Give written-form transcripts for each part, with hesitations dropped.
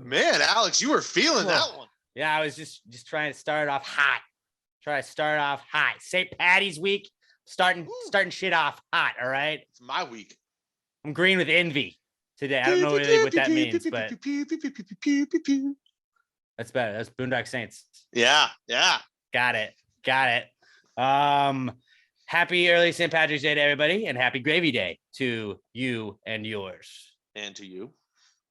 Man, Alex, you were feeling that one. Yeah, I was just trying to start off hot. St. Patty's week, starting shit off hot. All right, it's my week. I'm green with envy today. I don't know really what that means, but that's better. That's Boondock Saints. Yeah. Got it. Happy early St. Patrick's Day to everybody, and happy Gravy Day to you and yours. And to you.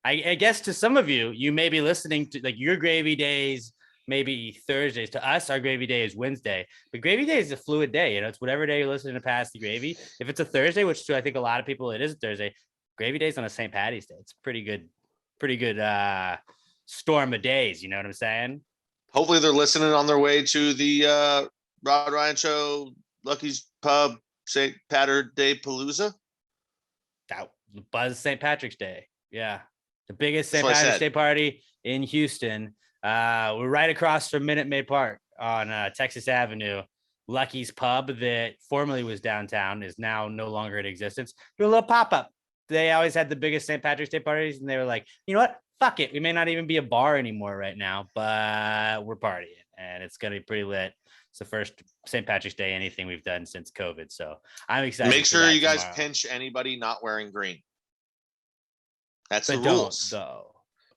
I guess to some of you, you may be listening to like your Gravy Days, maybe Thursdays. To us, our Gravy Day is Wednesday. But Gravy Day is a fluid day. You know, it's whatever day you're listening to Pass the Gravy. If it's a Thursday, which to I think a lot of people, it is a Thursday. Gravy Day is on a St. Patty's Day. It's pretty good storm of days. You know what I'm saying? Hopefully they're listening on their way to the Rod Ryan Show, Lucky's Pub, St. Patrick's Day Palooza. That Buzz St. Patrick's Day. Yeah. The biggest St. Patrick's Day party in Houston. We're right across from Minute Maid Park on Texas Avenue. Lucky's Pub that formerly was downtown is now no longer in existence. Do a little pop-up. They always had the biggest St. Patrick's Day parties, and they were like, you know what? Fuck it. We may not even be a bar anymore right now, but we're partying, and it's going to be pretty lit. It's the first St. Patrick's Day anything we've done since COVID, so I'm excited. Make sure you guys pinch anybody not wearing green. That's the rules.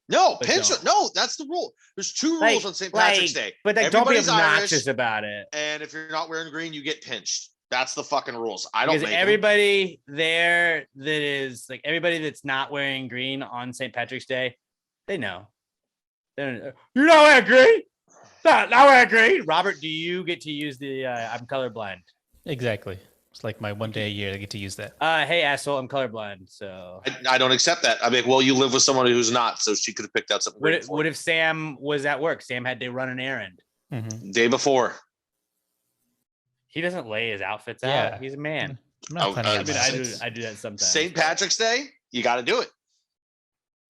No, pinch. No, that's the rule. There's two rules on St. Patrick's Day. But don't be obnoxious about it. And if you're not wearing green, you get pinched. That's the fucking rules. I don't. Because everybody there that is like everybody that's not wearing green on St. Patrick's Day, they know. You're not wearing green. Not wearing green. Robert, do you get to use the I'm colorblind? Exactly. It's like my one day a year I get to use that. Hey, asshole, I'm colorblind, so I don't accept that. I mean, well, you live with someone who's not, so she could have picked out something. What if Sam was at work? Sam had to run an errand. Mm-hmm. Day before. He doesn't lay his outfits out. He's a man. I do that sometimes. St. Patrick's Day, you got to do it.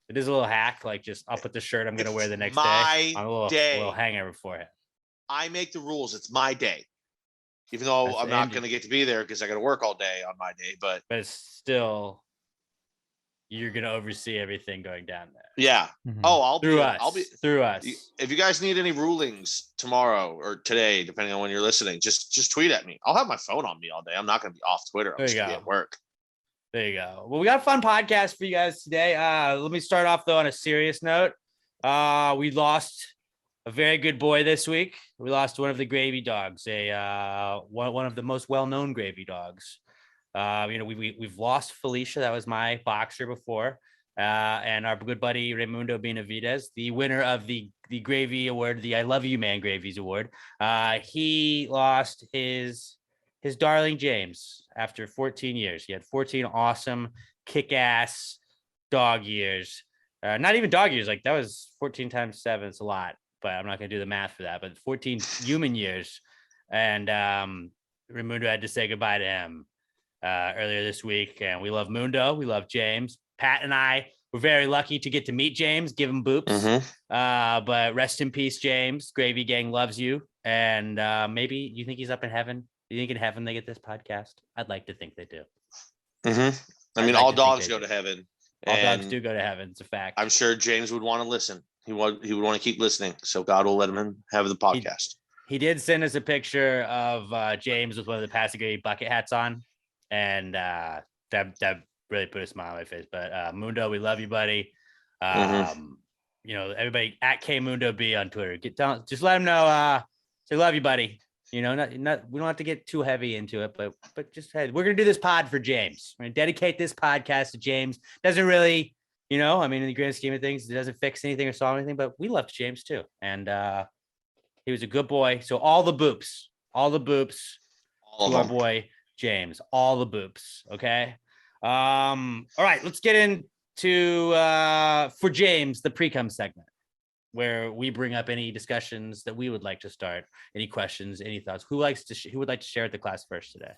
It is a little hack. Like, just I'll put the shirt I'm going to wear the next day. On a little hangover beforehand. I make the rules. It's my day. Even though I'm not going to get to be there because I got to work all day on my day, but it's still, you're going to oversee everything going down there. Yeah. Mm-hmm. Oh, I'll be through us. If you guys need any rulings tomorrow or today, depending on when you're listening, just tweet at me. I'll have my phone on me all day. I'm not going to be off Twitter. I'm just going to be at work. There you go. Well, we got a fun podcast for you guys today. Let me start off though on a serious note. We lost a very good boy this week. We lost one of the gravy dogs, one of the most well-known gravy dogs. We've lost Felicia. That was my boxer before. And our good buddy Raimundo Benavides, the winner of the Gravy Award, the I Love You Man Gravies Award. He lost his darling James after 14 years. He had 14 awesome, kick-ass dog years. Not even dog years. Like that was 14 times 7. It's a lot. But I'm not going to do the math for that, but 14 human years. And Raimundo had to say goodbye to him earlier this week. And we love Mundo. We love James. Pat and I were very lucky to get to meet James, give him boops. Mm-hmm. But rest in peace, James. Gravy Gang loves you. And maybe you think he's up in heaven? You think in heaven they get this podcast? I'd like to think they do. Mm-hmm. I mean, all dogs go to heaven. All dogs do go to heaven. It's a fact. I'm sure James would want to listen. He would want to keep listening, so God will let him have the podcast. He did send us a picture of James with one of the Pass the Gravy bucket hats on, and that really put a smile on my face. But Mundo, we love you, buddy. Everybody at K Mundo B on Twitter. Just let him know. Say love you, buddy. We don't have to get too heavy into it, but just we're gonna do this pod for James. We're gonna dedicate this podcast to James. Doesn't really. In the grand scheme of things, it doesn't fix anything or solve anything, but we loved James too. And he was a good boy. So all the boops to our boy James, all the boops. Okay. All right, let's get into for James, the Precome segment, where we bring up any discussions that we would like to start, any questions, any thoughts. Who would like to share with the class first today?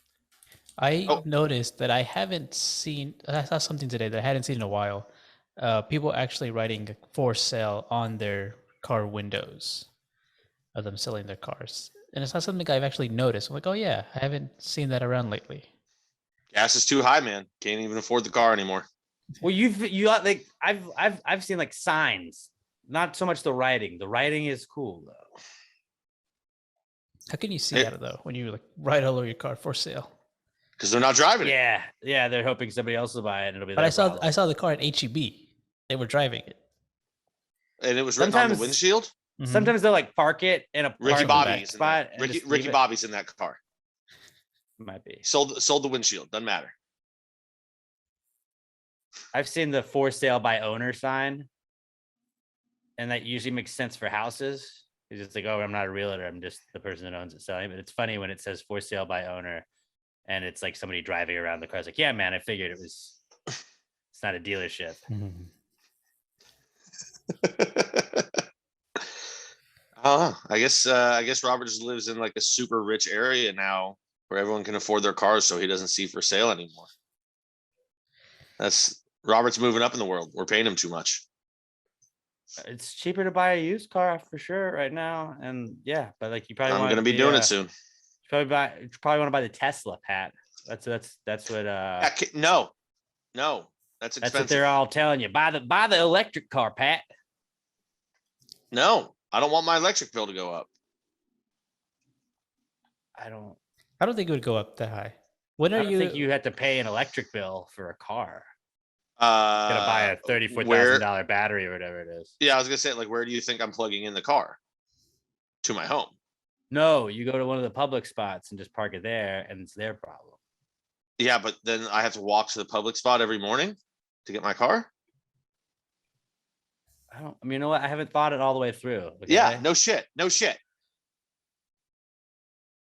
I noticed that I saw something today that I hadn't seen in a while. People actually writing for sale on their car windows of them selling their cars. and it's not something I've actually noticed. I'm like, oh yeah, I haven't seen that around lately. Gas is too high, man. Can't even afford the car anymore. Well, like I've seen like signs, not so much the writing. The writing is cool though. How can you see that though when you like write all over your car for sale? Because they're not driving it. Yeah, they're hoping somebody else will buy it and it'll be. But I saw the car at HEB. They were driving it, and it was written on the windshield. Sometimes they'll like park it in a Ricky Bobby's spot. Ricky Bobby's in that car. Might be sold the windshield. Doesn't matter. I've seen the for sale by owner sign, and that usually makes sense for houses. It's just like, oh, I'm not a realtor. I'm just the person that owns it selling. But it's funny when it says for sale by owner, and it's like somebody driving around the car. It's like, yeah, man, I figured it was. It's not a dealership. I guess Robert just lives in like a super rich area now where everyone can afford their cars, so he doesn't see for sale anymore. That's Robert's moving up in the world. We're paying him too much. It's cheaper to buy a used car for sure right now, and yeah, but like you probably. I'm going to be doing it soon. You probably want to buy the Tesla, Pat. That's what. No, that's expensive. That's what they're all telling you. Buy the electric car, Pat. No, I don't want my electric bill to go up. I don't think it would go up that high. I don't think you have to pay an electric bill for a car. Gonna buy a $34,000 battery or whatever it is. Yeah, I was gonna say, like, where do you think I'm plugging in the car? To my home. No, you go to one of the public spots and just park it there, and it's their problem. Yeah, but then I have to walk to the public spot every morning to get my car. You know what? I haven't thought it all the way through. Okay? Yeah, no shit.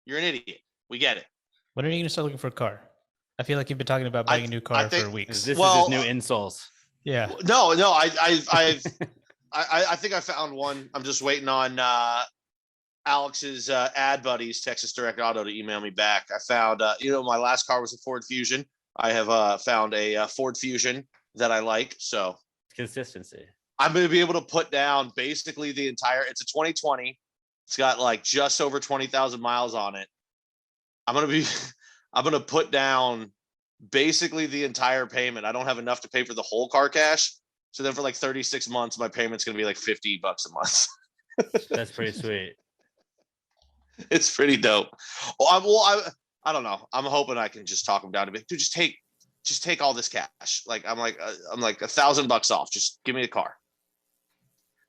You're an idiot. We get it. When are you gonna start looking for a car? I feel like you've been talking about buying a new car for weeks. This is his new insoles. Yeah. No. I think I found one. I'm just waiting on Alex's ad buddies, Texas Direct Auto, to email me back. I found, my last car was a Ford Fusion. I have found a Ford Fusion that I like. So consistency. I'm going to be able to put down basically it's a 2020. It's got like just over 20,000 miles on it. I'm going to put down basically the entire payment. I don't have enough to pay for the whole car cash. So then for like 36 months, my payment's going to be like $50 a month. That's pretty sweet. It's pretty dope. I don't know. I'm hoping I can just talk him down to me. Dude, just take all this cash. Like, I'm like $1,000 off. Just give me a car.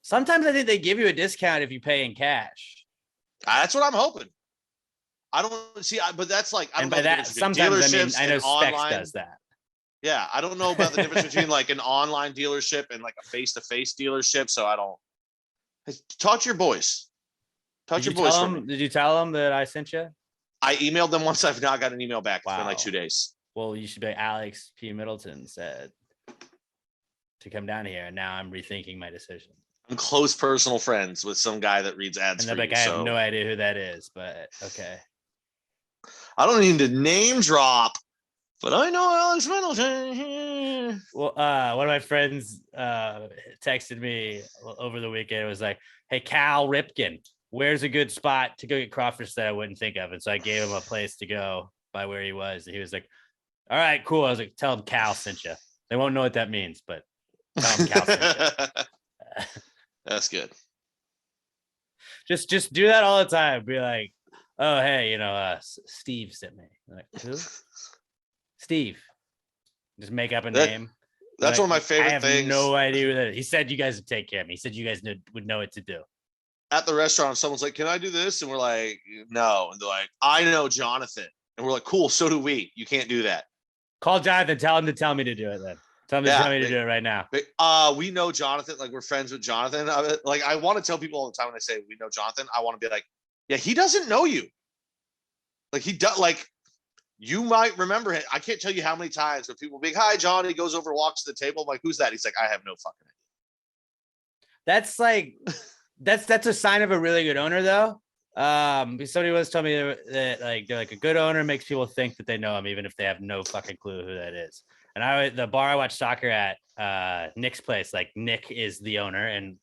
Sometimes I think they give you a discount if you pay in cash. That's what I'm hoping. I don't see, but that's like, I don't know. By that, sometimes I know Specs does that. Yeah, I don't know about the difference between like an online dealership and like a face-to-face dealership. So I don't. Talk to your boys. Did you tell them that I sent you? I emailed them once. I've not got an email back. It's been like 2 days. Well, you should be. Alex P. Middleton said to come down here, and now I'm rethinking my decision. I'm close personal friends with some guy that reads ads. And I have no idea who that is, but okay. I don't need to name drop, but I know Alex Middleton. Well, one of my friends texted me over the weekend. It was like, "Hey, Cal Ripken, where's a good spot to go get crawfish that I wouldn't think of?" And so I gave him a place to go by where he was. And he was like, "All right, cool." I was like, "Tell him Cal sent you." They won't know what that means, but tell him Cal sent you. That's good. Just do that all the time. Be like, "Oh, hey, Steve sent me." I'm like, who? Steve. Just make up a name. That's one of my favorite things. I have no idea who that is. He said you guys would take care of me. He said you guys would know what to do. At the restaurant, someone's like, "Can I do this?" And we're like, "No." And they're like, "I know Jonathan." And we're like, "Cool, so do we. You can't do that." Call Jonathan. Tell him to tell me to do it then. Tell me to do it right now. We know Jonathan. Like, we're friends with Jonathan. Like, I want to tell people all the time when they say we know Jonathan, I want to be like, yeah, he doesn't know you. Like, he does. Like, you might remember him. I can't tell you how many times when people be like, "Hi, John." He goes over, walks to the table. I'm like, "Who's that?" He's like, "I have no fucking idea." That's like, that's a sign of a really good owner, though. Somebody once told me that like they're like, a good owner makes people think that they know him, even if they have no fucking clue who that is. And the bar I watch soccer at, Nick's place, like Nick is the owner, and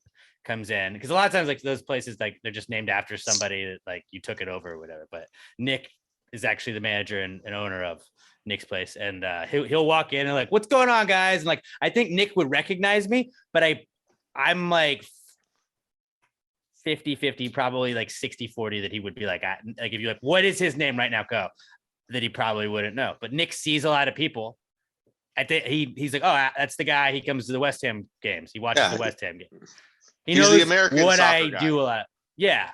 comes in, because a lot of times like those places, like they're just named after somebody that like you took it over or whatever. But Nick is actually the manager and owner of Nick's place, and he'll walk in and like, what's going on, guys? And like, I think Nick would recognize me, but I'm like 50-50, probably like 60-40 that he would be like if you're like, what is his name right now? Go. That he probably wouldn't know. But Nick sees a lot of people. I think he's like, oh, that's the guy. He comes to the West Ham games. He watches the West Ham game. He's knows the American what I guy. do a lot. Yeah.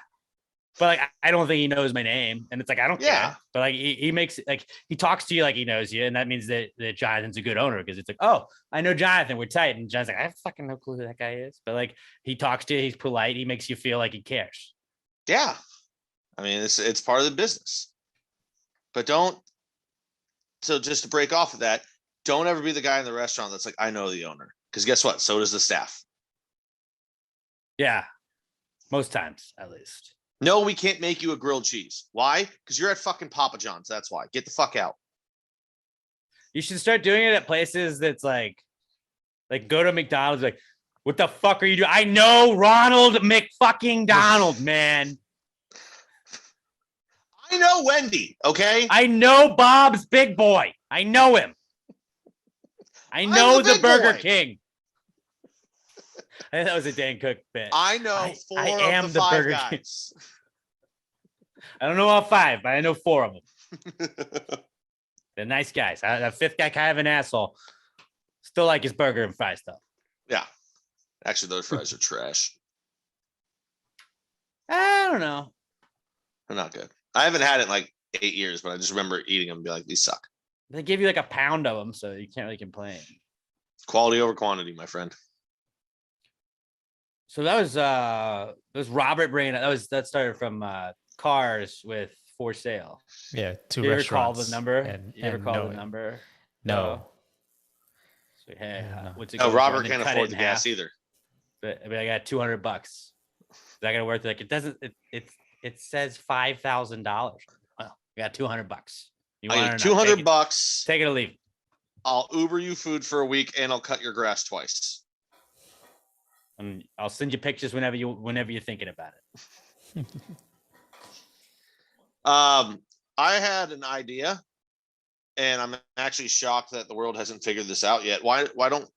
But like, I don't think he knows my name. And it's like, I don't care. But like, he makes like, he talks to you like he knows you. And that means that Jonathan's a good owner, because it's like, oh, I know Jonathan. We're tight. And Jonathan's like, I have fucking no clue who that guy is. But like, he talks to you. He's polite. He makes you feel like he cares. Yeah. I mean, it's part of the business. But so just to break off of that, don't ever be the guy in the restaurant that's like, I know the owner. Because guess what? So does the staff. Yeah. Most times, at least. No, we can't make you a grilled cheese. Why? Because you're at fucking Papa John's. That's why. Get the fuck out. You should start doing it at places that's like go to McDonald's. Like, what the fuck are you doing? I know Ronald McFucking Donald, man. I know Wendy, okay? I know Bob's Big Boy. I know him. I know the Burger King. I think that was a Dan Cook bit. I know four of the five guys. I don't know all five, but I know four of them. They're nice guys. That fifth guy, kind of an asshole. Still like his burger and fries, though. Yeah. Actually, those fries are trash. I don't know. They're not good. I haven't had it in like 8 years, but I just remember eating them and be like, these suck. They give you like a pound of them, so you can't really complain. Quality over quantity, my friend. So that was Robert bringing it. That started from Cars with For Sale. Yeah, two restaurants. You ever call the number? You ever call the number? No. So hey, what's it? No, Robert can't afford the gas either. But I mean, I got $200. Is that gonna work? Like, it doesn't. It says $5,000. Well, I got $200. You want $200? Take it or leave it. I'll Uber you food for a week, and I'll cut your grass twice. And I'll send you pictures whenever you're thinking about it. I had an idea, and I'm actually shocked that the world hasn't figured this out yet. Why don't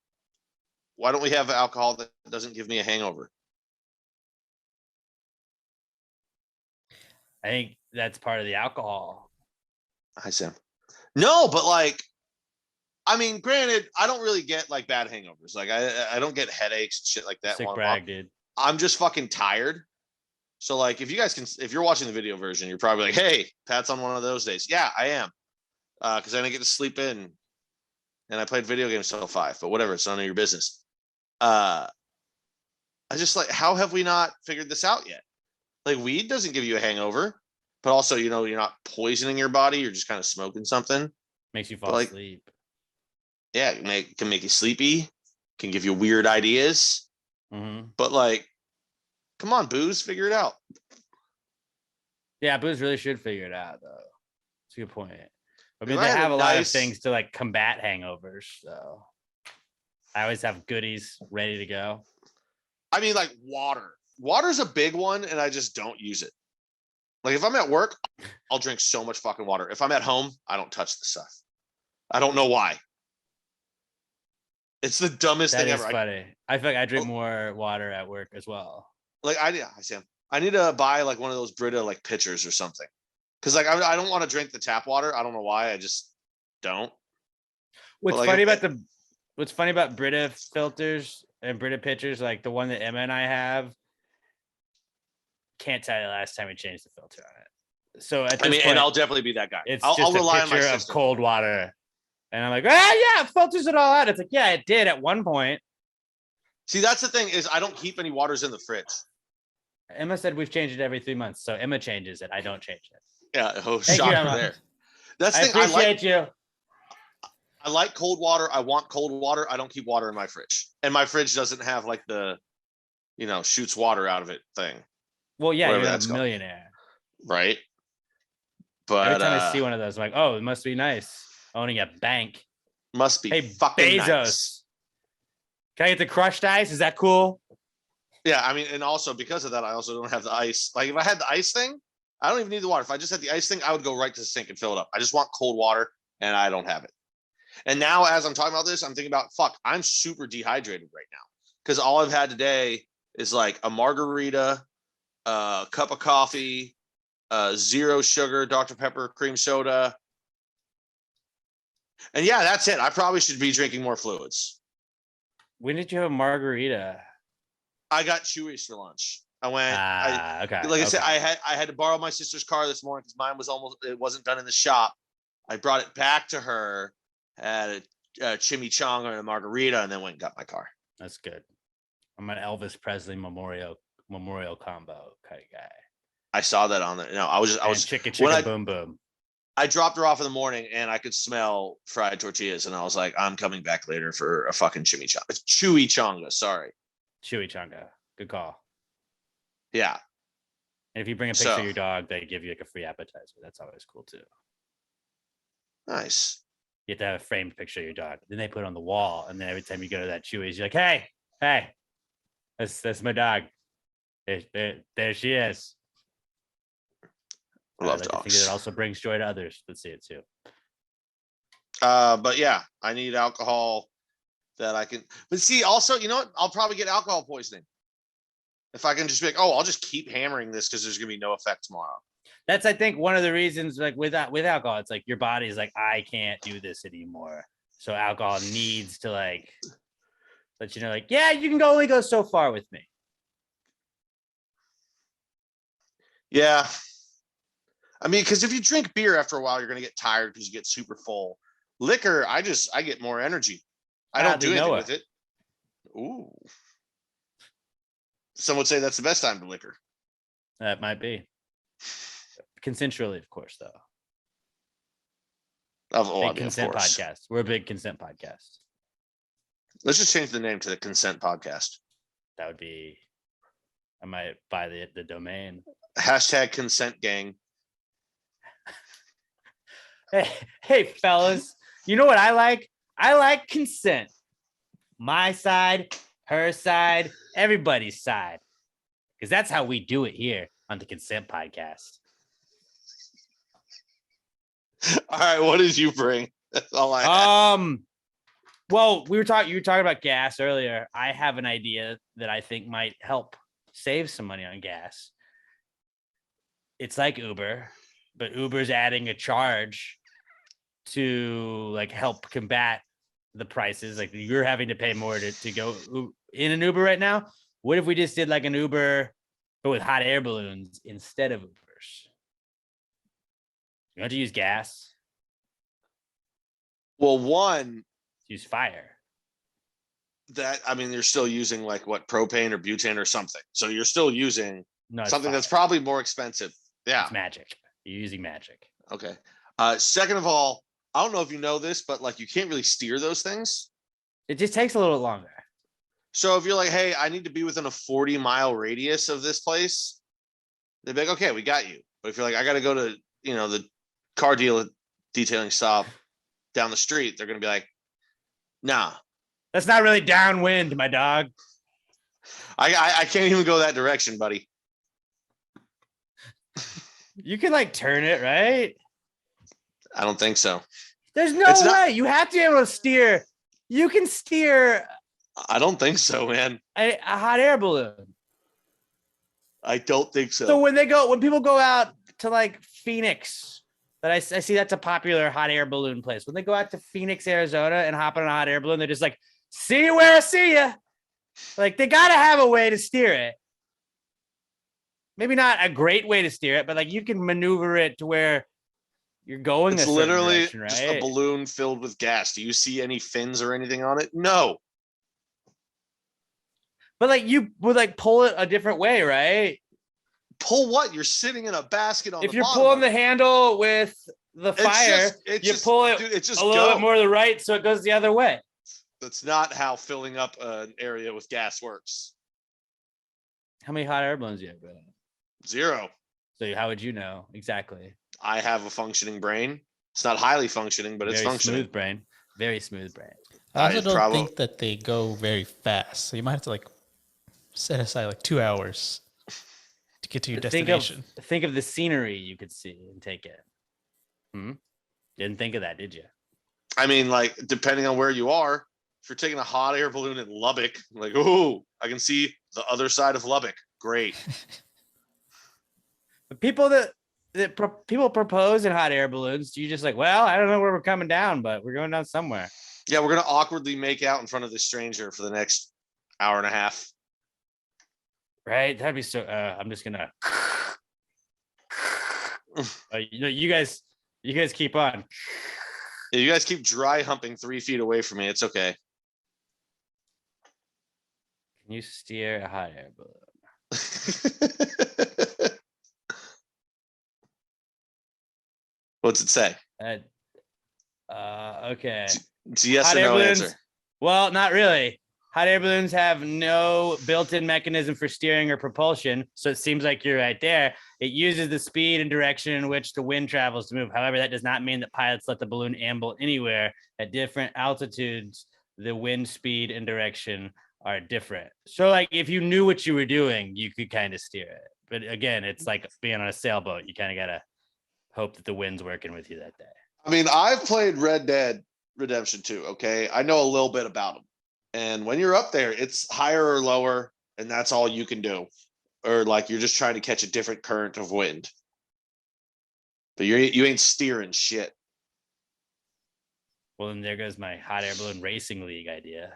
we have alcohol that doesn't give me a hangover? I think that's part of the alcohol. Hi, Sam. No, but like, I mean, granted, I don't really get like bad hangovers. Like I don't get headaches and shit like that. Sick brag, dude. I'm just fucking tired. So like, if you're watching the video version, you're probably like, hey, Pat's on one of those days. Yeah, I am. Because I didn't get to sleep in, and I played video games till 5. But whatever, it's none of your business. I just like, how have we not figured this out yet? Like, weed doesn't give you a hangover, but also, you know, you're not poisoning your body. You're just kind of smoking something. Makes you fall asleep. Yeah, it can make you sleepy. Can give you weird ideas. Mm-hmm. But like, come on, booze, figure it out. Yeah, booze really should figure it out, though. That's a good point. I mean, they have a lot of things to like combat hangovers. So I always have goodies ready to go. I mean, like water. Water's a big one, and I just don't use it. Like, if I'm at work, I'll drink so much fucking water. If I'm at home, I don't touch the stuff. I don't know why. It's the dumbest thing ever. That is funny. I feel like I drink more water at work as well. Like, I need to buy like one of those Brita like pitchers or something. Because like I don't want to drink the tap water. I don't know why. I just don't. What's funny about Brita filters and Brita pitchers, like the one that Emma and I have, can't tell you the last time we changed the filter on it. So at this point, and I'll definitely be that guy. I'll rely on my system of cold water, and I'm like, yeah, it filters it all out. It's like, yeah, it did at one point. See, that's the thing is I don't keep any waters in the fridge. Emma said we've changed it every 3 months, so Emma changes it. I don't change it. Yeah, shocker there. That's the thing. I appreciate you. I like cold water. I want cold water. I don't keep water in my fridge, and my fridge doesn't have like the, shoots water out of it thing. Well, yeah, you're a millionaire, right? But every time I see one of those, I'm like, oh, it must be nice owning a bank. Must be fucking Bezos. nice. Can I get the crushed ice? Is that cool? Yeah, I mean, and also because of that, I also don't have the ice. Like if I had the ice thing, I don't even need the water. If I just had the ice thing, I would go right to the sink and fill it up. I just want cold water, and I don't have it. And now, as I'm talking about this, I'm thinking about fuck. I'm super dehydrated right now because all I've had today is like a margarita, a cup of coffee, 0 sugar Dr. Pepper cream soda, and yeah, that's it. I probably should be drinking more fluids. When did you have a margarita? I got Chewy's for lunch. I went. Okay. Like I said, I had to borrow my sister's car this morning because mine was it wasn't done in the shop. I brought it back to her, had a chimichanga and a margarita, and then went and got my car. That's good. I'm an Elvis Presley memorial combo kind of guy. I saw that on the. No, I was chicka boom boom. I dropped her off in the morning and I could smell fried tortillas, and I was like, I'm coming back later for a fucking chimichanga. It's chimichanga. Sorry. Chimichanga. Good call. Yeah. And if you bring a picture of your dog, they give you like a free appetizer. That's always cool too. Nice. You have to have a framed picture of your dog. Then they put it on the wall, and then every time you go to that Chewy's, you're like, hey, that's my dog. There she is. I love dogs. dogs. I think it also brings joy to others that see it too. But yeah, I need alcohol that I can. But see, also, you know what? I'll probably get alcohol poisoning if I can just be like, oh, I'll just keep hammering this because there's gonna be no effect tomorrow. That's, I think, one of the reasons, like with alcohol, it's like your body's like, I can't do this anymore. So alcohol needs to like let you know, like, yeah, you can only go so far with me. Yeah. I mean, because if you drink beer after a while, you're gonna get tired because you get super full. Liquor, I get more energy. I don't do anything with it. Ooh. Some would say that's the best time to liquor. That might be. Consensually, of course, though. Big consent podcast. We're a big consent podcast. Let's just change the name to the consent podcast. That would be. I might buy the domain. Hashtag consent gang. Hey, fellas. You know what I like? I like consent. My side, her side, everybody's side. Because that's how we do it here on the Consent Podcast. All right, what did you bring? That's all I have. Well, you were talking about gas earlier. I have an idea that I think might help save some money on gas. It's like Uber, but Uber's adding a charge to like help combat the prices. Like you're having to pay more to go in an Uber right now. What if we just did like an Uber, but with hot air balloons instead of Ubers? You have to use gas. Well, one, use fire. That, I mean, you're still using like what, propane or butane or something. So you're still using something that's probably more expensive. Yeah. It's magic. You're using magic. Okay. Second of all, I don't know if you know this, but like you can't really steer those things. It just takes a little longer. So if you're like, hey, I need to be within a 40-mile radius of this place, they'd be like, okay, we got you. But if you're like, I got to go to, the car detailing shop down the street, they're going to be like, nah. That's not really downwind, my dog. I can't even go that direction, buddy. You can like turn it, right? I don't think so. There's no way. You have to be able to steer. You can steer. I don't think so, man. A hot air balloon. I don't think so. So when people go out to like Phoenix, but I see that's a popular hot air balloon place. When they go out to Phoenix, Arizona and hop on a hot air balloon, they're just like, see you where I see you. Like they got to have a way to steer it. Maybe not a great way to steer it, but like you can maneuver it to where you're going. It's literally just a balloon filled with gas. Do you see any fins or anything on it? No. But like you would like pull it a different way, right? Pull what? You're sitting in a basket on. If you're pulling the handle with the fire, you pull it a little bit more to the right, so it goes the other way. That's not how filling up an area with gas works. How many hot air balloons do you have? 0. So how would you know exactly? I have a functioning brain. It's not highly functioning, but it's functioning. Smooth brain. Very smooth brain. I also don't think that they go very fast. So you might have to like set aside like 2 hours to get to your destination. Think of the scenery you could see and take it. Didn't think of that, did you? I mean, like, depending on where you are, if you're taking a hot air balloon in Lubbock, like, oh, I can see the other side of Lubbock. Great. But people people propose in hot air balloons. You just like, well, I don't know where we're coming down, but we're going down somewhere. Yeah, we're gonna awkwardly make out in front of this stranger for the next hour and a half. Right? That'd be so. I'm just gonna. You guys keep on. Yeah, you guys keep dry humping 3 feet away from me. It's okay. Can you steer a hot air balloon? What's it say? Okay. It's a yes Hot or air no balloons? answer. Well, not really. Hot air balloons have no built-in mechanism for steering or propulsion, so it seems like you're right there. It uses the speed and direction in which the wind travels to move. However, that does not mean that pilots let the balloon amble anywhere. At different altitudes, the wind speed and direction are different. So, like, if you knew what you were doing, you could kind of steer it. But again, it's like being on a sailboat. You kind of got to hope that the wind's working with you that day. I mean, I've played Red Dead Redemption 2, okay? I know a little bit about them. And when you're up there, it's higher or lower, and that's all you can do. Or like you're just trying to catch a different current of wind. But you ain't steering shit. Well, then there goes my hot air balloon racing league idea.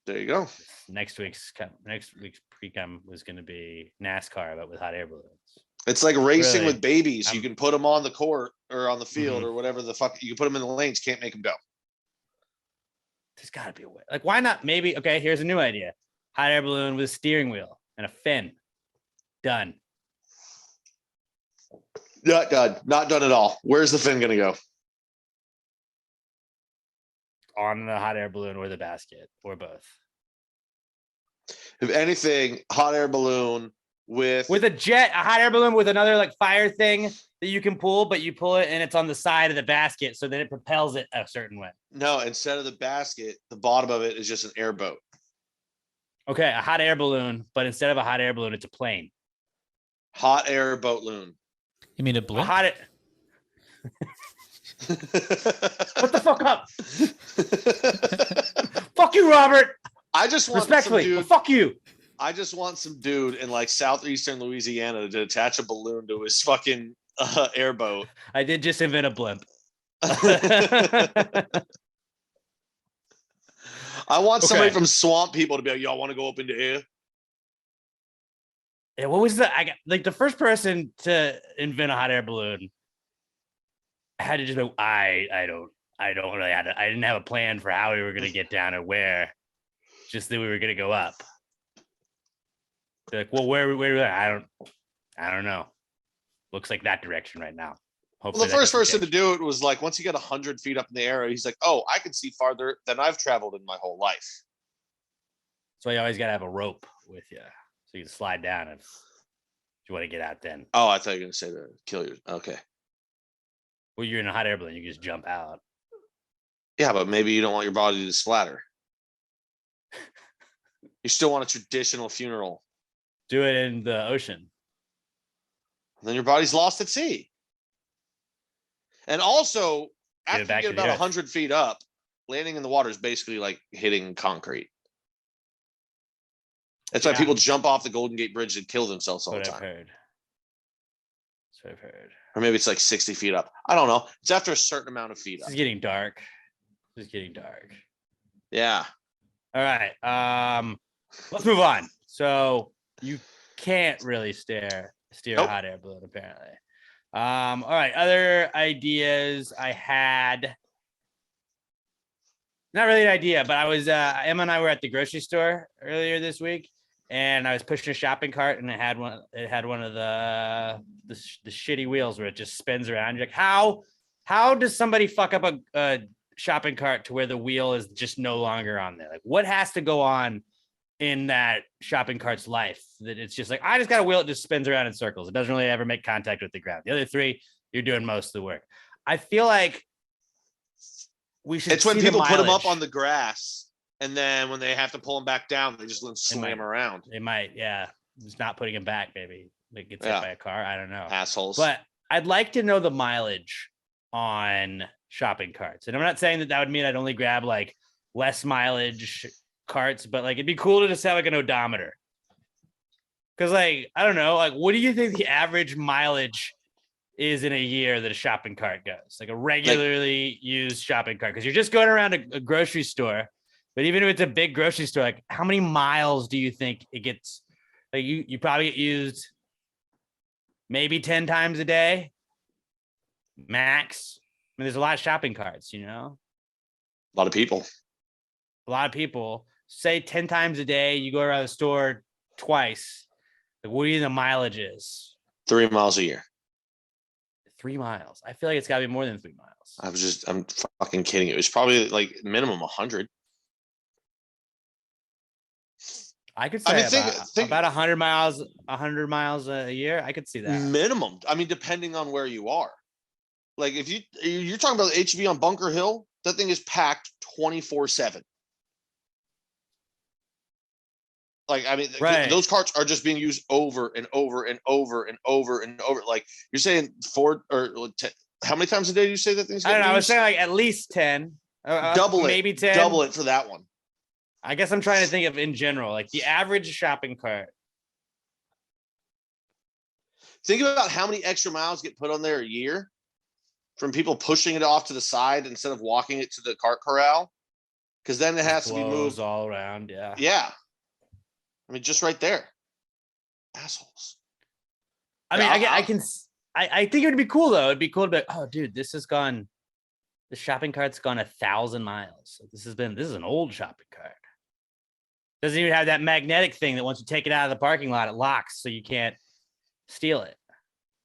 There you go. Next week's Precome was going to be NASCAR, but with hot air balloons. It's like racing Really? with babies. You can put them on the court or on the field or whatever the fuck. You can put them in the lanes. Can't make them go. There's got to be a way. Like, why not? Maybe. Okay, here's a new idea: hot air balloon with a steering wheel and a fin. Done. Not done. Not done at all. Where's the fin gonna go? On the hot air balloon or the basket or both. If anything, hot air balloon with a jet, a hot air balloon with another like fire thing that you can pull, but you pull it and it's on the side of the basket so that it propels it a certain way. No, instead of the basket, the bottom of it is just an airboat. Okay, a hot air balloon, but instead of a hot air balloon, it's a plane. Hot air boat loon. You mean a blimp? What the fuck up? Fuck you, Robert. I just want respectfully. some dude, fuck you. I just want some dude in like southeastern Louisiana to attach a balloon to his fucking airboat. I did just invent a blimp. I want somebody from Swamp People to be like, y'all want to go up into air? Yeah, what was the first person to invent a hot air balloon? I had to just go, I didn't have a plan for how we were gonna get down or where. Just that we were gonna go up. They're like, well, where I don't know. Looks like that direction right now. Hopefully well, the first person to do it was like, once you get 100 feet up in the air, he's like, oh, I can see farther than I've traveled in my whole life. So you always got to have a rope with you so you can slide down if you want to get out then. Oh, I thought you were going to say to kill you. Okay. Well, you're in a hot air balloon. You can just jump out. Yeah, but maybe you don't want your body to splatter. You still want a traditional funeral. Do it in the ocean. Then your body's lost at sea. And also, after you get about 100 feet up, landing in the water is basically like hitting concrete. That's why people jump off the Golden Gate Bridge and kill themselves all the time. That's what I've heard. Or maybe it's like 60 feet up. I don't know. It's after a certain amount of feet up. This is getting dark. Yeah. All right. Let's move on. So you can't really steer a hot air balloon, apparently. All right. Other ideas I had. Not really an idea, but I was Emma and I were at the grocery store earlier this week, and I was pushing a shopping cart, and it had one of the shitty wheels where it just spins around. You're like, how does somebody fuck up a shopping cart to where the wheel is just no longer on there? Like, what has to go on in that shopping cart's life that it's just like, I just got a wheel, it just spins around in circles. It doesn't really ever make contact with the ground. The other three, you're doing most of the work. I feel like we should. It's when people put them up on the grass And then when they have to pull them back down, they just slam them around. They might, yeah. Just not putting them back, maybe. They get hit by a car. I don't know. Assholes. But I'd like to know the mileage on shopping carts. And I'm not saying that would mean I'd only grab like less mileage carts, but like it'd be cool to just have like an odometer. Because like, I don't know, like what do you think the average mileage is in a year that a shopping cart goes? Like a regularly used shopping cart. Because you're just going around a grocery store. But even if it's a big grocery store, like how many miles do you think it gets? Like you probably get used maybe 10 times a day, max. I mean, there's a lot of shopping carts, you know? A lot of people. Say 10 times a day, you go around the store twice. Like, what do you think the mileage is? 3 miles a year. 3 miles. I feel like it's got to be more than 3 miles. I'm fucking kidding. It was probably like minimum 100. I could say about 100 miles a year. I could see that. Minimum. I mean, depending on where you are. Like if you're talking about the HV on Bunker Hill, that thing is packed 24/7. Like, I mean, those carts are just being used over and over and over and over and over. Like you're saying how many times a day do you say that thing's? I don't know. I was saying like at least 10. Double it. Maybe 10. Double it for that one. I guess I'm trying to think of in general, like the average shopping cart. Think about how many extra miles get put on there a year from people pushing it off to the side instead of walking it to the cart corral. Because then it has to be moved all around. Yeah. Yeah. I mean, just right there. Assholes. I mean, I think it would be cool though. It'd be cool to be like, oh dude, the shopping cart's gone 1,000 miles. This is an old shopping cart. Doesn't even have that magnetic thing that once you take it out of the parking lot, it locks so you can't steal it.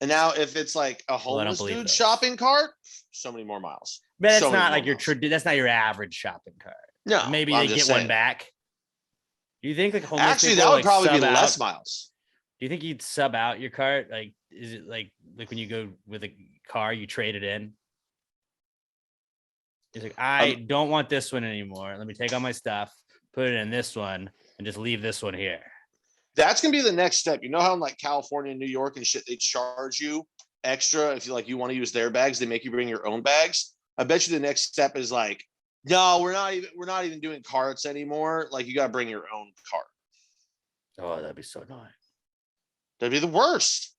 And now if it's like a homeless dude shopping cart, so many more miles. But that's not like that's not your average shopping cart. No. Maybe they get one back. Do you think like homeless actually people, that would probably be sub less out? Miles? Do you think you'd sub out your cart? Like, is it like when you go with a car, you trade it in? He's like, I don't want this one anymore. Let me take all my stuff, put it in this one, and just leave this one here. That's gonna be the next step. You know how in like California and New York and shit, they charge you extra if you want to use their bags. They make you bring your own bags. I bet you the next step is like, no, we're not even doing carts anymore. Like you gotta bring your own cart. Oh, that'd be so annoying. That'd be the worst.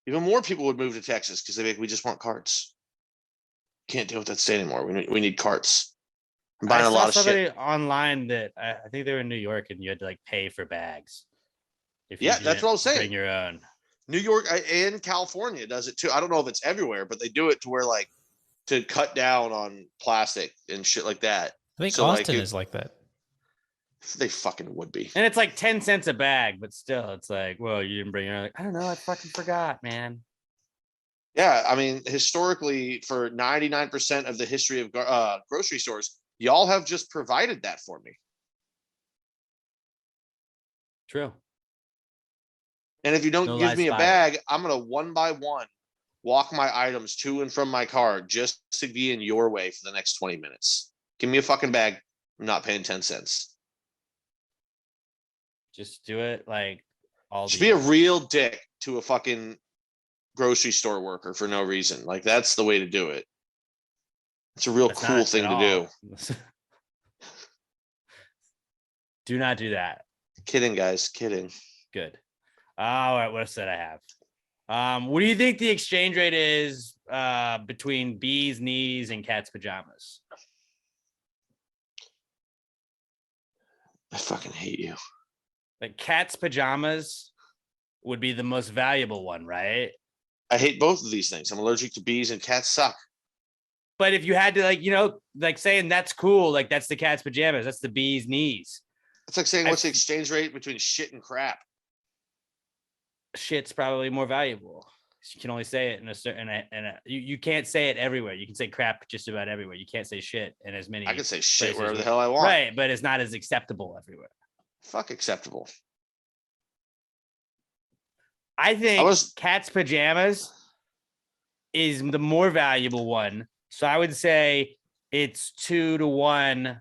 Even more people would move to Texas because we just want carts. Can't deal with that state anymore. We need carts. I'm buying a lot of shit online that I think they were in New York and you had to like pay for bags. That's what I was saying. Bring your own. New York and California does it too. I don't know if it's everywhere, but they do it to where like to cut down on plastic and shit like that. I think Austin is like that. They fucking would be. And it's like 10 cents a bag, but still it's like, well, you didn't bring your own. Like, I don't know. I fucking forgot, man. Yeah. I mean, historically, for 99% of the history of grocery stores, y'all have just provided that for me. True. And if you don't give me a bag, I'm going to one by one walk my items to and from my car just to be in your way for the next 20 minutes. Give me a fucking bag. I'm not paying 10 cents. Just do it like all. Just be a real dick to a fucking grocery store worker for no reason. Like that's the way to do it. It's a real cool thing to do. Do not do that. Kidding, guys. Kidding. Good. All right. What else did I have? What do you think the exchange rate is between bees' knees and cat's pajamas? I fucking hate you. Like cat's pajamas would be the most valuable one, right? I hate both of these things. I'm allergic to bees and cats suck. But if you had to like saying that's cool, like that's the cat's pajamas, that's the bee's knees. It's like saying what's the exchange rate between shit and crap? Shit's probably more valuable. You can only say it in a certain, you can't say it everywhere. You can say crap just about everywhere. You can't say shit in as many. I can say shit wherever the hell I want. Right, but it's not as acceptable everywhere. Fuck acceptable. I think cat's pajamas is the more valuable one. So I would say it's 2-1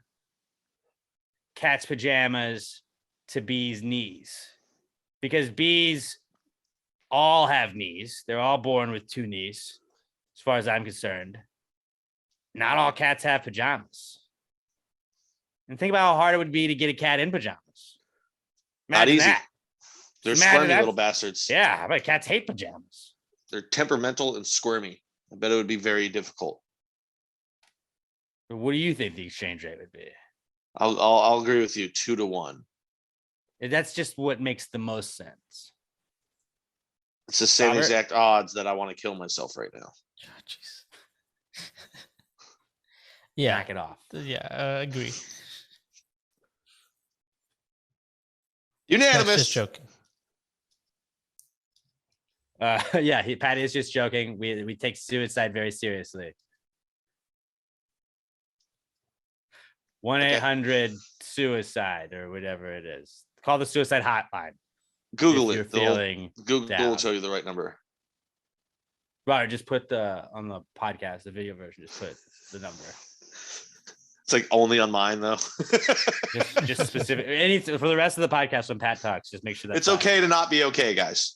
cat's pajamas to B's knees, because bees all have knees. They're all born with 2 knees, as far as I'm concerned. Not all cats have pajamas. And think about how hard it would be to get a cat in pajamas. Not Imagine easy. that. They're Imagine squirmy that. little bastards. Yeah, I bet cats hate pajamas. They're temperamental and squirmy. I bet it would be very difficult. What do you think the exchange rate would be? I'll agree with you. 2-1. That's just what makes the most sense. It's the same Robert? exact odds that I want to kill myself right now. Oh, jeez. Yeah. Knock it off. Yeah, agree. Unanimous. That's just joking. Yeah, Pat is just joking. We take suicide very seriously. 1-800-SUICIDE or whatever it is. Call the suicide hotline. Google if you're it. feeling Google down. will tell you the right number. Right, just put on the podcast, the video version, just put the number. It's like only on mine though. Just specific. For the rest of the podcast when Pat talks, just make sure that's it's okay to not be okay, guys.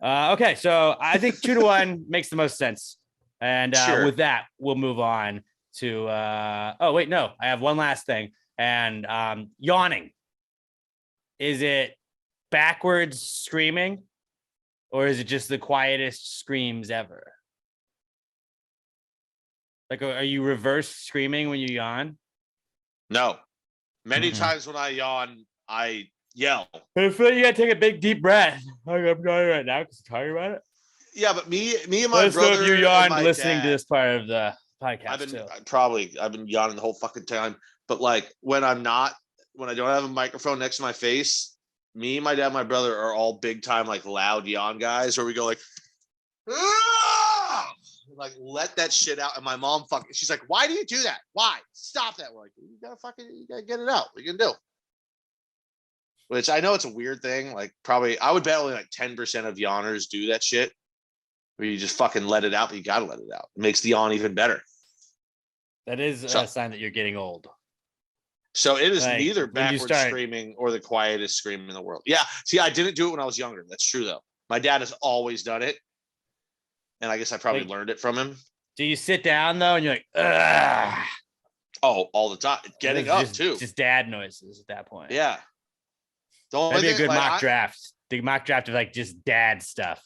Okay, so I think 2-1 makes the most sense. And Sure. With that, we'll move on to oh wait, no, I have one last thing. And yawning. Is it backwards screaming, or is it just the quietest screams ever? Like, are you reverse screaming when you yawn? No. Many Mhm. times when I yawn, I yell. I feel like you gotta take a big deep breath. Like I'm yawning right now because I'm talking about it. Yeah, but me and my Let us know brother. if you and yawned my listening dad, to this part of the podcast. I've been yawning the whole fucking time. But like when I don't have a microphone next to my face, me, my dad, my brother are all big time like loud yawn guys, where we go like, "Ah!" Like let that shit out. And my mom she's like, "Why do you do that? Why? Stop that!" We're like, you gotta get it out. What are you gonna do? Which I know it's a weird thing. Like probably I would bet only like 10% of yawners do that shit. Where you just fucking let it out, but you gotta let it out. It makes the yawn even better. That is So- a sign that you're getting old. So it is Like, neither when you backwards start- screaming or the quietest scream in the world. Yeah. See, I didn't do it when I was younger. That's true though. My dad has always done it. And I guess I probably Like- learned it from him. Do you sit down though and you're like, ugh? Oh, all the time. Getting up too. Just dad noises at that point. Yeah. The only That'd be a thing, good like, mock draft. The mock draft of like just dad stuff.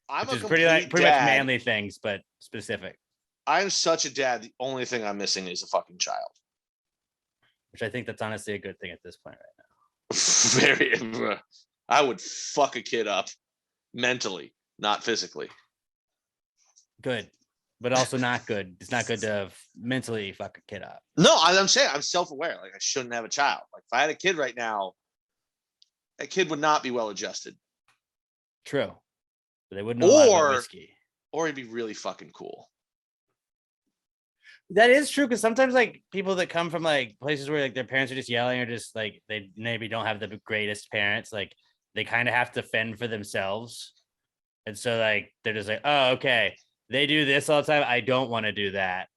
I'm Which a is pretty much dad. manly things, but specific. I'm such a dad. The only thing I'm missing is a fucking child. Which I think that's honestly a good thing at this point right now. Very. I would fuck a kid up mentally, not physically. Good, but also not good. It's not good to mentally fuck a kid up. No, I'm saying I'm self-aware. Like I shouldn't have a child. Like if I had a kid right now, that kid would not be well adjusted. True. But they wouldn't know a lot about Or whiskey. or he'd be really fucking cool. That is true, because sometimes like people that come from like places where like their parents are just yelling, or just like they maybe don't have the greatest parents, like they kind of have to fend for themselves. And so like they're just like, oh, okay, they do this all the time, I don't want to do that.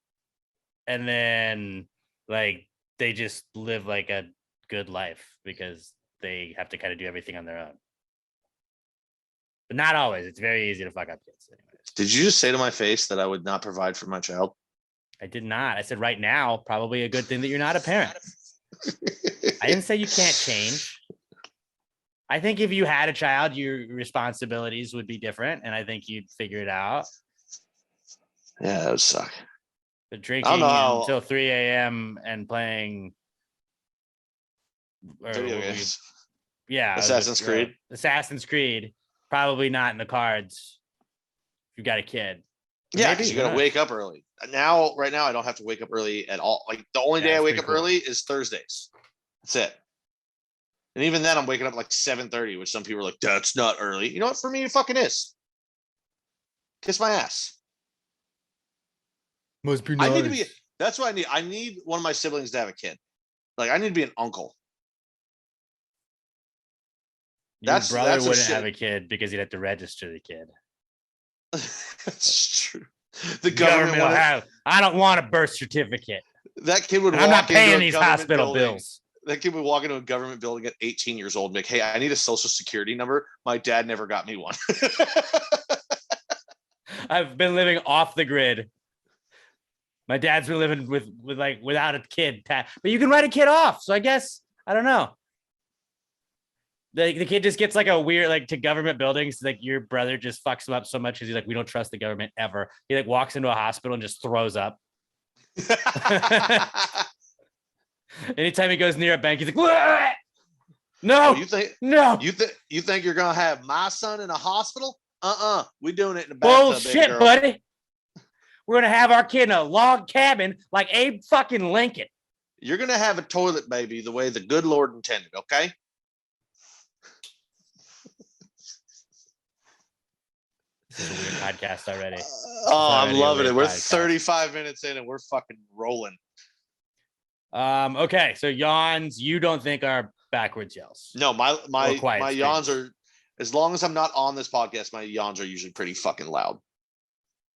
And then like they just live like a good life because they have to kind of do everything on their own. But not always. It's very easy to fuck up kids anyways. Did you just say to my face that I would not provide for my child? I did not. I said right now, probably a good thing that you're not a parent. I didn't say you can't change. I think if you had a child, your responsibilities would be different, and I think you'd figure it out. Yeah, that would suck. But drinking until 3 a.m. and playing Video games. yeah, Assassin's Creed. Assassin's Creed, probably not in the cards. If you got a kid. Yeah, Maybe, because you're gonna wake up early. Right now, I don't have to wake up early at all. Like the only day I That's wake pretty up cool. early is Thursdays. That's it. And even then, I'm waking up like 7:30, which some people are like, "That's not early." You know what? For me, it fucking is. Kiss my ass. Must be I need to be. That's what I need. I need one of my siblings to have a kid. Like I need to be an uncle. Your brother that's what wouldn't shit- have a kid because he'd have to register the kid. That's true. The government will have. I don't want a birth certificate. That kid would. I'm not paying these hospital bills. That kid would walk into a government building at 18 years old and be like, "Hey, I need a social security number. My dad never got me one." I've been living off the grid. My dad's been living without a kid, but you can write a kid off. So I guess I don't know. The kid just gets like a weird, like to government buildings, like your brother just fucks him up so much because he's like, we don't trust the government ever. He like walks into a hospital and just throws up. Anytime he goes near a bank, he's like, "Wah!" No, no. You think you're gonna have my son in a hospital? We doing it in the bathtub. Bullshit, buddy. We're gonna have our kid in a log cabin like Abe fucking Lincoln. You're gonna have a toilet, baby, the way the good Lord intended. Okay. This is a weird podcast already. I'm loving it. We're 35 minutes in and we're fucking rolling. Okay, so yawns you don't think are backwards yells? No, my yawns are, as long as I'm not on this podcast, my yawns are usually pretty fucking loud.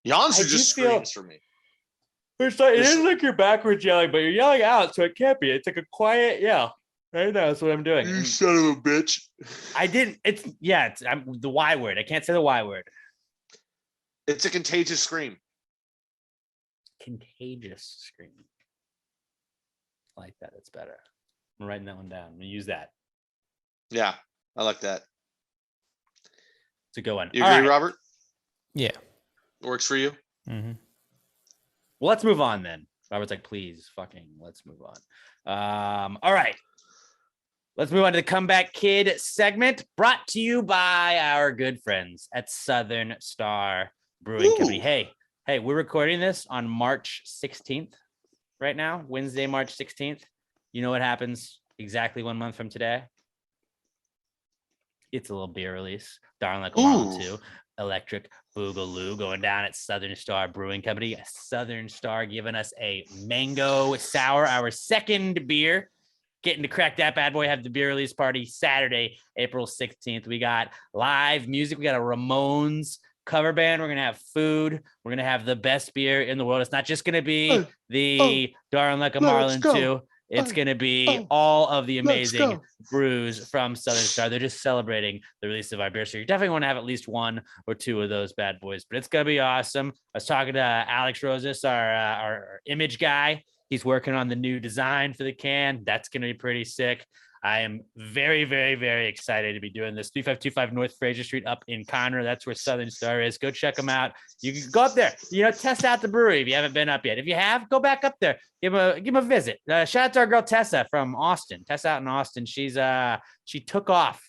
Yawns are just screams for me. It is like you're backwards yelling, but you're yelling out, so it can't be. It's like a quiet yell. Right now, that's what I'm doing. You son of a bitch. I'm the Y word. I can't say the Y word. It's a contagious scream. Contagious scream. I like that. It's better. I'm writing that one down. I'm gonna use that. Yeah, I like that. It's a good one. You agree, Robert? Yeah. Works for you? Mm-hmm. Well, let's move on then. Robert's like, please, fucking, let's move on. All right. Let's move on to the Comeback Kid segment, brought to you by our good friends at Southern Star Brewing Company. Hey, we're recording this on March 16th right now, Wednesday, March 16th. You know what happens exactly 1 month from today? It's a little beer release. Darn Like a Marlin 2. Electric Boogaloo going down at Southern Star Brewing Company. Southern Star giving us a mango sour, our second beer. Getting to crack that bad boy, have the beer release party Saturday, April 16th. We got live music. We got a Ramones cover band. We're going to have food. We're going to have the best beer in the world. It's not just going to be the Darn Like a Marlin 2. It's going to be all of the amazing brews from Southern Star. They're just celebrating the release of our beer. So you definitely want to have at least one or two of those bad boys, but it's going to be awesome. I was talking to Alex Rosas, our image guy. He's working on the new design for the can. That's going to be pretty sick. I am very, very, very excited to be doing this. 3525 North Fraser Street up in Conroe. That's where Southern Star is. Go check them out. You can go up there, test out the brewery if you haven't been up yet. If you have, go back up there. Give them a visit. Shout out to our girl Tessa from Austin. Tessa out in Austin. She took off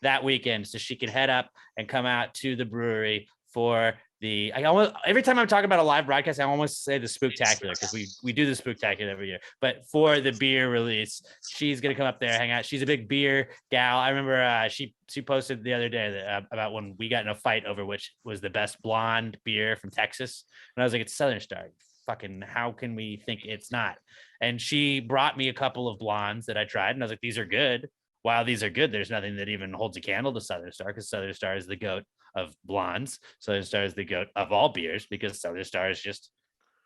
that weekend so she could head up and come out to the brewery for every time I'm talking about a live broadcast, I almost say the Spooktacular because we do the Spooktacular every year. But for the beer release, she's gonna come up there, hang out. She's a big beer gal. I remember she posted the other day about when we got in a fight over which was the best blonde beer from Texas, and I was like, it's Southern Star. Fucking, how can we think it's not? And she brought me a couple of blondes that I tried, and I was like, these are good. While these are good, there's nothing that even holds a candle to Southern Star because Southern Star is the goat of blondes. Southern Star is the goat of all beers because Southern Star is just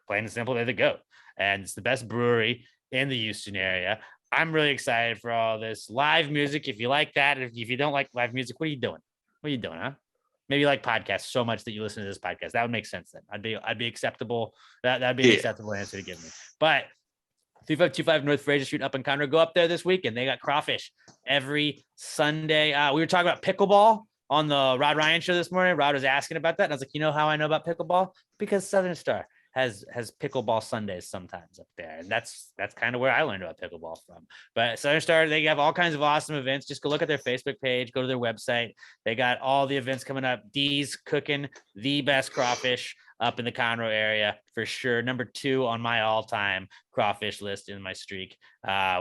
plain and simple, they're the goat. And it's the best brewery in the Houston area. I'm really excited for all this live music. If you like that, if you don't like live music, what are you doing? What are you doing, huh? Maybe you like podcasts so much that you listen to this podcast. That would make sense then. I'd be acceptable. That'd be an acceptable answer to give me. But 3525 North Fraser Street up in Conroe. Go up there this weekend. They got crawfish every Sunday. We were talking about pickleball on the Rod Ryan show this morning. Rod was asking about that. And I was like, you know how I know about pickleball? Because Southern Star has pickleball Sundays sometimes up there. And that's kind of where I learned about pickleball from. But Southern Star, they have all kinds of awesome events. Just go look at their Facebook page, go to their website. They got all the events coming up. Dee's cooking the best crawfish up in the Conroe area for sure. Number 2 on my all-time crawfish list in my streak,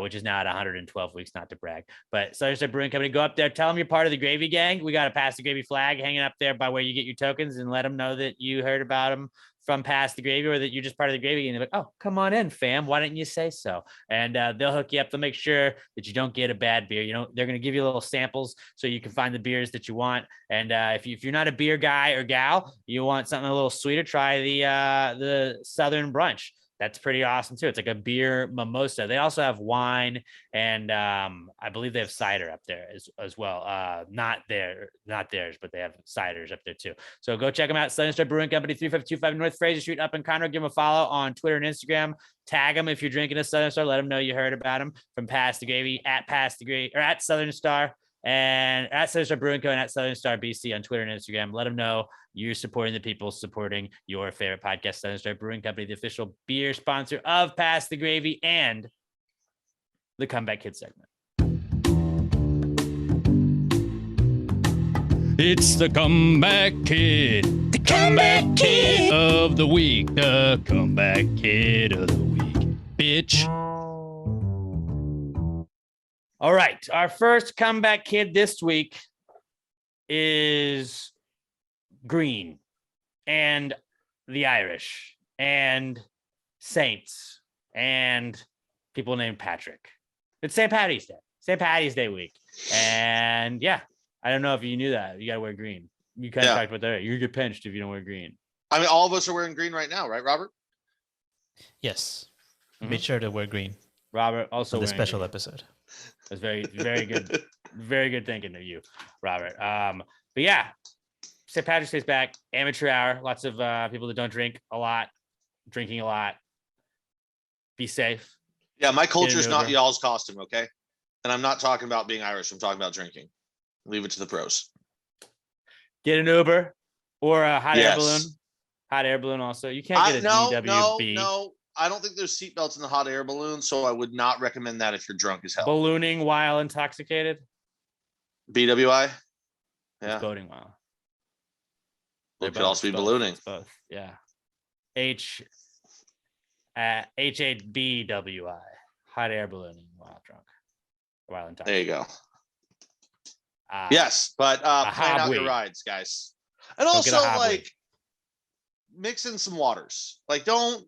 which is now at 112 weeks, not to brag. But Southern Star Brewing Company, go up there, tell them you're part of the Gravy Gang. We got a Pass the Gravy flag hanging up there by where you get your tokens, and let them know that you heard about them from Past the Gravy, or that you're just part of the gravy, and they're like, oh, come on in, fam. Why didn't you say so? And they'll hook you up. They'll make sure that you don't get a bad beer. They're going to give you little samples so you can find the beers that you want. And if you're not a beer guy or gal, you want something a little sweeter, try the Southern Brunch. That's pretty awesome too. It's like a beer mimosa. They also have wine, and I believe they have cider up there as well. Not theirs, but they have ciders up there too. So go check them out. Southern Star Brewing Company, 3525 North Fraser Street up in Conroe. Give them a follow on Twitter and Instagram. Tag them if you're drinking a Southern Star. Let them know you heard about them from Past the Gravy at Past the Gravy or at Southern Star. And at Southern Star Brewing Co. and at Southern Star BC on Twitter and Instagram. Let them know you're supporting the people supporting your favorite podcast, Southern Star Brewing Company, the official beer sponsor of Pass the Gravy and the Comeback Kid segment. It's the Comeback Kid. The Comeback Kid of the week. The Comeback Kid of the week. Bitch. All right. Our first comeback kid this week is Green and the Irish and Saints and people named Patrick. It's St. Patty's Day. St. Patty's Day week. And yeah, I don't know if you knew that. You got to wear green. You kind of talked about that. You get pinched if you don't wear green. I mean, all of us are wearing green right now, right, Robert? Yes. Be sure to wear green. Robert also for the special green. episode. That's very, very good. Very good thinking of you, Robert. But yeah, St. Patrick's Day's back. Amateur hour. Lots of people that don't drink a lot, drinking a lot. Be safe. Yeah, my culture is not y'all's costume, okay? And I'm not talking about being Irish. I'm talking about drinking. Leave it to the pros. Get an Uber or a hot air balloon. Hot air balloon also. You can't get a DWB. No. I don't think there's seatbelts in the hot air balloon, so I would not recommend that if you're drunk as hell. Ballooning while intoxicated? BWI? Yeah. It's boating while. It could also be ballooning. It's both. Yeah. HABWI. Hot air ballooning while drunk. While intoxicated. There you go. Yes, but plan out your rides, guys. And also, like, mix in some waters. Like, don't.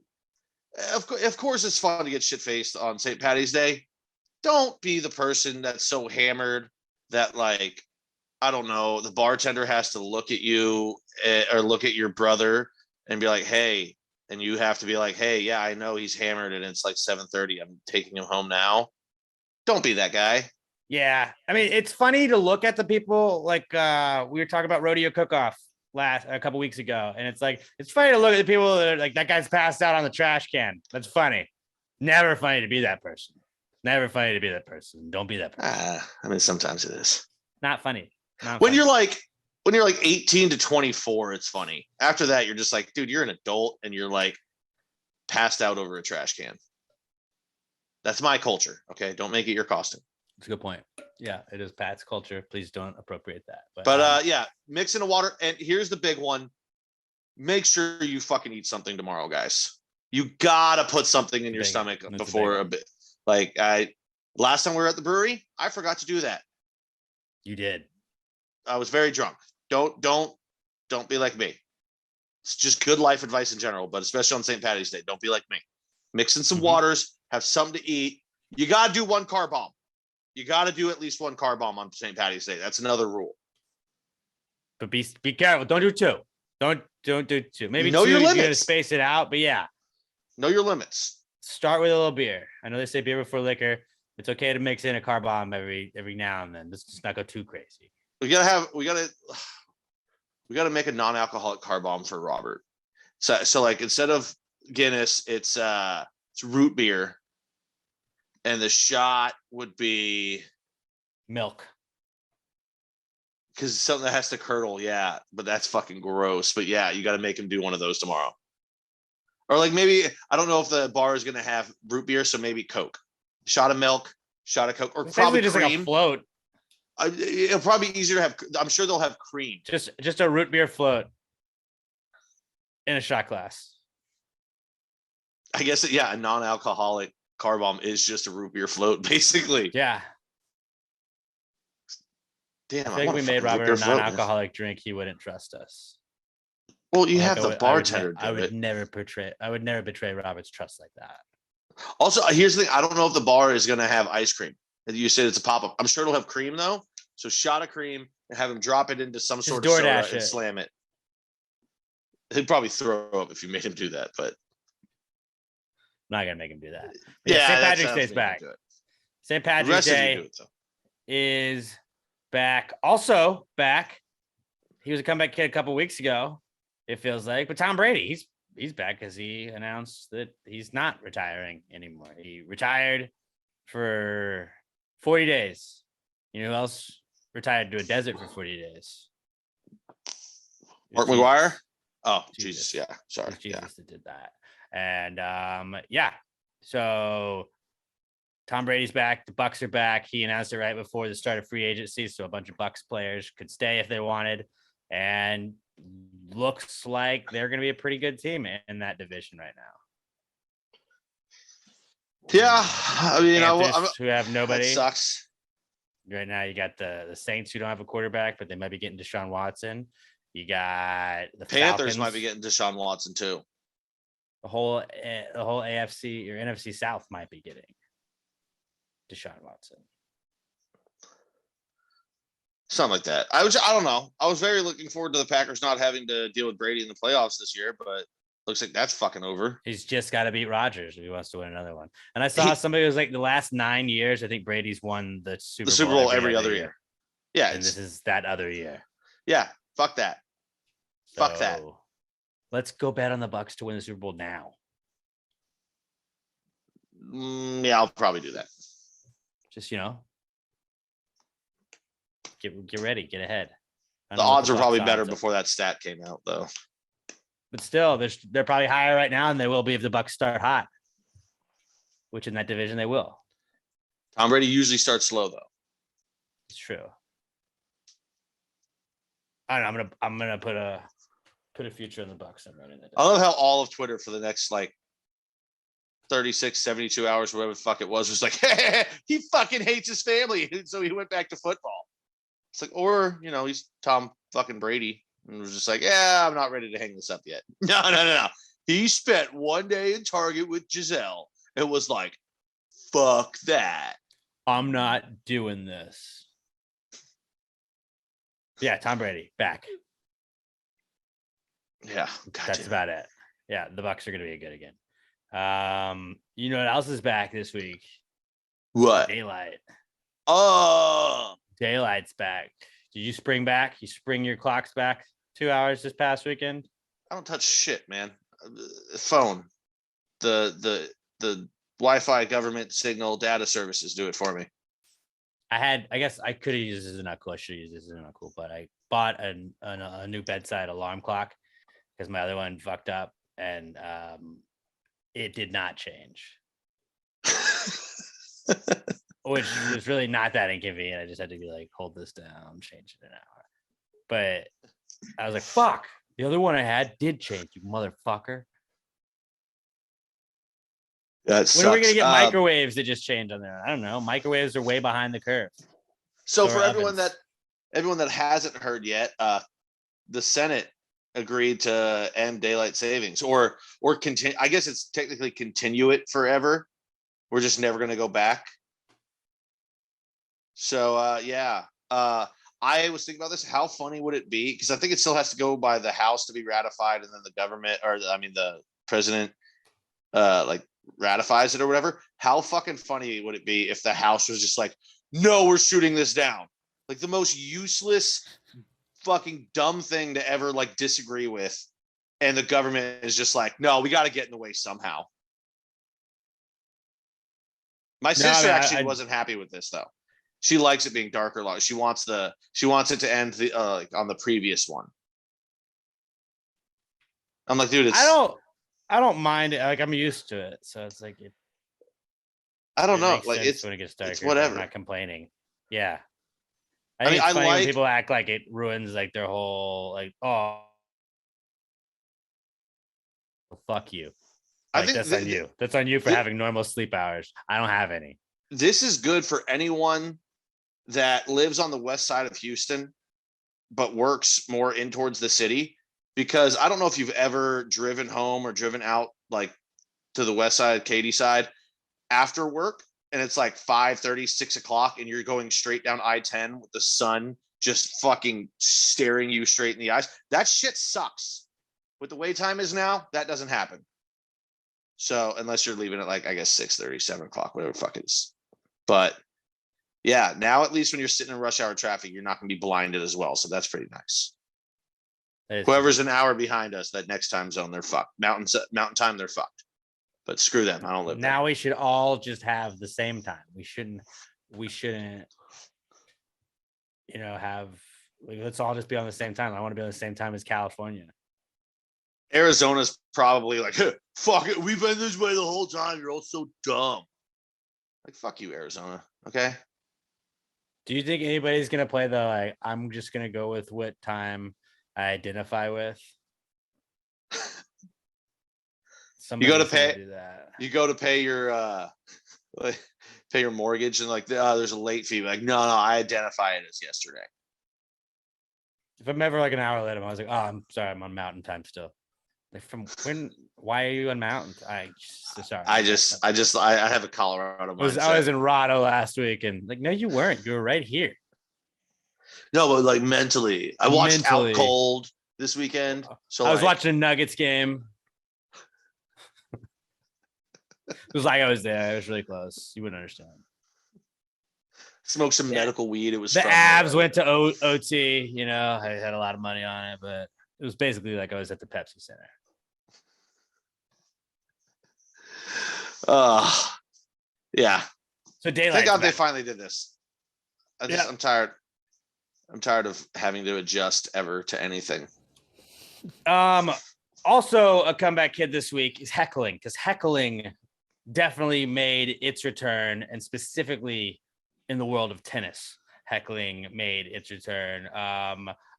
Of course, it's fun to get shit-faced on St. Patty's Day. Don't be the person that's so hammered that, like, I don't know, the bartender has to look at you or look at your brother and be like, hey, and you have to be like, hey, yeah, I know he's hammered and it's like 7:30. I'm taking him home now. Don't be that guy. Yeah. I mean, it's funny to look at the people like we were talking about rodeo cook-off a couple weeks ago, and it's like it's funny to look at the people that are like, that guy's passed out on the trash can. That's funny. Never funny to be that person. Never funny to be that person. Don't be that person. I mean, sometimes it is not funny. When you're like 18 to 24, it's funny. After that, you're just like, dude, you're an adult and you're like passed out over a trash can. That's my culture. Okay, don't make it your costume. That's a good point. Yeah, it is Pat's culture. Please don't appropriate that. But yeah, mix in the water. And here's the big one. Make sure you fucking eat something tomorrow, guys. You gotta put something in your stomach before a bit. Like last time we were at the brewery, I forgot to do that. You did. I was very drunk. Don't be like me. It's just good life advice in general, but especially on St. Patty's Day, don't be like me. Mix in some waters, have something to eat. You gotta do one car bomb. You got to do at least one car bomb on St. Patty's Day. That's another rule. But be careful. Don't do two. Don't do two. Maybe know two, your limits. You got to space it out. But yeah, know your limits. Start with a little beer. I know they say beer before liquor. It's okay to mix in a car bomb every now and then. Let's just not go too crazy. We gotta make a non-alcoholic car bomb for Robert. So like instead of Guinness, it's root beer. And the shot would be milk. Because it's something that has to curdle, yeah. But that's fucking gross. But yeah, you got to make him do one of those tomorrow. Or like maybe, I don't know if the bar is going to have root beer, so maybe Coke. Shot of milk, shot of Coke, or it's probably just cream. Like a float. It'll probably be easier to have. I'm sure they'll have cream. Just a root beer float in a shot glass. I guess, a non-alcoholic car bomb is just a root beer float, basically. Yeah. Damn, I think we made Robert a non-alcoholic drink. He wouldn't trust us. Well, you Like, have the bartender do I would it. never betray Robert's trust like that. Also, here's the thing. I don't know if the bar is going to have ice cream. You said it's a pop-up. I'm sure it'll have cream, though. So shot of cream and have him drop it into some sort of soda DoorDash and it. slam it. He'd probably throw up if you made him do that, but I'm not gonna make him do that. yeah, St. that Patrick's sounds Day's mean back. to do it. St. The Patrick's rest of you Day do it, though. is back. Also back. He was a comeback kid a couple weeks ago, it feels like. But Tom Brady, he's back because he announced that he's not retiring anymore. He retired for 40 days. You know who else retired to a desert for 40 days? Mark Jesus. McGuire? Oh, Jesus. Jesus. Yeah. Sorry. It was Jesus that did that. And yeah. So Tom Brady's back. The Bucs are back. He announced it right before the start of free agency, so a bunch of Bucs players could stay if they wanted. And looks like they're going to be a pretty good team in that division right now. Yeah. I mean, Panthers, who have nobody. that sucks. Right now, you got the Saints, who don't have a quarterback, but they might be getting Deshaun Watson. You got the Panthers Falcons. might be getting Deshaun Watson, too. The whole AFC or NFC South might be getting Deshaun Watson. Something like that. I don't know. I was very looking forward to the Packers not having to deal with Brady in the playoffs this year, but looks like that's fucking over. He's just got to beat Rodgers if he wants to win another one. And I saw somebody was like the last 9 years, I think Brady's won the Super Bowl every other year. Yeah. And this is that other year. Yeah. Fuck that. So, fuck that. Let's go bet on the Bucs to win the Super Bowl now. Yeah, I'll probably do that. Just, get ready, get ahead. The odds are probably better before that stat came out, though. But still, they're probably higher right now than they will be if the Bucs start hot. Which in that division they will. Tom Brady usually starts slow, though. It's true. I don't know. I'm gonna put a future in the Bucs. I'm running that. I love how all of Twitter for the next 36, 72 hours, whatever the fuck it was like, hey, he fucking hates his family, so he went back to football. It's like, or he's Tom fucking Brady and was just like, yeah, I'm not ready to hang this up yet. No. He spent one day in Target with Giselle. It was like, fuck that. I'm not doing this. Yeah, Tom Brady back. Yeah, that's about it. Yeah, the Bucs are going to be good again. You know what else is back this week? What? Daylight. Oh, Daylight's back. Did you spring back? You spring your clocks back 2 hours this past weekend? I don't touch shit, man. Phone. The Wi-Fi government signal data services do it for me. I guess I could have used this as a not cool. I should have used this as a not cool, but I bought a new bedside alarm clock because my other one fucked up and it did not change. Which was really not that inconvenient. I just had to be like, hold this down, change it in an hour. But I was like, fuck. The other one I had did change, you motherfucker. That sucks. When are we gonna get microwaves that just change on there? I don't know. Microwaves are way behind the curve. So for everyone that hasn't heard yet, the Senate agreed to end daylight savings or continue. I guess it's technically continue it forever. We're just never going to go back. So yeah, I was thinking about this. How funny would it be? Because I think it still has to go by the House to be ratified, and then the government, the president, ratifies it or whatever. How fucking funny would it be if the House was just like, no, we're shooting this down? Like the most useless, fucking dumb thing to ever disagree with, and the government is just like, no, we got to get in the way somehow. My sister wasn't happy with this though. She likes it being darker long. She wants it to end on the previous one. I'm like, dude, I don't mind it. I'm used to it, so it's like I don't know. It's when it gets darker. It's whatever. I'm not complaining. Yeah. I think it's funny when people act like it ruins their whole fuck you. I think that's on you. That's on you for having normal sleep hours. I don't have any. This is good for anyone that lives on the west side of Houston, but works more in towards the city. because I don't know if you've ever driven home or driven out like to the west side, Katy side after work, and it's like 5:30, 6 o'clock, and you're going straight down I-10 with the sun just fucking staring you straight in the eyes. That shit sucks. With the way time is now, that doesn't happen. So unless you're leaving at like, I guess 6:30, 7 o'clock, whatever the fuck it is. But yeah, now at least when you're sitting in rush hour traffic, you're not going to be blinded as well. So that's pretty nice. Whoever's an hour behind us, that next time zone, they're fucked. Mountain time, they're fucked. But screw them. I don't live now. there. We should all just have the same time. We shouldn't, let's all just be on the same time. I want to be on the same time as California. Arizona's probably like, hey, fuck it. We've been this way the whole time. You're all so dumb. Like, fuck you, Arizona. Okay. Do you think anybody's going to play I'm just going to go with what time I identify with? You go to pay your pay your mortgage and like there's a late fee. Like, no, I identify it as yesterday. If I'm ever like an hour late, I was like, oh, I'm sorry, I'm on mountain time still. Like, from when? Why are you on mountain? Sorry. I have a Colorado mindset. I was in Rado last week, and like, no, you weren't. You were right here. No, but like mentally, I watched Out Cold this weekend. So I was watching a Nuggets game. It was like I was there. It was really close. You wouldn't understand. Smoked some medical weed. It was the Avs went to OT. I had a lot of money on it, but it was basically like I was at the Pepsi Center. Yeah. So daylight. Thank God they finally did this. I'm tired. I'm tired of having to adjust ever to anything. Also, a comeback kid this week is heckling, because heckling definitely made its return, and specifically in the world of tennis, heckling made its return.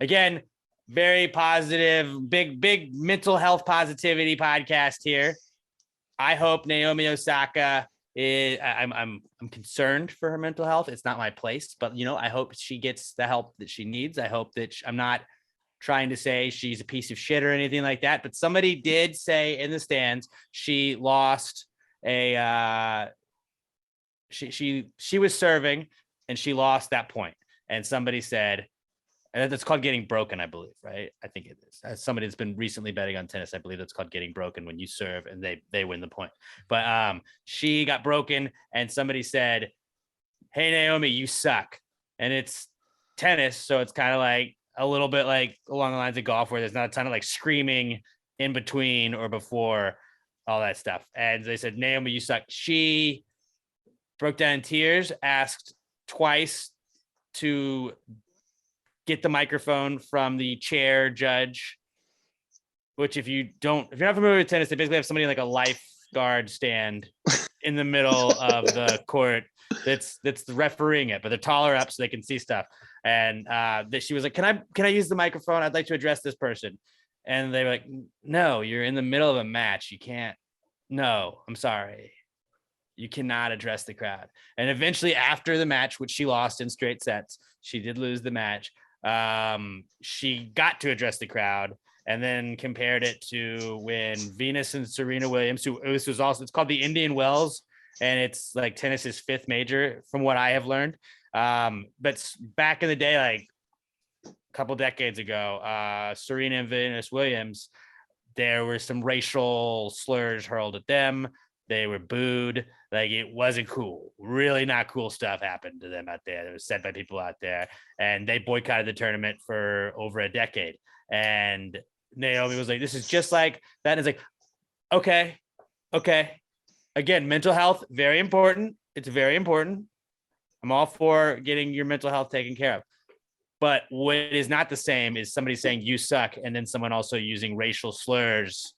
Again, very positive, big mental health positivity podcast here. I hope Naomi Osaka I'm concerned for her mental health. It's not my place, but I hope she gets the help that she needs. I hope that I'm not trying to say she's a piece of shit or anything like that, but somebody did say in the stands she lost she was serving and she lost that point, and somebody said, and that's called getting broken, I believe, right? I think it is. As somebody that's been recently betting on tennis, I believe that's called getting broken, when you serve and they win the point. But she got broken, and somebody said, hey, Naomi, you suck. And it's tennis, so it's kind of like a little bit like along the lines of golf, where there's not a ton of like screaming in between or before all that stuff. And they said, Naomi, you suck. She broke down in tears, asked twice to get the microphone from the chair judge, which if you're not familiar with tennis, they basically have somebody in like a lifeguard stand in the middle of the court that's refereeing it, but they're taller up so they can see stuff. And that she was like, can I use the microphone? I'd like to address this person. And they were like, no, you're in the middle of a match. You can't. No, I'm sorry. You cannot address the crowd. And eventually after the match, which she lost in straight sets, she did lose the match. She got to address the crowd, and then compared it to when Venus and Serena Williams, it's called the Indian Wells, and it's like tennis's fifth major from what I have learned. But back in the day, like a couple decades ago, Serena and Venus Williams, there were some racial slurs hurled at them. They were booed. Like, it wasn't cool. Really not cool stuff happened to them out there. It was said by people out there, and they boycotted the tournament for over a decade. And Naomi was like, this is just like that. And it's like, okay. Again, mental health, very important. It's very important. I'm all for getting your mental health taken care of. But what is not the same is somebody saying you suck, and then someone also using racial slurs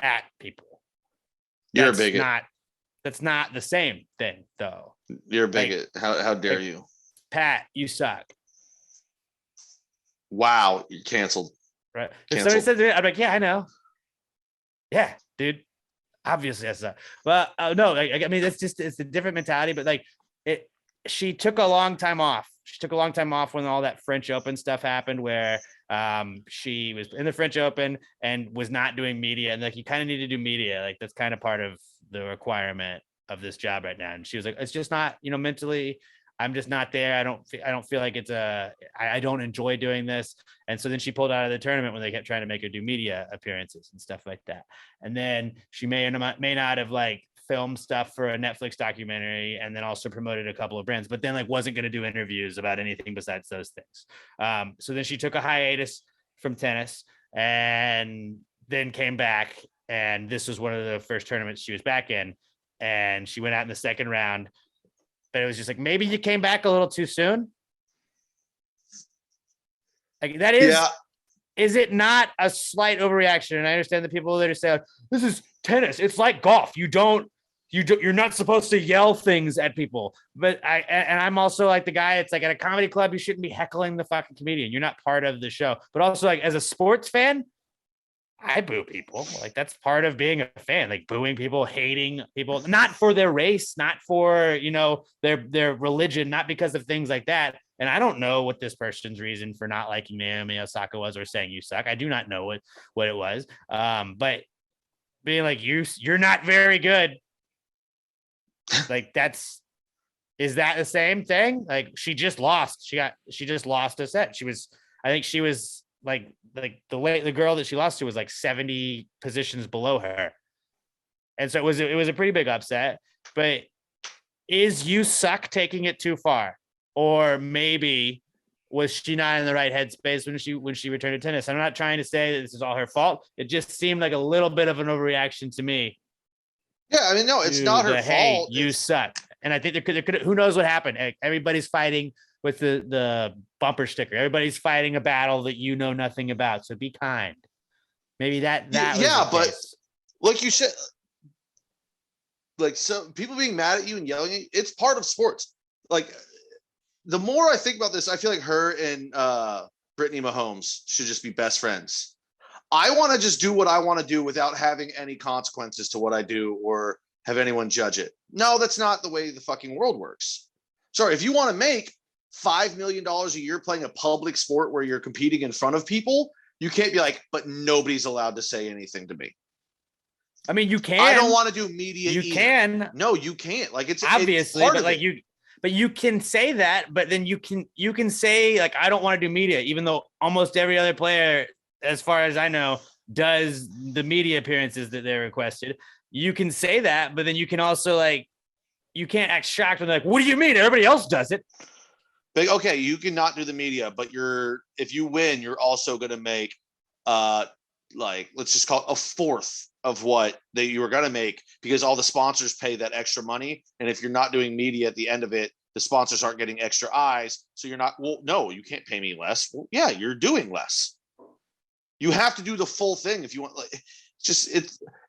at people. You're a bigot. That's not the same thing, though. You're a bigot. Like, how dare you? Pat, you suck. Wow, you're canceled. Right. If somebody said to me, I'm like, yeah, I know. Yeah, dude. Obviously, I suck. Well, no, I mean, it's a different mentality, but like she took a long time off. She took a long time off when all that French Open stuff happened, where she was in the French Open and was not doing media. And like, you kind of need to do media. Like, that's kind of part of the requirement of this job right now. And she was like, it's just not, mentally, I'm just not there. I don't feel like I don't enjoy doing this. And so then she pulled out of the tournament when they kept trying to make her do media appearances and stuff like that. And then she may not have like filmed stuff for a Netflix documentary, and then also promoted a couple of brands, but then like wasn't going to do interviews about anything besides those things. So then she took a hiatus from tennis and then came back. And this was one of the first tournaments she was back in, and she went out in the second round. But it was just like, maybe you came back a little too soon. Like, that is, is it not a slight overreaction? And I understand the people that are saying, this is tennis. It's like golf. You're not supposed to yell things at people. But I'm also like the guy, it's like at a comedy club, you shouldn't be heckling the fucking comedian. You're not part of the show. But also, like, as a sports fan, I boo people. Like, that's part of being a fan, like booing people, hating people, not for their race, not for, their religion, not because of things like that. And I don't know what this person's reason for not liking Naomi Osaka was, or saying you suck. I do not know what it was. But being like, you're not very good. Like, is that the same thing? Like, she just lost. She just lost a set. I think she was like the girl that she lost to was like 70 positions below her. And so it was a pretty big upset. But is you suck taking it too far? Or maybe was she not in the right headspace when she returned to tennis? I'm not trying to say that this is all her fault. It just seemed like a little bit of an overreaction to me. Yeah, I mean, no, it's not her fault. Hey, you suck. And I think there could who knows what happened. Everybody's fighting with the bumper sticker. Everybody's fighting a battle that you know nothing about. So be kind. Maybe that but case. Like you said, like, so people being mad at you and yelling at you, it's part of sports. Like, the more I think about this, I feel like her and Brittany Mahomes should just be best friends. I want to just do what I want to do without having any consequences to what I do or have anyone judge it. No, that's not the way the fucking world works. Sorry, if you want to make $5 million a year playing a public sport where you're competing in front of people, you can't be like, but nobody's allowed to say anything to me. I mean, you can. I don't want to do media. You can. No, you can't. Like, it's obviously, it's but like it. But you can say that, but then you can say, like, I don't want to do media, even though almost every other player, as far as I know, does the media appearances that they're requested. You can say that, but then you can also, like, you can't act shocked and like, what do you mean? Everybody else does it. But okay, you cannot do the media, but if you win, you're also going to make, like, let's just call it a fourth of what you were going to make, because all the sponsors pay that extra money. And if you're not doing media at the end of it, the sponsors aren't getting extra eyes. So you're not, well, no, you can't pay me less. Well, yeah, you're doing less. You have to do the full thing if you want. Like,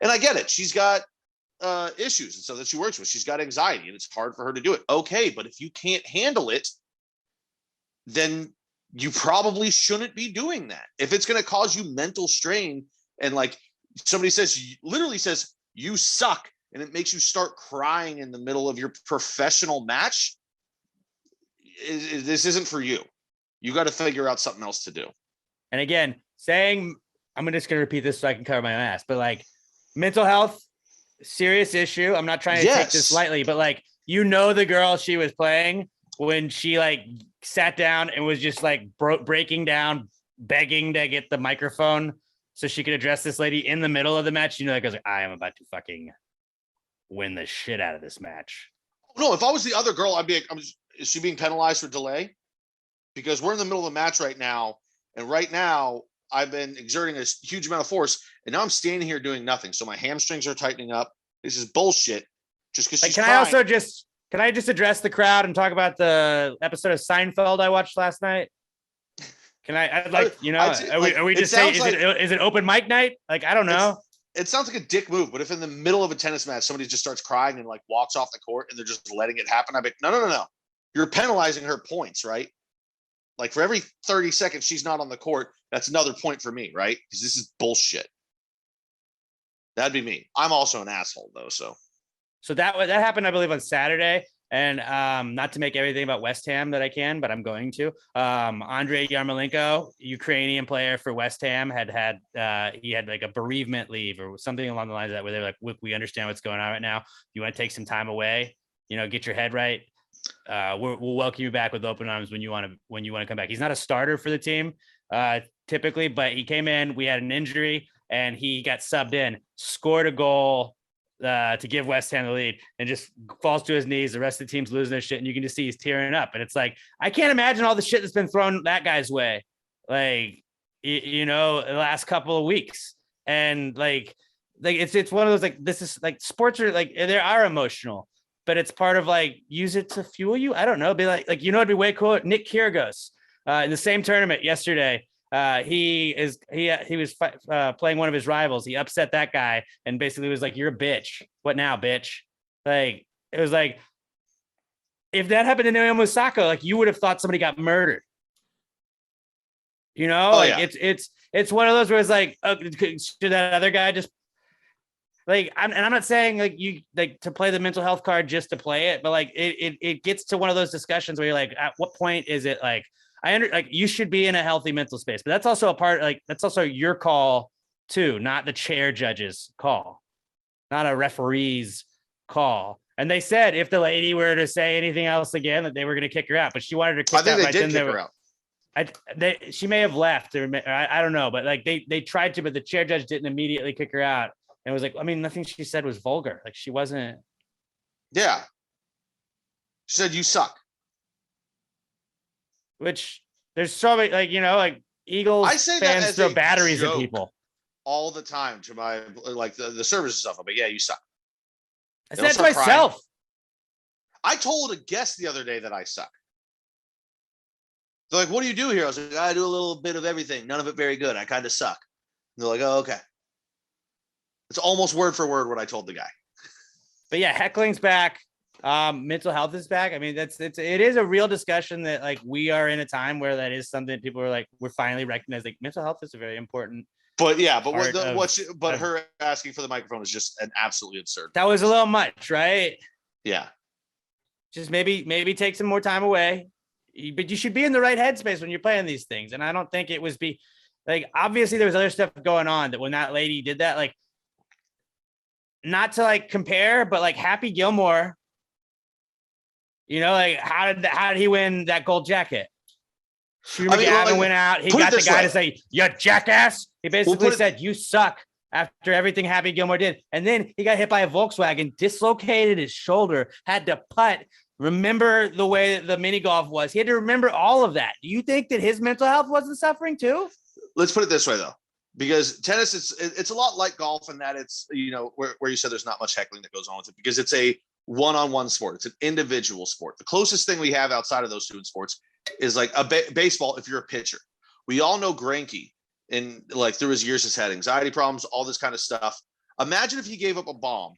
and I get it. She's got issues, and so that she works with. She's got anxiety, and it's hard for her to do it. Okay, but if you can't handle it, then you probably shouldn't be doing that. If it's going to cause you mental strain, and like somebody literally says you suck, and it makes you start crying in the middle of your professional match, this isn't for you. You got to figure out something else to do. And again, I'm just going to repeat this so I can cover my own ass, but like, mental health, serious issue. I'm not trying to take this lightly, but like, the girl she was playing when she like sat down and was just like breaking down, begging to get the microphone so she could address this lady in the middle of the match. That goes like, I am about to fucking win the shit out of this match. No, if I was the other girl, I'd be like, is she being penalized for delay? Because we're in the middle of the match right now. And right now I've been exerting a huge amount of force, and now I'm standing here doing nothing. So my hamstrings are tightening up. This is bullshit. Just because she's crying. Can I just address the crowd and talk about the episode of Seinfeld I watched last night? Can I'd like, are we just saying, is it open mic night? Like, I don't know. It sounds like a dick move, but if in the middle of a tennis match, somebody just starts crying and like walks off the court and they're just letting it happen, I'd be like, no. You're penalizing her points, right? Like, for every 30 seconds she's not on the court, that's another point for me, right? Because this is bullshit. That'd be me. I'm also an asshole though, so. So that happened, I believe, on Saturday. And not to make everything about West Ham that I can, but I'm going to. Andrei Yarmolenko, Ukrainian player for West Ham, he had like a bereavement leave or something along the lines of that, where they're like, "Look, we understand what's going on right now. You want to take some time away, get your head right. We'll welcome you back with open arms when you want to come back." He's not a starter for the team typically, but he came in. We had an injury, and he got subbed in, scored a goal to give West Ham the lead, and just falls to his knees. The rest of the team's losing their shit, and you can just see he's tearing up. And it's like, I can't imagine all the shit that's been thrown that guy's way, like, the last couple of weeks. And like it's one of those, like, this is like, sports are like, they are emotional, but it's part of like, use it to fuel you. I don't know. Be like, it'd be way cool. Nick Kyrgios in the same tournament yesterday. He was playing one of his rivals. He upset that guy and basically was like, "You're a bitch. What now, bitch?" Like, it was like, if that happened to Naomi Osaka, like, you would have thought somebody got murdered. It's one of those where it's like, should that other guy just like, I'm not saying like you like to play the mental health card just to play it, but like it gets to one of those discussions where you're like, at what point is it like, you should be in a healthy mental space, but that's also a part, like, that's also your call too, not the chair judge's call, not a referee's call. And they said if the lady were to say anything else again, that they were going to kick her out, but she wanted her kicked out. I think they did kick her out. She may have left, or I don't know, but like they tried to, but the chair judge didn't immediately kick her out. And it was like, I mean, nothing she said was vulgar. Like, she wasn't. Yeah. She said, "You suck." Which there's so many, like, like, Eagles fans throw batteries at people all the time to my, like, the service stuff. But yeah, you suck. I said that to myself. I told a guest the other day that I suck. They're like, "What do you do here?" I was like, "I do a little bit of everything. None of it very good. I kind of suck." And they're like, "Oh, okay." It's almost word for word what I told the guy. But yeah, heckling's back. Mental health is back. I mean, it is a real discussion that, like, we are in a time where that is something that people are like, we're finally recognizing, like, mental health is a very important. But yeah, but her asking for the microphone is just an absolutely absurd. That was a little much, right? Yeah. Just maybe take some more time away, but you should be in the right headspace when you're playing these things. And I don't think it was like, obviously there was other stuff going on that when that lady did that, like, not to like compare, but like Happy Gilmore, like, how did he win that gold jacket? Shooter McGavin went out. He got the guy to say, "You jackass." He basically said, "You suck," after everything Happy Gilmore did. And then he got hit by a Volkswagen, dislocated his shoulder, had to putt. Remember the way the mini golf was. He had to remember all of that. Do you think that his mental health wasn't suffering too? Let's put it this way, though, because tennis, it's a lot like golf in that it's, where you said there's not much heckling that goes on with it, because it's a one-on-one sport. It's an individual sport. The closest thing we have outside of those two sports is like a baseball. If you're a pitcher, we all know Greinke, and like through his years has had anxiety problems, all this kind of stuff. Imagine if he gave up a bomb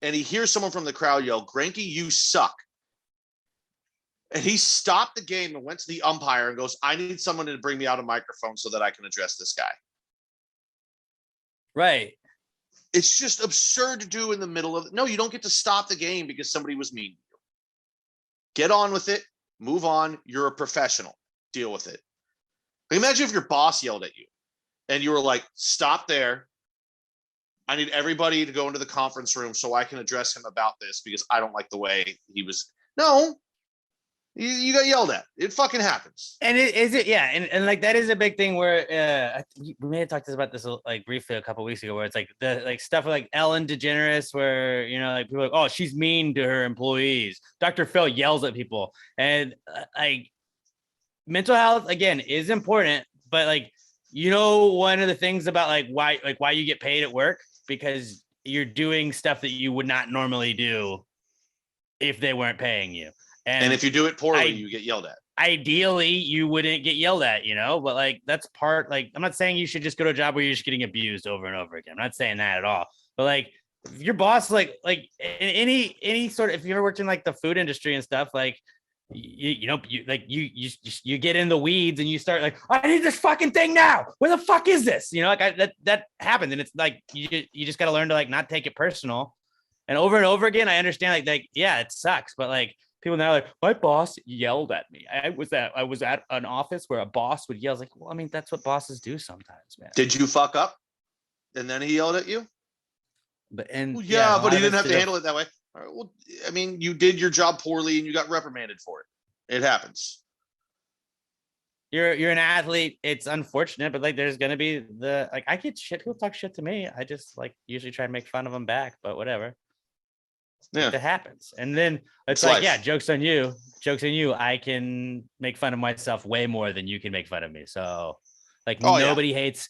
and he hears someone from the crowd yell, "Greinke, you suck." And he stopped the game and went to the umpire and goes, "I need someone to bring me out a microphone so that I can address this guy." Right. It's just absurd to do in the middle of. No, you don't get to stop the game because somebody was mean to you. Get on with it. Move on. You're a professional. Deal with it. Like, imagine if your boss yelled at you and you were like, "Stop there. I need everybody to go into the conference room so I can address him about this because I don't like the way he was." No. You got yelled at. It fucking happens. And and like, that is a big thing where we may have talked about this like briefly a couple of weeks ago, where it's like the like stuff like Ellen DeGeneres, where like people are like, "Oh, she's mean to her employees." Dr. Phil yells at people, and like, mental health again is important, but like, one of the things about like why you get paid at work, because you're doing stuff that you would not normally do if they weren't paying you. And if you do it poorly, you get yelled at. Ideally, you wouldn't get yelled at, but like, that's part, like, I'm not saying you should just go to a job where you're just getting abused over and over again. I'm not saying that at all. But like, if your boss, like in any sort of, if you ever worked in like the food industry and stuff, like, you get in the weeds and you start like, "I need this fucking thing now. Where the fuck is this?" Like, that happened. And it's like, you just got to learn to like not take it personal. And over again, I understand like yeah, it sucks, but like people now are like, my boss yelled at me. I was at an office where a boss would yell. I was like, well, I mean, that's what bosses do sometimes, man. Did you fuck up? And then he yelled at you? But and Well, yeah, but he didn't have to handle it that way. All right, well, I mean, you did your job poorly and you got reprimanded for it. It happens. You're an athlete. It's unfortunate, but like there's gonna be the like I get shit. People talk shit to me. I just like usually try to make fun of them back, but whatever. Yeah, that happens. And then it's like, life. Yeah, joke's on you. Joke's on you. I can make fun of myself way more than you can make fun of me. So like nobody hates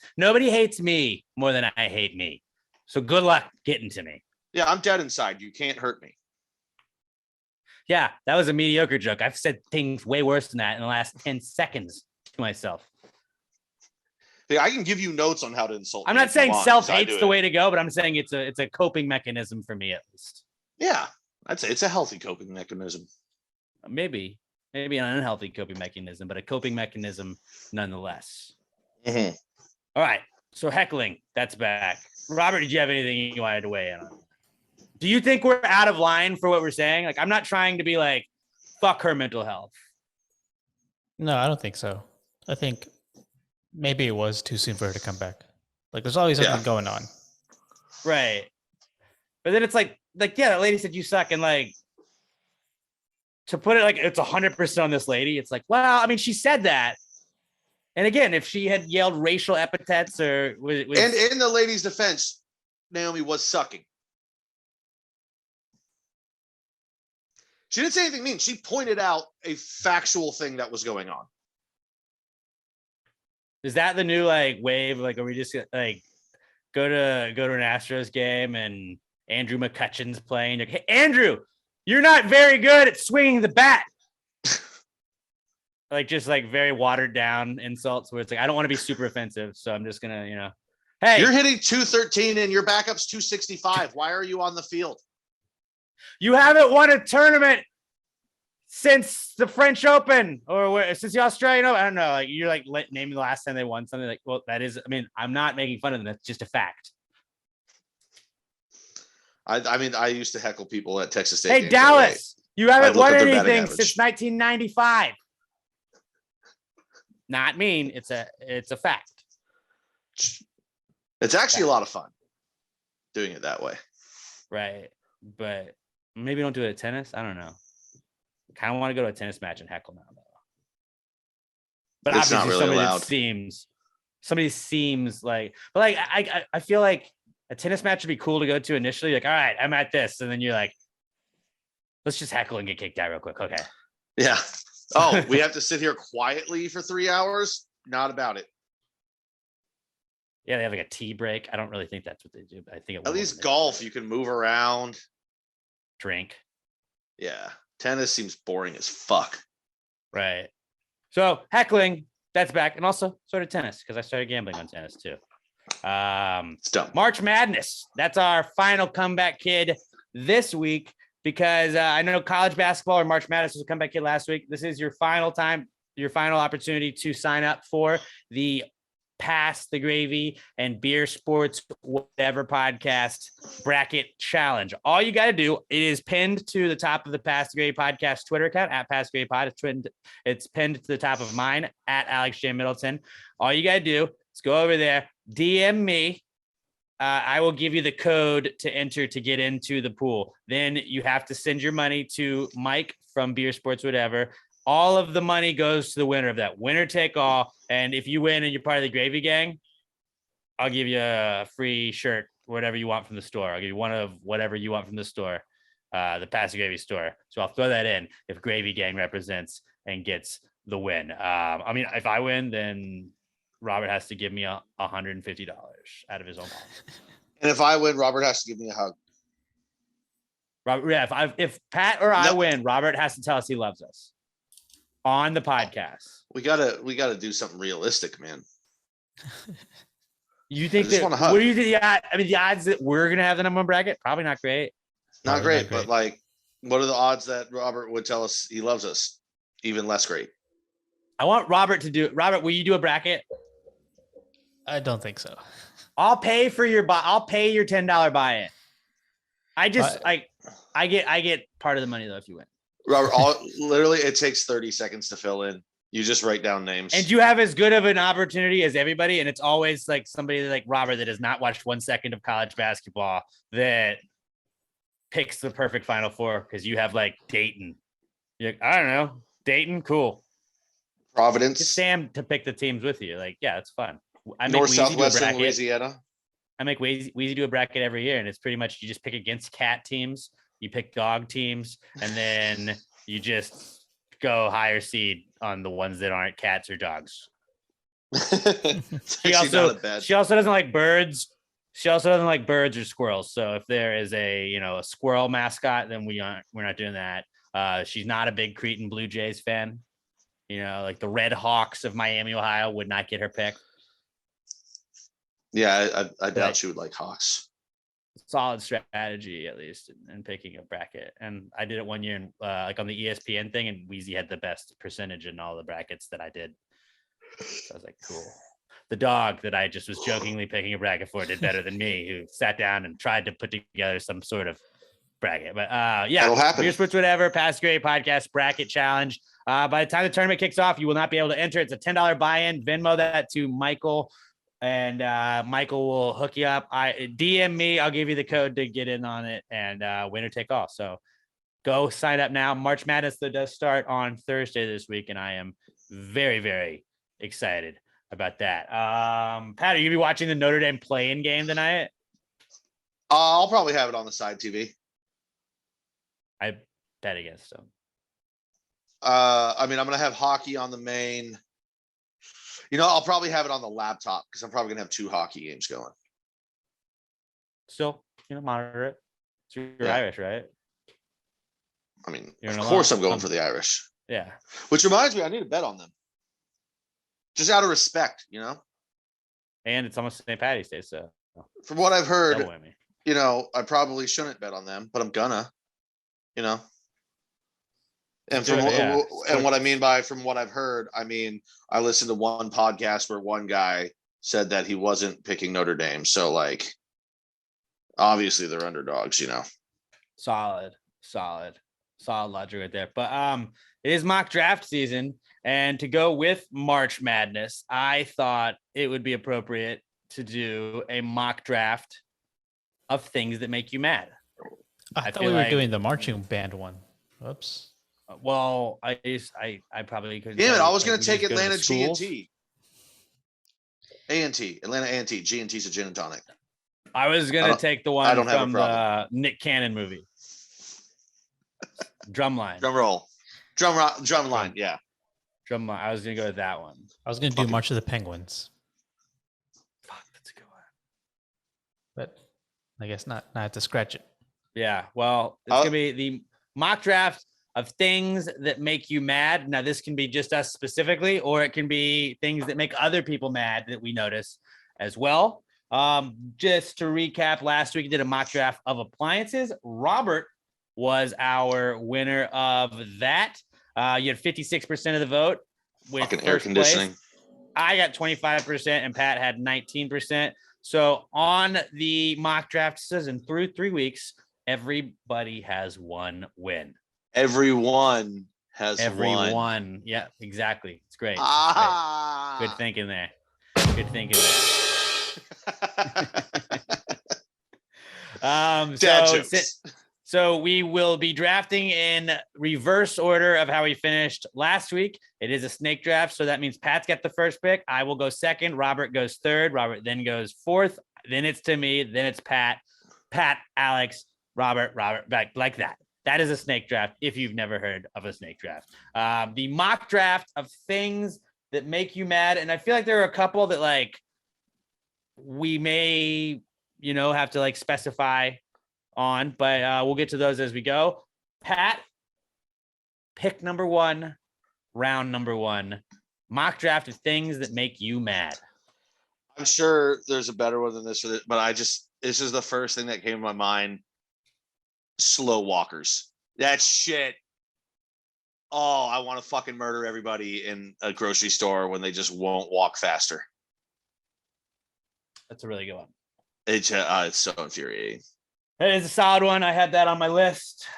me more than I hate me. So good luck getting to me. Yeah, I'm dead inside. You can't hurt me. Yeah, that was a mediocre joke. I've said things way worse than that in the last 10 seconds to myself. Yeah, I can give you notes on how to insult. I'm not saying self-hate's the way to go, but I'm saying it's a coping mechanism for me at least. Yeah, I'd say it's a healthy coping mechanism. Maybe an unhealthy coping mechanism, but a coping mechanism nonetheless. Mm-hmm. All right, so heckling, that's back. Robert, did you have anything you wanted to weigh in on? Do you think we're out of line for what we're saying? Like, I'm not trying to be like, fuck her mental health. No, I don't think so. I think maybe it was too soon for her to come back. Like, there's always something going on. Right. But then it's like, yeah, that lady said you suck. And like, to put it like it's 100% on this lady, it's like, well, I mean, she said that. And again, if she had yelled racial epithets or was and in the lady's defense, Naomi was sucking. She didn't say anything mean. She pointed out a factual thing that was going on. Is that the new like wave? Like, are we just like go to an Astros game and Andrew McCutcheon's playing? Like, hey, Andrew, you're not very good at swinging the bat. Like just like very watered down insults where it's like, I don't want to be super offensive. So I'm just going to, hey, you're hitting 213 and your backup's 265. Why are you on the field? You haven't won a tournament since the French Open or since the Australian Open. I don't know. Like you're like naming the last time they won something. Like, well, that is. I mean, I'm not making fun of them. That's just a fact. I mean, I used to heckle people at Texas State. Hey, Dallas, you haven't won anything since 1995. Not mean. It's a fact. It's actually a lot of fun doing it that way. Right, but. Maybe don't do it at tennis. I don't know. I kind of want to go to a tennis match and heckle now, though. But it's not really allowed. Somebody seems like, but like I feel like a tennis match would be cool to go to initially. Like, all right, I'm at this, and then you're like, let's just heckle and get kicked out real quick. Okay. Yeah. Oh, we have to sit here quietly for 3 hours? Not about it. Yeah, they have like a tea break. I don't really think that's what they do, but I think at least golf, you can move around. Drink. Yeah. Tennis seems boring as fuck. Right. So heckling, that's back. And also sort of tennis, because I started gambling on tennis too. It's dumb. March Madness. That's our final comeback kid this week, because I know college basketball or March Madness was a comeback kid last week. This is your final opportunity to sign up for the Pass the Gravy and Beer Sports Whatever podcast bracket challenge. All you got to do, it is pinned to the top of the Pass the Gravy podcast Twitter account at Pass the Gravy Pod. It's pinned to the top of mine at Alex J. Middleton. All you got to do is go over there, DM me. I will give you the code to enter to get into the pool. Then you have to send your money to Mike from Beer Sports Whatever. All of the money goes to the winner of that. Winner take all. And if you win and you're part of the Gravy Gang, I'll give you a free shirt, whatever you want from the store. I'll give you one of whatever you want from the store, the Pass the Gravy store. So I'll throw that in if Gravy Gang represents and gets the win. I mean, if I win, then Robert has to give me $150 out of his own pocket. And if I win, Robert has to give me a hug. Robert, yeah, if Pat or I win, Robert has to tell us he loves us on the podcast. We gotta do something realistic, man. You think that? What do you think? Yeah, I mean, the odds that we're gonna have the number one bracket probably not great. Not great, but like, what are the odds that Robert would tell us he loves us? Even less great. I want Robert to do it. Robert, will you do a bracket? I don't think so. I'll pay for your I'll pay your $10 buy-in. I get part of the money though if you win. Robert, literally, it takes 30 seconds to fill in. You just write down names. And you have as good of an opportunity as everybody. And it's always like somebody like Robert that has not watched 1 second of college basketball that picks the perfect Final Four because you have like Dayton. You're like, I don't know. Dayton, cool. Providence. Get Sam to pick the teams with you. Like, yeah, it's fun. I make North, Weezy do a Southwestern bracket. Louisiana. I make Weezy do a bracket every year. And it's pretty much you just pick against cat teams. You pick dog teams. And then you just go higher seed on the ones that aren't cats or dogs. She also doesn't like birds. She also doesn't like birds or squirrels. So if there is a squirrel mascot, then we're not doing that. She's not a big Cretan Blue Jays fan. Like the Red Hawks of Miami, Ohio would not get her pick. Yeah, I doubt she would like Hawks. Solid strategy, at least, in picking a bracket. And I did it 1 year, like on the ESPN thing, and Weezy had the best percentage in all the brackets that I did. So I was like, cool. The dog that I just was jokingly picking a bracket for did better than me, who sat down and tried to put together some sort of bracket. But yeah, that'll happen. Beer Sports Whatever, Past Grade Podcast Bracket Challenge. By the time the tournament kicks off, you will not be able to enter. It's a $10 buy-in. Venmo that to Michael, and Michael will hook you up. DM me. I'll give you the code to get in on it, and winner take all. So go sign up now. March Madness though does start on Thursday this week, and I am very, very excited about that. Pat, are you gonna be watching the Notre Dame play-in game tonight? I'll probably have it on the side TV. I bet against them. I mean, I'm gonna have hockey on the main. I'll probably have it on the laptop because I'm probably gonna have 2 hockey games going. Still, monitor it. So you're Irish, right? I mean, of course I'm going for the Irish. Yeah. Which reminds me, I need to bet on them. Just out of respect, And it's almost St. Patty's Day, so. From what I've heard, I probably shouldn't bet on them, but I'm gonna, And and what I mean by from what I've heard, I mean, I listened to one podcast where one guy said that he wasn't picking Notre Dame. So like, obviously they're underdogs, Solid logic right there. But it is mock draft season. And to go with March Madness, I thought it would be appropriate to do a mock draft of things that make you mad. I thought we were doing the marching band one. Oops. Well, I probably couldn't. Damn it! I was going to take Atlanta G&T. A&T, Atlanta A&T. G&T's a gin and tonic. I was going to take the one from the Nick Cannon movie. Drumline. Drum roll. Drumline, yeah. Drumline. I was going to go with that one. I was going to do March of the Penguins. Fuck, that's a good one. But I guess not. I have to scratch it. Yeah, well, it's going to be the mock draft of things that make you mad. Now, this can be just us specifically, or it can be things that make other people mad that we notice as well. Just to recap, last week we did a mock draft of appliances. Robert was our winner of that. You had 56% of the vote with fucking air conditioning. Place. I got 25% and Pat had 19%. So on the mock draft season through 3 weeks, everybody has one win. Everyone has one. Yeah, exactly. It's great. Ah. It's great. Good thinking there. Good thinking there. So we will be drafting in reverse order of how we finished last week. It is a snake draft, so that means Pat's got the first pick. I will go second. Robert goes third. Robert then goes fourth. Then it's to me. Then it's Pat. Pat, Alex, Robert, back like that. That is a snake draft if you've never heard of a snake draft. The mock draft of things that make you mad. And I feel like there are a couple that like we may, have to like specify on, but we'll get to those as we go. Pat, pick number 1, round number 1, mock draft of things that make you mad. I'm sure there's a better one than this, but this is the first thing that came to my mind. Slow walkers. That shit. Oh, I want to fucking murder everybody in a grocery store when they just won't walk faster. That's a really good one. It's so infuriating. It is a solid one. I had that on my list.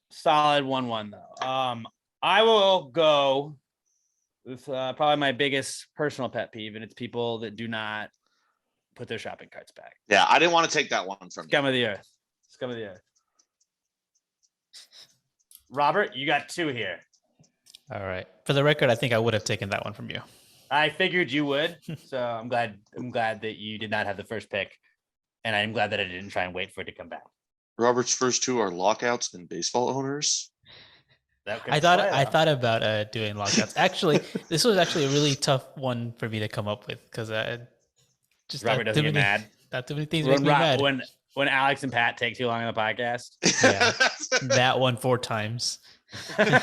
Solid 1-1 though. I will go with probably my biggest personal pet peeve, and it's people that do not put their shopping carts back. Yeah, I didn't want to take that one from you. Scum of the earth. Scum of the earth. Robert, you got 2 here. All right. For the record, I think I would have taken that one from you. I figured you would, so I'm glad that you did not have the first pick, and I'm glad that I didn't try and wait for it to come back. Robert's first 2 are lockouts and baseball owners. I thought about doing lockouts. Actually, this was actually a really tough one for me to come up with because just Robert doesn't get mad. Not too many things make me mad. When Alex and Pat take too long on the podcast. Yeah, that one 4 times. When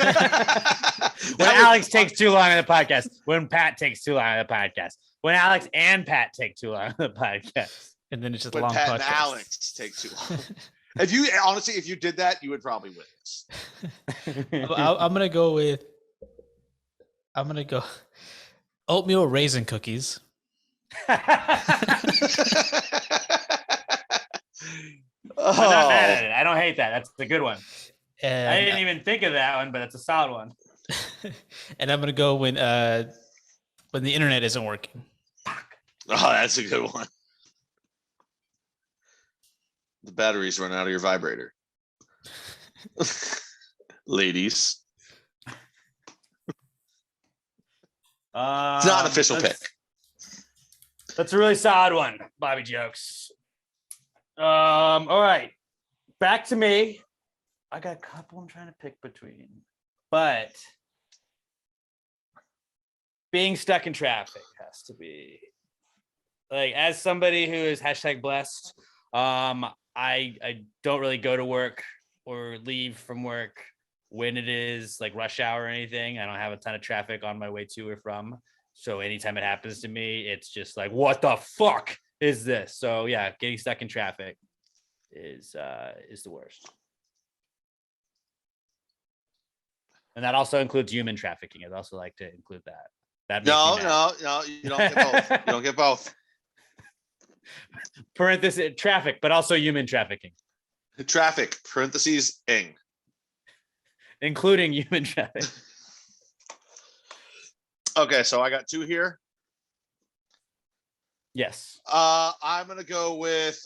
Alex takes too long on the podcast. When Pat takes too long on the podcast. When Alex and Pat take too long on the podcast. And then it's just when long Pat podcast. and Alex take too long. If you did that, you would probably win this. I'm gonna go oatmeal raisin cookies. I'm not mad at it. I don't hate that. That's a good one. And I didn't even think of that one, but it's a solid one. And I'm gonna go when the internet isn't working. Oh, that's a good one. The batteries run out of your vibrator. Ladies. It's not an official pick. That's a really solid one, Bobby Jokes. All right. Back to me. I got a couple I'm trying to pick between. But being stuck in traffic has to be, like, as somebody who is #blessed, I don't really go to work or leave from work when it is like rush hour or anything. I don't have a ton of traffic on my way to or from. So anytime it happens to me, it's just like, what the fuck is this? So yeah, getting stuck in traffic is the worst. And that also includes human trafficking. I'd also like to include that. No, you don't get both. You don't get both. Parenthesis traffic, but also human trafficking. Traffic, parentheses, ing. Including human traffic. Okay, so I got 2 here. Yes. I'm gonna go with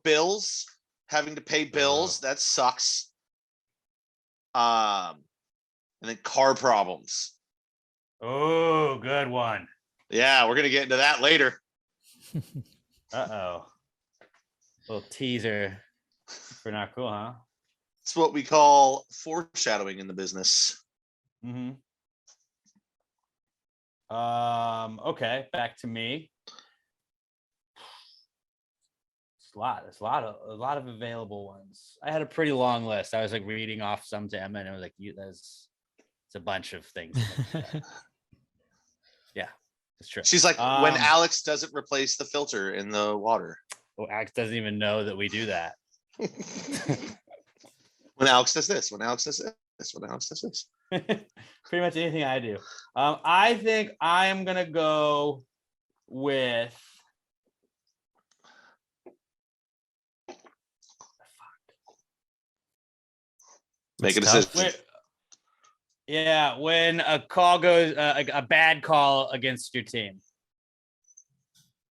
bills. Having to pay bills, that sucks. And then car problems. Oh, good one. Yeah, we're gonna get into that later. Uh-oh. Little teaser for not cool, huh? It's what we call foreshadowing in the business. Mm-hmm. Okay, back to me. It's a lot of available ones. I had a pretty long list. I was like reading off some to Emma, and I was like, it's a bunch of things. Yeah, it's true. She's like, when Alex doesn't replace the filter in the water. Well, Alex doesn't even know that we do that. When Alex does this, when Alex does this, when Alex does this. Pretty much anything I do. I think I am gonna go with make a decision. When a call goes a bad call against your team.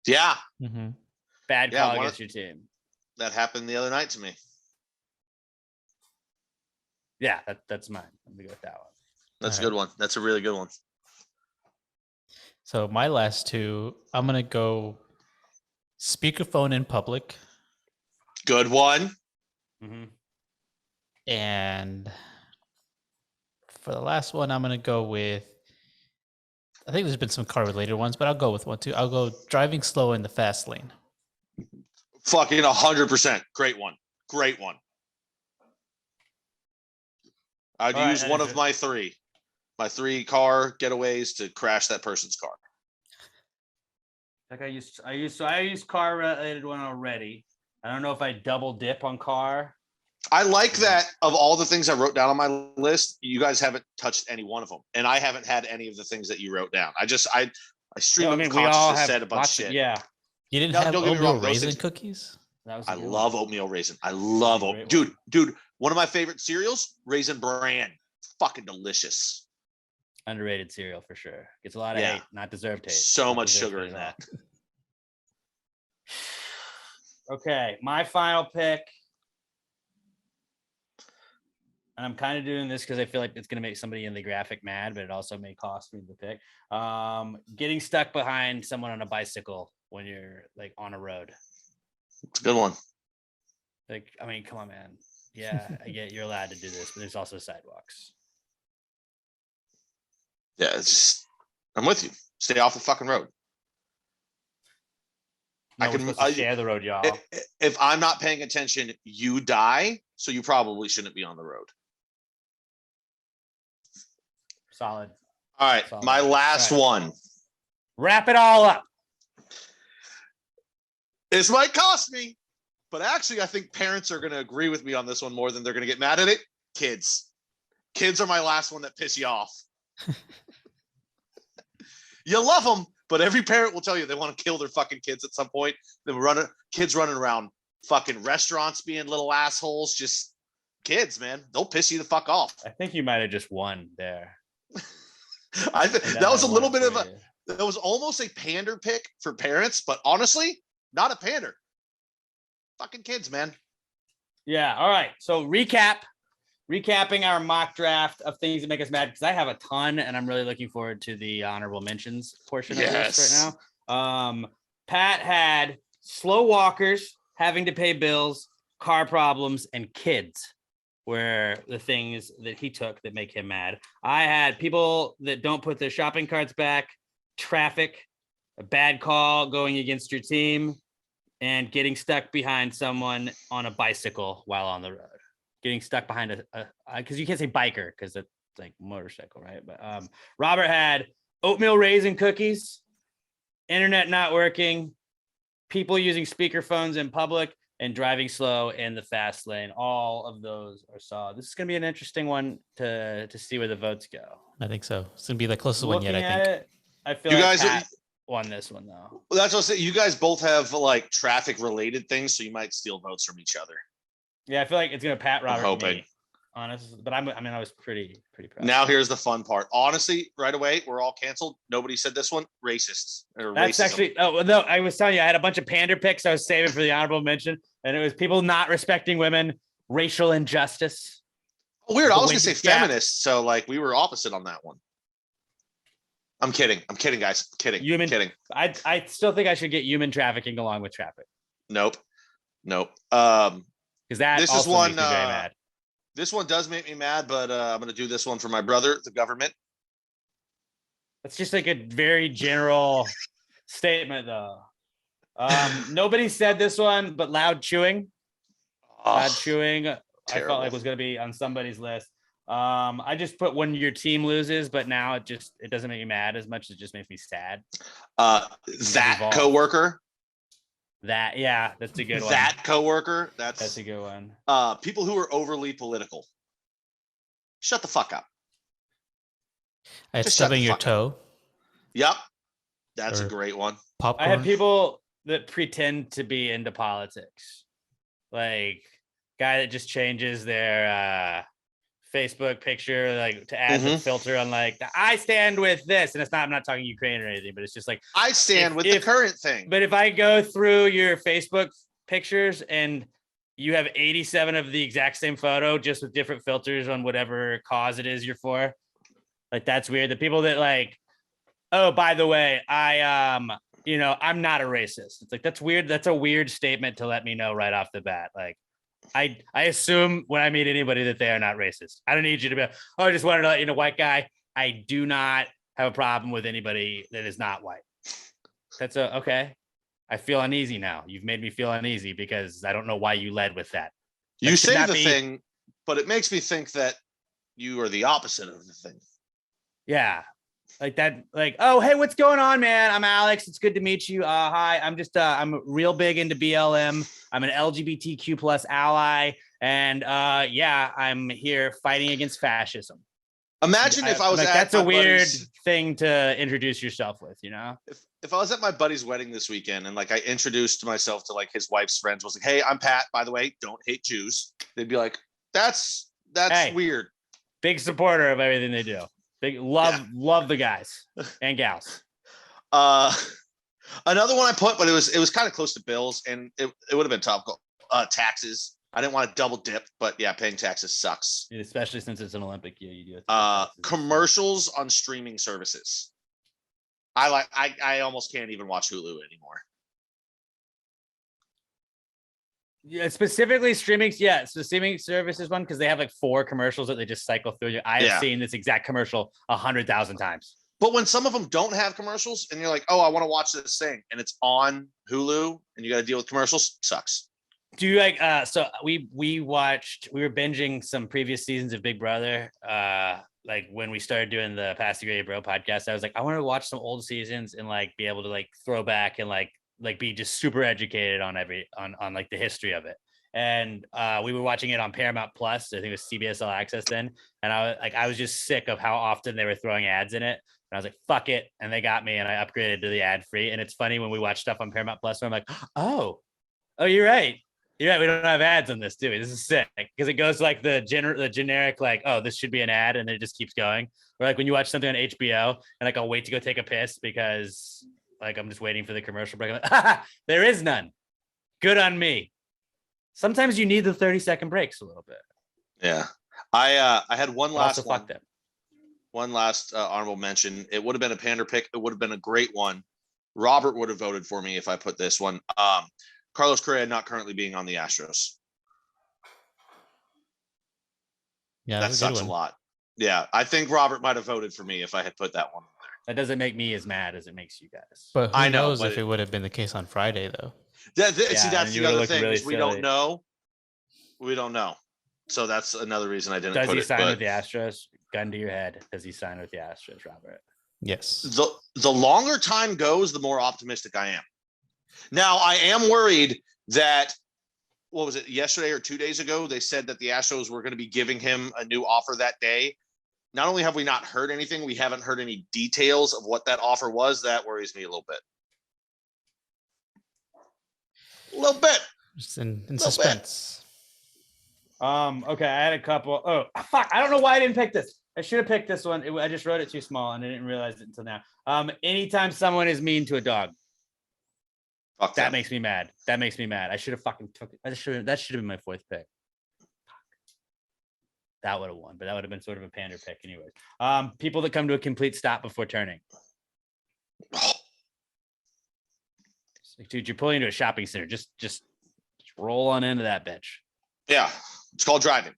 Yeah. Mm-hmm. Bad call against your team. That happened the other night to me. Yeah, that's mine. I'm gonna go with that one. That's a good one. That's a really good one. So my last 2, I'm gonna go speakerphone in public. Good one. Mm-hmm. And for the last one, I'm gonna go with, I think there's been some car related ones, but I'll go with one too. I'll go driving slow in the fast lane. Fucking 100%. Great one. Great one. I'd use one of my 3 car getaways to crash that person's car. Like I used car related one already. I don't know if I double dip on car. I like that of all the things I wrote down on my list, you guys haven't touched any one of them. And I haven't had any of the things that you wrote down. I stream of consciousness said a bunch of shit. Yeah. You didn't have oatmeal raisin cookies? That was I love oatmeal raisin. I love dude. One of my favorite cereals, Raisin Bran. Fucking delicious. Underrated cereal for sure. Gets a lot of hate, not deserved hate. So Not much deserved sugar hate in at all. that. Okay, my final pick. And I'm kind of doing this because I feel like it's going to make somebody in the graphic mad, but it also may cost me the pick. Getting stuck behind someone on a bicycle when you're like on a road. It's a good one. Like, I mean, come on, man. Yeah, I get you're allowed to do this, but there's also sidewalks. Yeah, it's just, I'm with you. Stay off the fucking road. No, we're supposed to share the road, y'all. If I'm not paying attention, you die. So you probably shouldn't be on the road. Solid. All right, my last one. Wrap it all up. This might cost me, but actually, I think parents are going to agree with me on this one more than they're going to get mad at it. Kids. Kids are my last one that piss you off. You love them, but every parent will tell you they want to kill their fucking kids at some point. Kids running around fucking restaurants being little assholes. Just kids, man. They'll piss you the fuck off. I think you might have just won there. That was a little bit of that was almost a pander pick for parents, but honestly, not a pander. Fucking kids, man. Yeah. All right. So recapping our mock draft of things that make us mad, because I have a ton and I'm really looking forward to the honorable mentions portion of this right now. Pat had slow walkers, having to pay bills, car problems, and kids were the things that he took that make him mad. I had people that don't put their shopping carts back, traffic, a bad call going against your team, and getting stuck behind someone on a bicycle while on the road. Getting stuck behind because you can't say biker because it's like motorcycle, right? But Robert had oatmeal raisin cookies, internet not working, people using speakerphones in public, and driving slow in the fast lane. All of those are solid. This is going to be an interesting one to see where the votes go. I think so. It's going to be the closest one yet, I think. I feel like Pat won this one, though. Well, that's what I'm saying. You guys both have like traffic related things, so you might steal votes from each other. Yeah, I feel like it's going to Pat Robert. I'm hoping. Me, honestly, but I was pretty proud. Now here's the fun part. Honestly, right away, we're all canceled. Nobody said this one. Racists. That's racism. Actually. Oh no, I was telling you, I had a bunch of pander picks I was saving for the honorable mention, and it was people not respecting women, racial injustice. Oh, weird. I was going to say feminists, so like we were opposite on that one. I'm kidding, guys. I'm kidding. I still think I should get human trafficking along with traffic. Nope. Because that this also is one. Makes me very mad. This one does make me mad, but I'm going to do this one for my brother, the government. That's just like a very general statement, though. Nobody said this one, but loud chewing. Loud chewing. Terrible. I felt like was going to be on somebody's list. I just put when your team loses, but now it doesn't make me mad as much. It just makes me sad. That coworker. That's a good one. That coworker. That's a good one. People who are overly political. Shut the fuck up. I had stubbing your toe. Yep. That's a great one. Popcorn. I had people that pretend to be into politics. Like guy that just changes their Facebook picture like to add the filter on like I stand with this, and it's not. I'm not talking Ukraine or anything, but it's just like I stand with the current thing. But if I go through your Facebook pictures and you have 87 of the exact same photo, just with different filters on whatever cause it is you're for, like that's weird. The people that like, oh, by the way, I'm not a racist. It's like that's weird. That's a weird statement to let me know right off the bat. Like. I assume when I meet anybody that they are not racist. I don't need you to be, I just wanted to let you know, white guy, I do not have a problem with anybody that is not white. That's okay. I feel uneasy now. You've made me feel uneasy because I don't know why you led with that. You say the thing, but it makes me think that you are the opposite of the thing. Yeah. Like that, like, oh, hey, what's going on, man? I'm Alex. It's good to meet you. Hi, I'm real big into BLM. I'm an LGBTQ plus ally. And I'm here fighting against fascism. Imagine if I was like, at that's a my weird buddy's- thing to introduce yourself with, if I was at my buddy's wedding this weekend and like I introduced myself to like his wife's friends, was like, "Hey, I'm Pat, by the way, don't hate Jews." They'd be like, "That's Hey. weird." Big supporter of everything they do. Big love the guys and gals. Another one I put, but it was kind of close to bills, and it would have been topical. Taxes. I didn't want to double dip, but yeah, paying taxes sucks. Especially since it's an Olympic year, you do it. Commercials on streaming services. I almost can't even watch Hulu anymore. Yeah, specifically streaming. Yeah, it's the streaming services one because they have like 4 commercials that they just cycle through. I have seen this exact commercial 100,000 times. But when some of them don't have commercials and you're like, "Oh, I want to watch this thing," and it's on Hulu and you got to deal with commercials, sucks. Do you like so we were binging some previous seasons of Big Brother. Like when we started doing the Pass the Grady Bro podcast, I was like, I want to watch some old seasons and like be able to like throw back and like be just super educated on on like the history of it. And we were watching it on Paramount Plus. I think it was CBS All Access then. And I was just sick of how often they were throwing ads in it. And I was like, fuck it. And they got me and I upgraded to the ad free. And it's funny when we watch stuff on Paramount Plus where I'm like, oh, you're right. You're right. We don't have ads on this, do we? This is sick because it goes like the generic, like, oh, this should be an ad. And then it just keeps going. Or like when you watch something on HBO and like, I'll wait to go take a piss because like, I'm just waiting for the commercial break. I'm like, there is none. Good on me. Sometimes you need the 30-second breaks a little bit. Yeah. I had one last one. Fuck them. One last honorable mention. It would have been a pander pick. It would have been a great one. Robert would have voted for me if I put this one. Carlos Correa not currently being on the Astros. Yeah, that sucks a lot. Yeah, I think Robert might have voted for me if I had put that one there. That doesn't make me as mad as it makes you guys. But who I know, knows but if it would have been the case on Friday, though. See, that's you the other look thing. really Is we silly. don't know. We don't know. So that's another reason I didn't Does put he it. sign But with the Astros? Gun to your head. Does he sign with the Astros, Robert? Yes. the longer time goes, the more optimistic I am. Now, I am worried that, what was it, yesterday or 2 days ago, they said that the Astros were going to be giving him a new offer that day. Not only have we not heard anything, we haven't heard any details of what that offer was. That worries me a little bit. A little bit. Just in suspense. Okay, I had a couple. Oh, fuck. I don't know why I didn't pick this. I should have picked this one. I just wrote it too small and I didn't realize it until now. Anytime someone is mean to a dog, Fuck that them. makes me mad. That makes me mad. I should have fucking took it. That should have been my 4th pick. That would have won, but that would have been sort of a pander pick anyways. People that come to a complete stop before turning. Like, dude, you're pulling into a shopping center. Just roll on into that bitch. Yeah, it's called driving.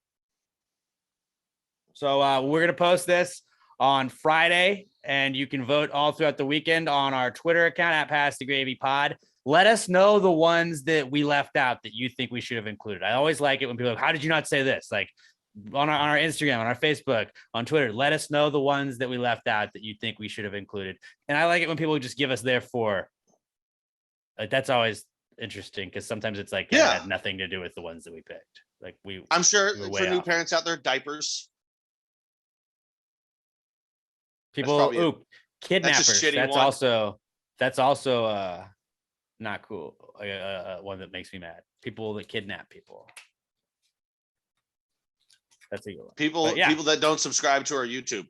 So we're going to post this on Friday, and you can vote all throughout the weekend on our Twitter account at Pass the Gravy Pod. Let us know the ones that we left out that you think we should have included. I always like it when people are like, how did you not say this? Like on our Instagram, on our Facebook, on Twitter, let us know the ones that we left out that you think we should have included. And I like it when people just give us their 4. Like that's always interesting because sometimes it's like it had nothing to do with the ones that we picked. Like I'm sure we were for way new off. parents out there, diapers. People, probably kidnappers. shitty That's also not cool. One that makes me mad. People that kidnap people. That's a good one. People that don't subscribe to our YouTube.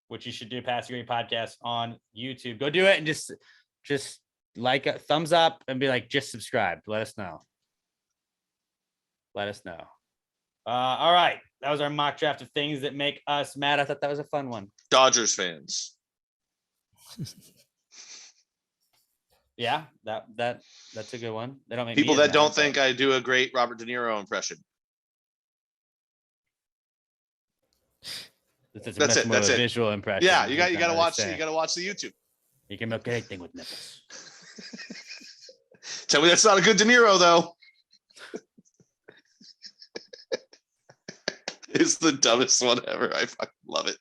Which you should do. Pass the Grade Podcast on YouTube. Go do it and just like a thumbs up and be like, just subscribe. Let us know. All right. That was our mock draft of things that make us mad. I thought that was a fun one. Dodgers fans. Yeah, that's a good one. They don't make People me as that don't mad, think I do a great Robert De Niro impression. That's it. That's it. Visual impression. Yeah, you got to watch. You got to watch the YouTube. You can milk anything with nipples. Tell me that's not a good De Niro though. It's the dumbest one ever. I fucking love it.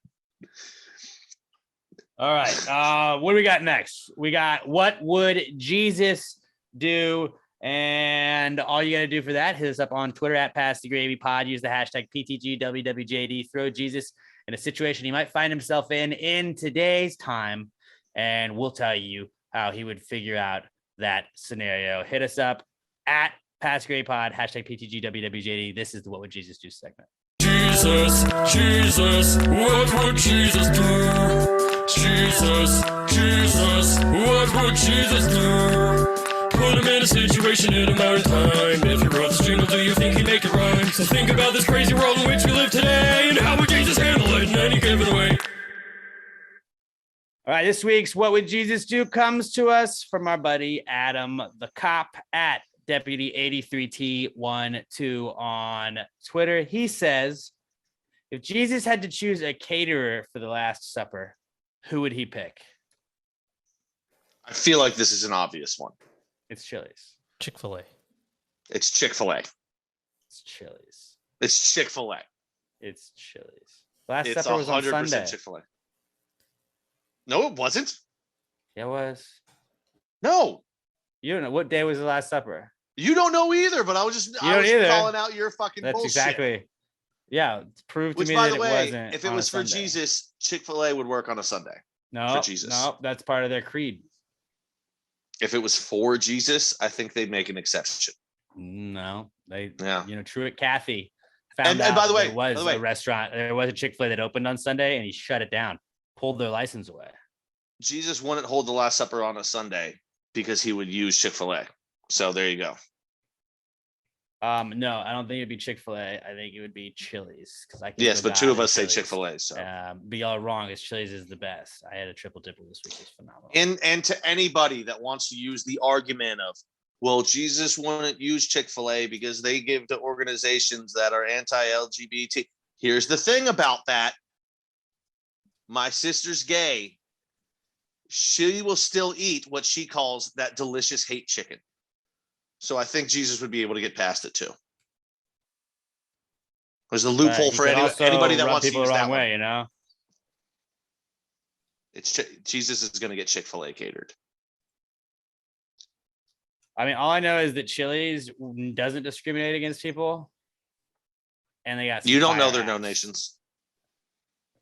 All right. What do we got next? We got what would Jesus do And all you got to do for that, hit us up on Twitter at Pass the Gravy Pod. Use the hashtag PTGWWJD. Throw Jesus in a situation he might find himself in today's time, and we'll tell you how he would figure out that scenario. Hit us up at Pass the Gravy Pod, hashtag PTGWWJD. This is the What Would Jesus Do segment. Jesus, Jesus, what would Jesus do? Jesus, Jesus, what would Jesus do? Put him in a situation in a modern time. If he wrote this jingle, do you think he'd make it rhyme? So think about this crazy world in which we live today, and how would Jesus handle it in any given way? All right, this week's What Would Jesus Do comes to us from our buddy Adam the Cop at Deputy 83T12 on Twitter. He says, if Jesus had to choose a caterer for the Last Supper, who would he pick? I feel like this is an obvious one. It's Chili's. Chick-fil-A. It's Chick-fil-A. It's Chili's. It's Chick-fil-A. It's Chili's. Last It's Supper was on 100% Sunday. Chick-fil-A. No, it wasn't. Yeah, it was. No, You don't know what day was the Last Supper. you don't know either. But I was just You don't either. calling out your fucking That's bullshit. exactly. Yeah, prove to Which, me by that the it way, wasn't. if it on a was for Sunday. Jesus, Chick-fil-A would work on a Sunday. no, for Jesus. no, that's part of their creed. If it was for Jesus, I think they'd make an exception. No, they, Yeah. Truett Cathy found And out by the that way- there was by the way- a restaurant. There was a Chick-fil-A that opened on Sunday, and he shut it down, pulled their license away. Jesus wouldn't hold the Last Supper on a Sunday because he would use Chick-fil-A. So there you go. No, I don't think it'd be Chick-fil-A. I think it would be Chili's because I can. Yes, go but two down of to us say Chili's. Chick-fil-A. So But y'all are wrong. Because Chili's is the best. I had a triple dipper this week. It's phenomenal. and to anybody that wants to use the argument of, well, Jesus wouldn't use Chick-fil-A because they give to organizations that are anti-LGBT. Here's the thing about that. My sister's gay. She will still eat what she calls that delicious hate chicken. So I think Jesus would be able to get past it too. There's a loophole He for could also anybody that rub wants to people use the that wrong one. way. You know. Jesus is going to get Chick-fil-A catered. I mean, all I know is that Chili's doesn't discriminate against people, and they got. You don't know fire their acts. donations.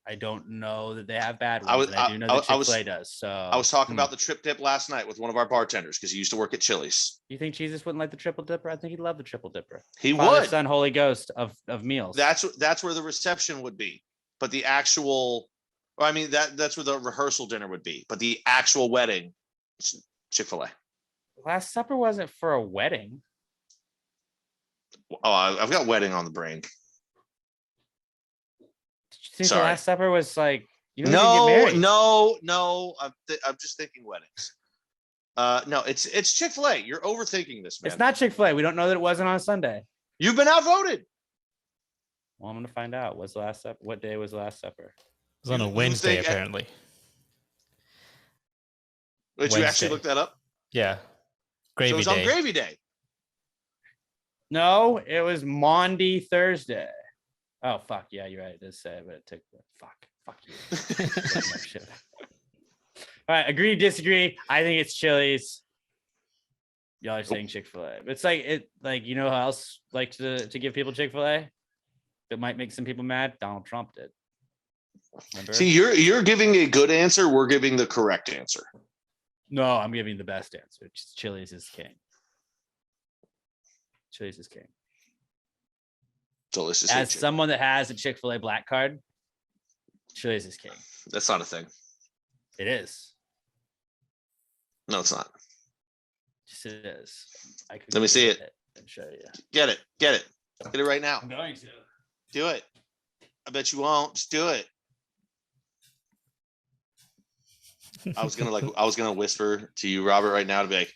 I don't know that they have bad I ones. was- and I do know that I was- Chick-fil-A does. So I was talking about the trip dip last night with one of our bartenders because he used to work at Chili's. You think Jesus wouldn't like the triple dipper? I think he'd love the triple dipper. He Father, would. Son, Holy Ghost of meals. That's where the reception would be, but the actual, or I mean that's where the rehearsal dinner would be, but the actual wedding, Chick-fil-A. Last Supper wasn't for a wedding. Oh, I've got wedding on the brain. Did you think Sorry. the Last Supper was like you don't even get married? No. I'm just thinking weddings. No, it's Chick-fil-A. You're overthinking this, man. It's not Chick-fil-A. We don't know that it wasn't on a Sunday. You've been outvoted. Well, I'm gonna find out. What's the Last Supper? What day was the Last Supper? It was on a You Wednesday, think- apparently. Did you actually Wednesday. look that up? Yeah. So Gravy it's on day. Gravy Day. No, it was Maundy Thursday. Oh fuck yeah, you're right. It does say, but it took fuck you. All right, agree, disagree. I think it's Chili's. Y'all are saying Chick-fil-A. It's like you know how else like to give people Chick-fil-A that might make some people mad? Donald Trump did. Remember? See, you're giving a good answer. We're giving the correct answer. No, I'm giving the best answer. Chili's is king. Chili's is king. Delicious. As chicken. someone that has a Chick-fil-A black card, Chili's is king. That's not a thing. It is. No, it's not. Yes, it is. I could Let me go see get it. and show you. Get it. Get it right now. I'm going to. Do it. I bet you won't. Just do it. I was gonna whisper to you, Robert, right now to be like,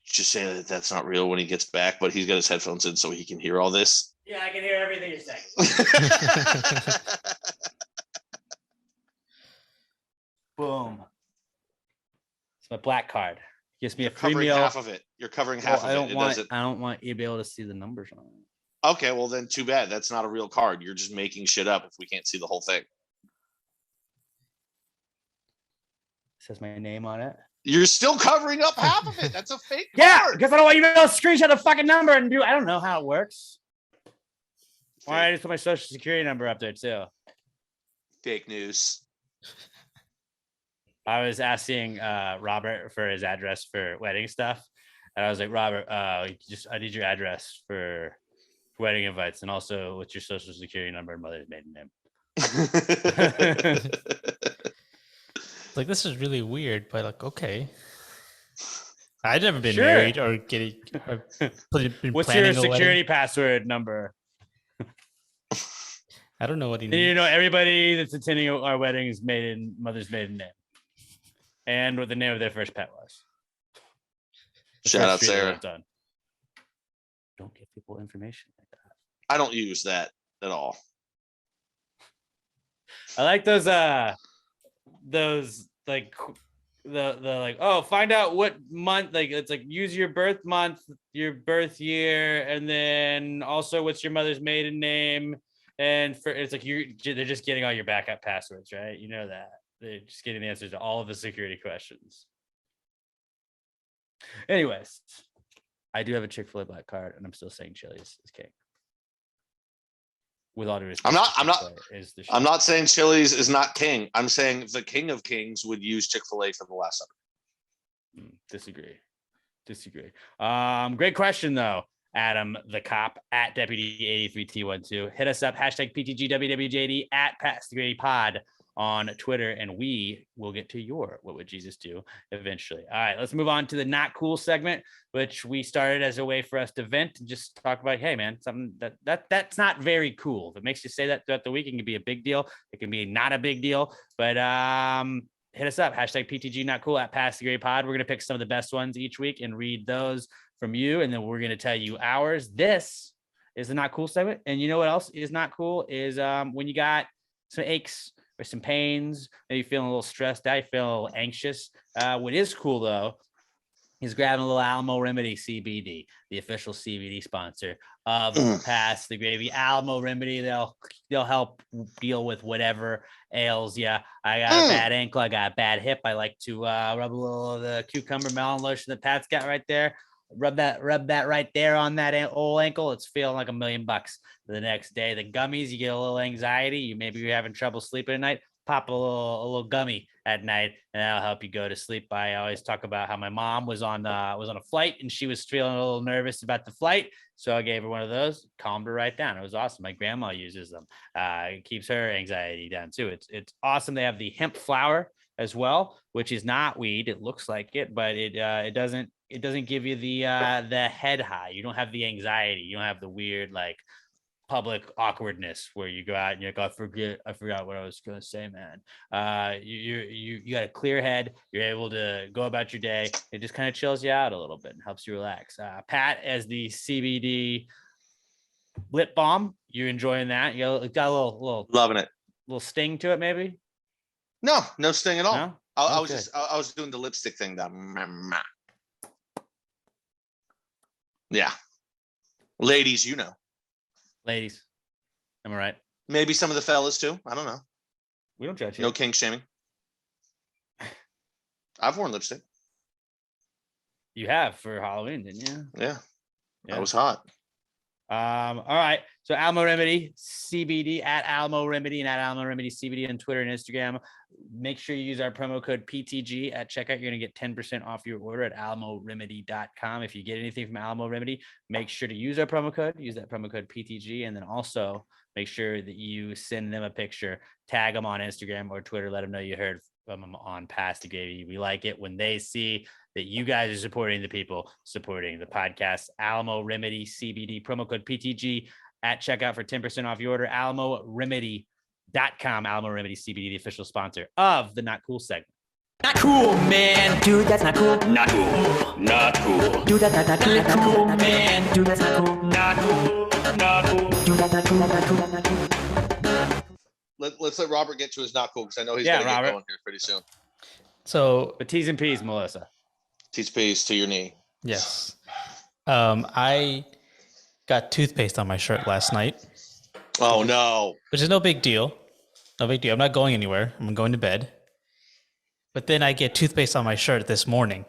just say that that's not real when he gets back, but he's got his headphones in so he can hear all this. Yeah, I can hear everything you're saying. Boom. It's my black card. Gives me a free Covering meal. half of it. You're covering half I of don't it. It want. doesn't. I don't want you to be able to see the numbers on it. Okay, well then too bad. That's not a real card. You're just making shit up if we can't see the whole thing. It says my name on it. You're still covering up half of it. That's a fake Yeah, card. because I don't want you to screenshot the fucking number and do. I don't know how it works. Why I just put my social security number up there too. Fake news. I was asking Robert for his address for wedding stuff, and I was like, Robert, I need your address for wedding invites, and also what's your social security number and mother's maiden name. Like, this is really weird, but like, okay. I've never been Sure. married or getting. Or been What's your planning a security wedding. password number? I don't know what he And needs. you know everybody that's attending our wedding's mother's maiden name, and what the name of their first pet was. The Shout first out street they Sarah. lived on. Don't give people information like that. I don't use that at all. I like those like the like, oh, find out what month, like it's like use your birth month, your birth year, and then also what's your mother's maiden name. And for it's like they're just getting all your backup passwords, right? You know that. They're just getting the answers to all of the security questions. Anyways, I do have a Chick-fil-A black card, and I'm still saying Chili's is king. With all due respect, I'm not saying Chili's is not king. I'm saying the king of kings would use Chick-fil-A for the Last Supper. Disagree. Great question though, Adam the cop at Deputy 83T12. Hit us up #PTGWWJD at Pass the Grady Pod on Twitter, and we will get to your What Would Jesus Do eventually. All right, let's move on to the Not Cool segment, which we started as a way for us to vent and just talk about, hey man, something that's not very cool. If it makes you say that throughout the week, it can be a big deal. It can be not a big deal, but hit us up #PTG Not Cool at Pass the Grady Pod. We're gonna pick some of the best ones each week and read those from you, and then we're gonna tell you ours. This is the Not Cool segment, and you know what else is not cool is when you got some aches or some pains, maybe feeling a little stressed out, you feeling a little anxious. What is cool though is grabbing a little Alamo Remedy CBD, the official CBD sponsor of Pass the Gravy. Alamo Remedy, they'll help deal with whatever ails you. I got a bad ankle, I got a bad hip. I like to rub a little of the cucumber melon lotion that Pat's got right there. Rub that right there on that old ankle. It's feeling like $1 million the next day. The gummies, you get a little anxiety. Maybe you're having trouble sleeping at night. Pop a little gummy at night, and that'll help you go to sleep. I always talk about how my mom was on a flight and she was feeling a little nervous about the flight, so I gave her one of those, calmed her right down. It was awesome. My grandma uses them. It keeps her anxiety down too. It's awesome. They have the hemp flower as well, which is not weed. It looks like it, but it doesn't give you the head high. You don't have the anxiety. You don't have the weird like public awkwardness where you go out and you're like, I forgot what I was going to say, man. You got a clear head. You're able to go about your day. It just kind of chills you out a little bit and helps you relax. Pat, as the CBD lip balm, you're enjoying that? You got a little Loving it. Little sting to it, maybe? No sting at all. No? I was doing the lipstick thing. Yeah. Ladies, you know. Ladies, am I right? Maybe some of the fellas too. I don't know. We don't judge you. No kink shaming. I've worn lipstick. You have for Halloween, didn't you? Yeah. I was hot. All right. So Alamo Remedy CBD at Alamo Remedy and at Alamo Remedy CBD on Twitter and Instagram. Make sure you use our promo code PTG at checkout. You're going to get 10% off your order at alamoremedy.com. If you get anything from Alamo Remedy, make sure to use our promo code. Use that promo code PTG, and then also make sure that you send them a picture, tag them on Instagram or Twitter. Let them know you heard from them on Pass the Gravy. We like it when they see that you guys are supporting the people, supporting the podcast. Alamo Remedy CBD, promo code PTG at checkout for 10% off your order. AlamoRemedy.com. Alamo Remedy CBD, the official sponsor of the Not Cool segment. Not cool, man. Dude, that's not cool. Not cool. Not cool. Dude, that's not cool, man. Dude, that's not cool. Not cool. Not cool. Dude, that's not cool. That's not cool. Let's let Robert get to his not cool because I know he's Yeah, gonna get Robert. going here pretty soon. So But T's and P's, Melissa. Teach peace to your knee. yes, I got toothpaste on my shirt last night, Oh no. which is no big deal. No big deal. I'm not going anywhere. I'm going to bed. But then I get toothpaste on my shirt this morning.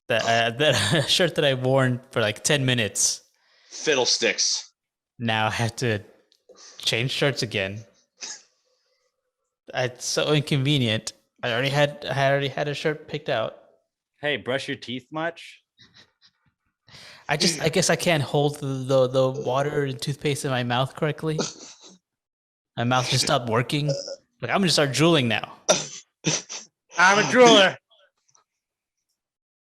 That shirt that I've worn for like 10 minutes. Fiddlesticks. Now I have to change shirts again. It's so inconvenient. I already had a shirt picked out. Hey, brush your teeth much? I guess I can't hold the water and toothpaste in my mouth correctly. My mouth just stopped working. Like I'm gonna start drooling now. I'm a drooler.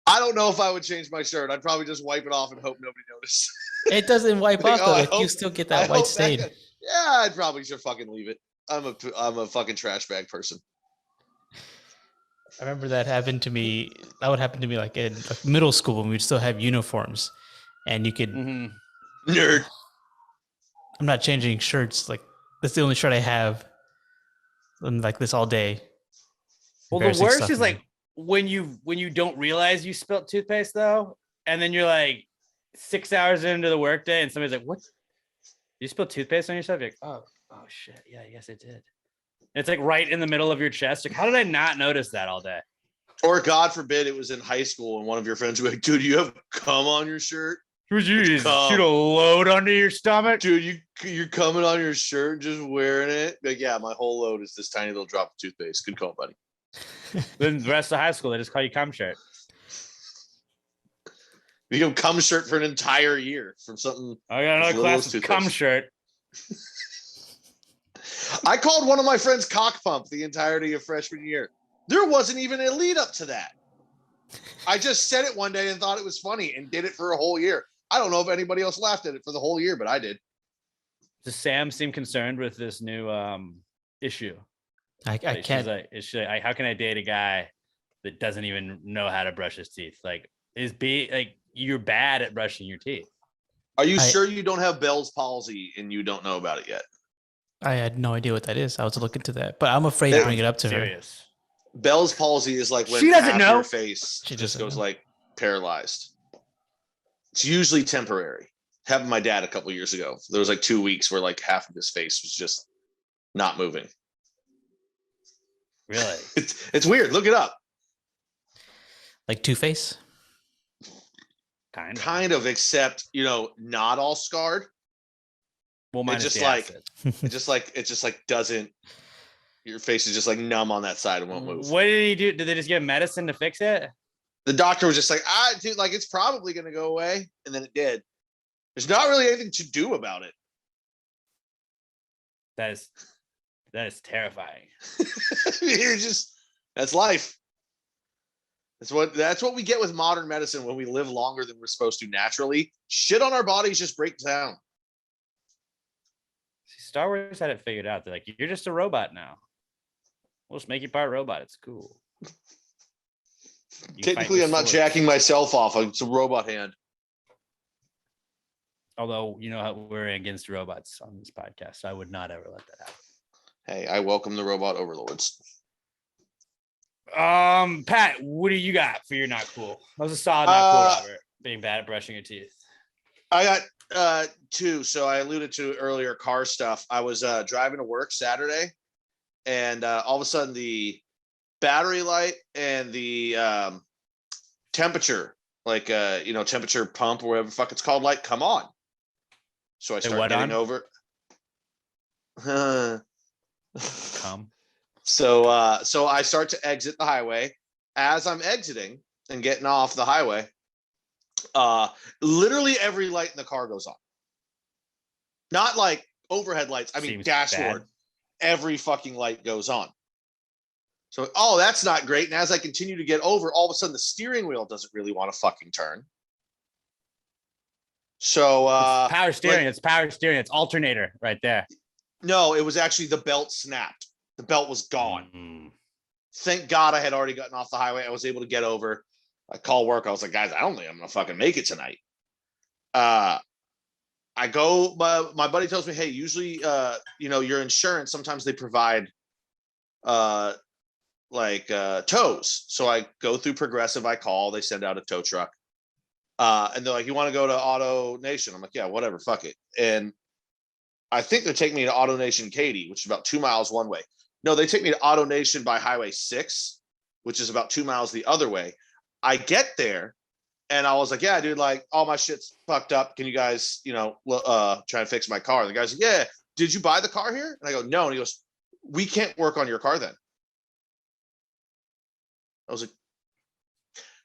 I don't know if I would change my shirt. I'd probably just wipe it off and hope nobody noticed. It doesn't wipe Like, off though. I Like, you hope- still get I that white hope stain. Yeah, I'd probably should fucking leave it. I'm a fucking trash bag person. I remember that happened to me. That would happen to me like in like middle school when we'd still have uniforms, and you could. Mm-hmm. Nerd. I'm not changing shirts. Like that's the only shirt I have. I'm like this all day. Well, the Embarrassing worst stuff, is man. like when you don't realize you spilt toothpaste though, and then you're like 6 hours into the workday, and somebody's like, "What? You spilled toothpaste on yourself?" You're like, "Oh shit, yeah, yes, I did." And it's like right in the middle of your chest. Like, how did I not notice that all day? Or God forbid it was in high school and one of your friends would be like, dude, you have cum on your shirt? Would you just Cum. shoot a load under your stomach? Dude, you're coming on your shirt, just wearing it. Like, yeah, my whole load is this tiny little drop of toothpaste. Good call, buddy. Then the rest of high school, they just call you cum shirt. You go cum shirt for an entire year from something. I got another As little class as of cum toothpaste. shirt. I called one of my friends cock pump the entirety of freshman year. There wasn't even a lead up to that. I just said it one day and thought it was funny and did it for a whole year. I don't know if anybody else laughed at it for the whole year, but I did. Does Sam seem concerned with this new issue? I Like, can't. she's like, how can I date a guy that doesn't even know how to brush his teeth? Like, you're bad at brushing your teeth. Are you I- sure you don't have Bell's palsy and you don't know about it yet? I had no idea what that is. I was looking into that, but I'm afraid to That- bring it up to her. Serious. Bell's palsy is like when She doesn't half know. your face She just doesn't goes know. like paralyzed. It's usually temporary. Happened to my dad a couple years ago. There was like 2 weeks where like half of his face was just not moving. Really? It's weird. Look it up. Like Two-Face. Kind of, except not all scarred. Well, minus just the like- acid. It just like doesn't. Your face is just like numb on that side and won't move. What did he do? Did they just give him medicine to fix it? The doctor was just like, dude, like it's probably gonna go away, and then it did. There's not really anything to do about it. That is terrifying. That's life. That's what we get with modern medicine when we live longer than we're supposed to naturally. Shit on our bodies just breaks down. Star Wars had it figured out. They're like, you're just a robot now. We'll just make you part robot. It's cool. You fight Technically, with I'm not swords. jacking myself off. It's a robot hand. Although, we're against robots on this podcast, so I would not ever let that happen. Hey, I welcome the robot overlords. Pat, what do you got for your not cool? That was a solid not cool, Robert. Being bad at brushing your teeth. I got two. So I alluded to earlier car stuff. I was driving to work Saturday, and all of a sudden the battery light and the temperature, like temperature pump or whatever the fuck it's called, light come on. So I They start what getting on? over. Come. So I start to exit the highway. As I'm exiting and getting off the highway, literally every light in the car goes on. Not like overhead lights. I mean, Seems dashboard. bad. Every fucking light goes on. So, that's not great. And as I continue to get over, all of a sudden the steering wheel doesn't really want to fucking turn. So, Power steering. It's power steering. It's alternator right there. no, it was actually the belt snapped. The belt was gone. Mm. Thank God I had already gotten off the highway. I was able to get over. I call work. I was like, guys, I don't think I'm gonna fucking make it tonight. I go. My buddy tells me, hey, usually, your insurance sometimes they provide, tows. So I go through Progressive. I call. They send out a tow truck. And they're like, you want to go to Auto Nation? I'm like, yeah, whatever, fuck it. And I think they're taking me to Auto Nation Katy, which is about 2 miles one way. No, they take me to Auto Nation by Highway 6, which is about 2 miles the other way. I get there and I was like, yeah, dude, like all my shit's fucked up. Can you guys, try and fix my car? The guy's like, yeah, did you buy the car here? And I go, no. And he goes, we can't work on your car then. I was like,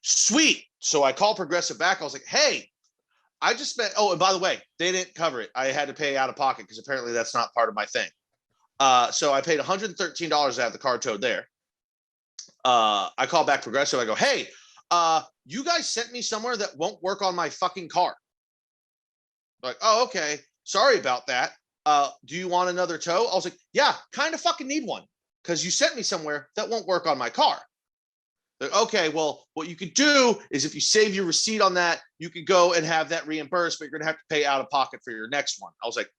sweet. So I called Progressive back. I was like, hey, I just spent, oh, and by the way, they didn't cover it. I had to pay out of pocket because apparently that's not part of my thing. So I paid $113 to have the car towed there. I call back Progressive. I go, hey, you guys sent me somewhere that won't work on my fucking car. Like, oh, okay. Sorry about that. Do you want another tow? I was like, yeah, kind of fucking need one because you sent me somewhere that won't work on my car. Like, okay, well, what you could do is if you save your receipt on that, you could go and have that reimbursed, but you're going to have to pay out of pocket for your next one. I was like,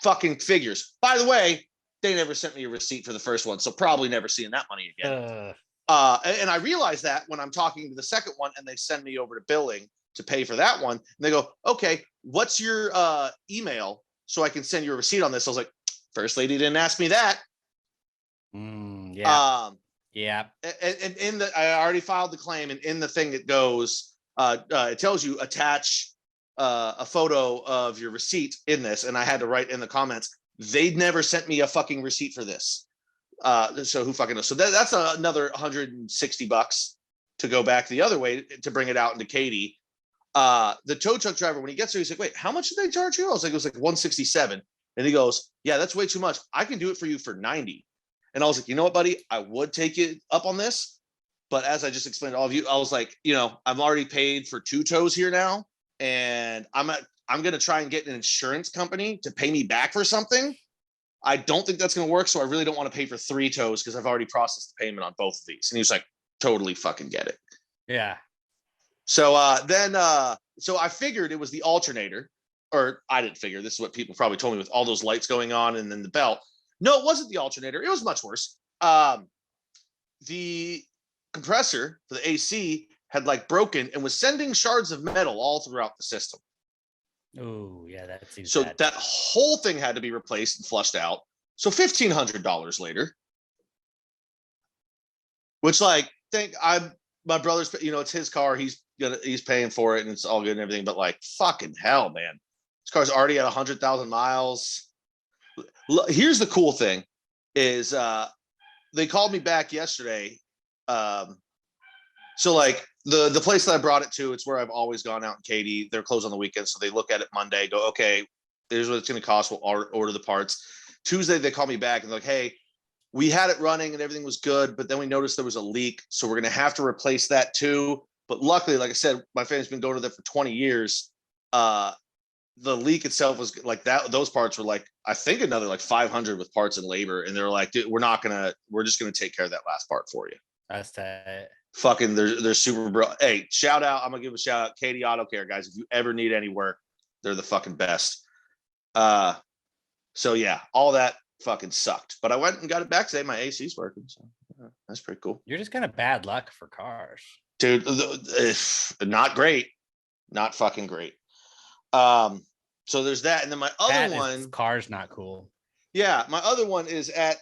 fucking figures. By the way, they never sent me a receipt for the first one, so probably never seeing that money again. And I realized that when I'm talking to the second one and they send me over to billing to pay for that one, and they go, okay, what's your email so I can send you a receipt on this? I was like, first lady didn't ask me that. Yeah. Yeah. And in the, I already filed the claim, and in the thing it goes, it tells you attach a photo of your receipt in this, and I had to write in the comments, they'd never sent me a fucking receipt for this. So who fucking knows? So that's another $160 to go back the other way to bring it out into Katy. The tow truck driver, when he gets there, he's like, wait, how much did they charge you? I was like, it was like 167. And he goes, yeah, that's way too much. I can do it for you for 90. And I was like, you know what, buddy, I would take you up on this. But as I just explained to all of you, I was like, I'm already paid for 2 tows here now. And I'm going to try and get an insurance company to pay me back for something. I don't think that's going to work. So I really don't want to pay for 3 tows because I've already processed the payment on both of these. And he was like, totally fucking get it. Yeah. So so I figured it was the alternator, or I didn't figure. This is what people probably told me with all those lights going on and then the belt. No, it wasn't the alternator. It was much worse. The compressor for the AC had like broken and was sending shards of metal all throughout the system. Oh, yeah, that seems So bad. that whole thing had to be replaced and flushed out. So $1,500 later, which my brother's, it's his car. He's paying for it and it's all good and everything. But like, fucking hell, man, this car's already at 100,000 miles. Here's the cool thing is they called me back yesterday. So like the place that I brought it to, it's where I've always gone out in Katy. They're closed on the weekend. So they look at it Monday, go, okay, here's what it's going to cost. We'll order the parts. Tuesday, they call me back and they're like, hey, we had it running and everything was good, but then we noticed there was a leak. So we're going to have to replace that too. But luckily, like I said, my family's been going to there for 20 years. The leak itself was like that. Those parts were like, I think another like 500 with parts and labor. And they're like, dude, we're just going to take care of that last part for you. That's tight. Fucking, they're super bro. Hey, shout out. I'm gonna give a shout out. Katy Auto Care, guys. If you ever need any work, they're the fucking best. So yeah, all that fucking sucked. But I went and got it back today. My AC's working. So that's pretty cool. You're just kind of bad luck for cars. Dude, not great. Not fucking great. So there's that. And then my other one, car's not cool. Yeah, my other one is at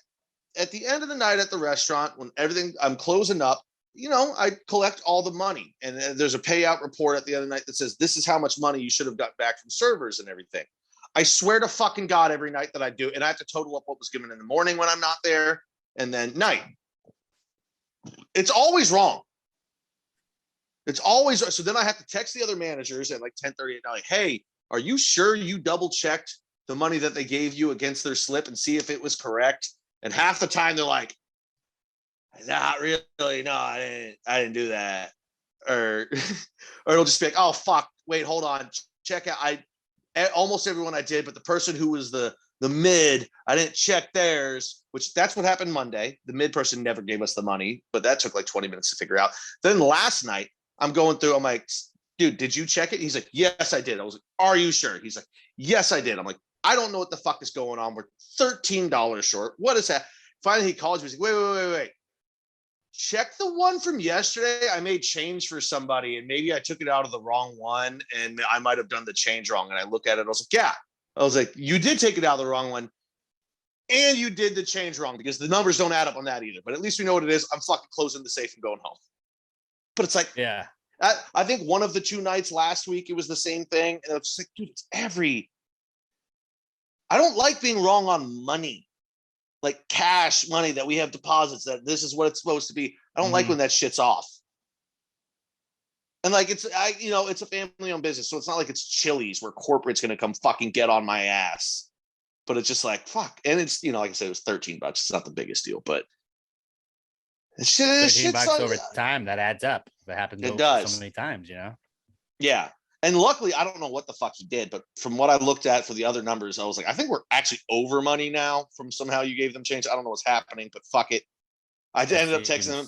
the end of the night at the restaurant when I'm closing up, I collect all the money and there's a payout report at the other night that says, this is how much money you should have got back from servers and everything. I swear to fucking God, every night that I do, and I have to total up what was given in the morning when I'm not there and then night. It's always wrong. It's always, so then I have to text the other managers at like 10:30 at night. Hey, are you sure you double checked the money that they gave you against their slip and see if it was correct? And half the time they're like, not really. No, I didn't do that. Or it'll just be like, oh, fuck. Wait, hold on. Check out. Almost everyone I did, but the person who was the mid, I didn't check theirs, which that's what happened Monday. The mid person never gave us the money, but that took like 20 minutes to figure out. Then last night I'm going through, I'm like, dude, did you check it? He's like, yes, I did. I was like, are you sure? He's like, yes, I did. I'm like, I don't know what the fuck is going on. We're $13 short. What is that? Finally, he calls me. He's like, wait. Check the one from yesterday. I made change for somebody and maybe I took it out of the wrong one and I might have done the change wrong. And I look at it. I was like, yeah. I was like, you did take it out of the wrong one. and you did the change wrong because the numbers don't add up on that either. But at least we know what it is. I'm fucking closing the safe and going home. But it's like, Yeah. I think one of the 2 nights last week, it was the same thing. And it's like, dude, I don't like being wrong on money, like cash money that we have deposits that this is what it's supposed to be. I don't like when that shit's off. And like, it's a family owned business. So it's not like it's Chili's where corporate's going to come fucking get on my ass, but it's just like, fuck. And it's, like I said, it was $13. It's not the biggest deal, but it's shit. $13 over time, that adds up. That happens It does. so many times, Yeah. And luckily, I don't know what the fuck he did, but from what I looked at for the other numbers, I was like, I think we're actually over money now from somehow you gave them change. I don't know what's happening, but fuck it. I ended up texting them.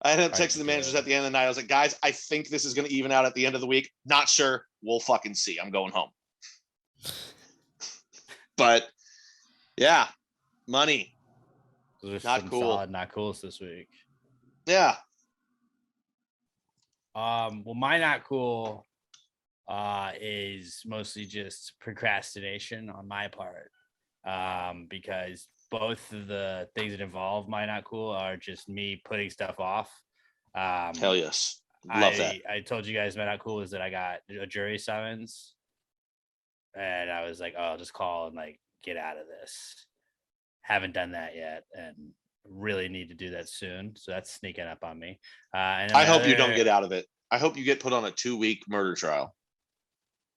I ended up texting the managers at the end of the night. I was like, guys, I think this is going to even out at the end of the week. Not sure. We'll fucking see. I'm going home. But yeah, money. Not cool. Solid not cools this week. Yeah. Well, my not cool is mostly just procrastination on my part. Because both of the things that involve my not cool are just me putting stuff off. Hell yes. Love that. I told you guys my not cool is that I got a jury summons. And I was like, oh, I'll just call and like get out of this. Haven't done that yet. And really need to do that soon. So that's sneaking up on me. And I hope you don't get out of it. I hope you get put on a 2-week murder trial.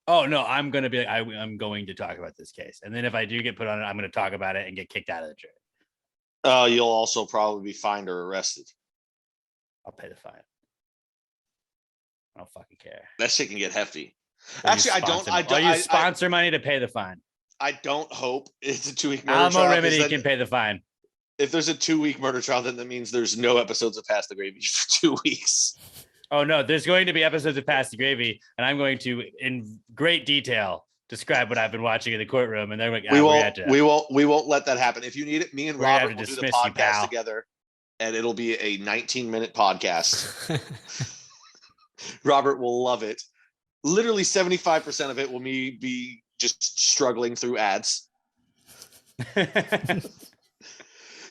Oh no, I'm gonna be. I'm going to talk about this case, and then if I do get put on it, I'm going to talk about it and get kicked out of the jury. You'll also probably be fined or arrested. I'll pay the fine. I don't fucking care. That shit can get hefty. Actually, I don't. I'll use sponsor money to pay the fine. I don't hope it's a 2-week murder Alamo trial. Remedy can pay the fine. If there's a 2-week murder trial, then that means there's no episodes of Pass the Gravy for 2 weeks. Oh no, there's going to be episodes of Pass the Gravy, and I'm going to, in great detail, describe what I've been watching in the courtroom. And they're like, we won't let that happen. If you need it, me and Robert will do the podcast together, and it'll be a 19-minute podcast. Robert will love it. Literally 75% of it will be just struggling through ads.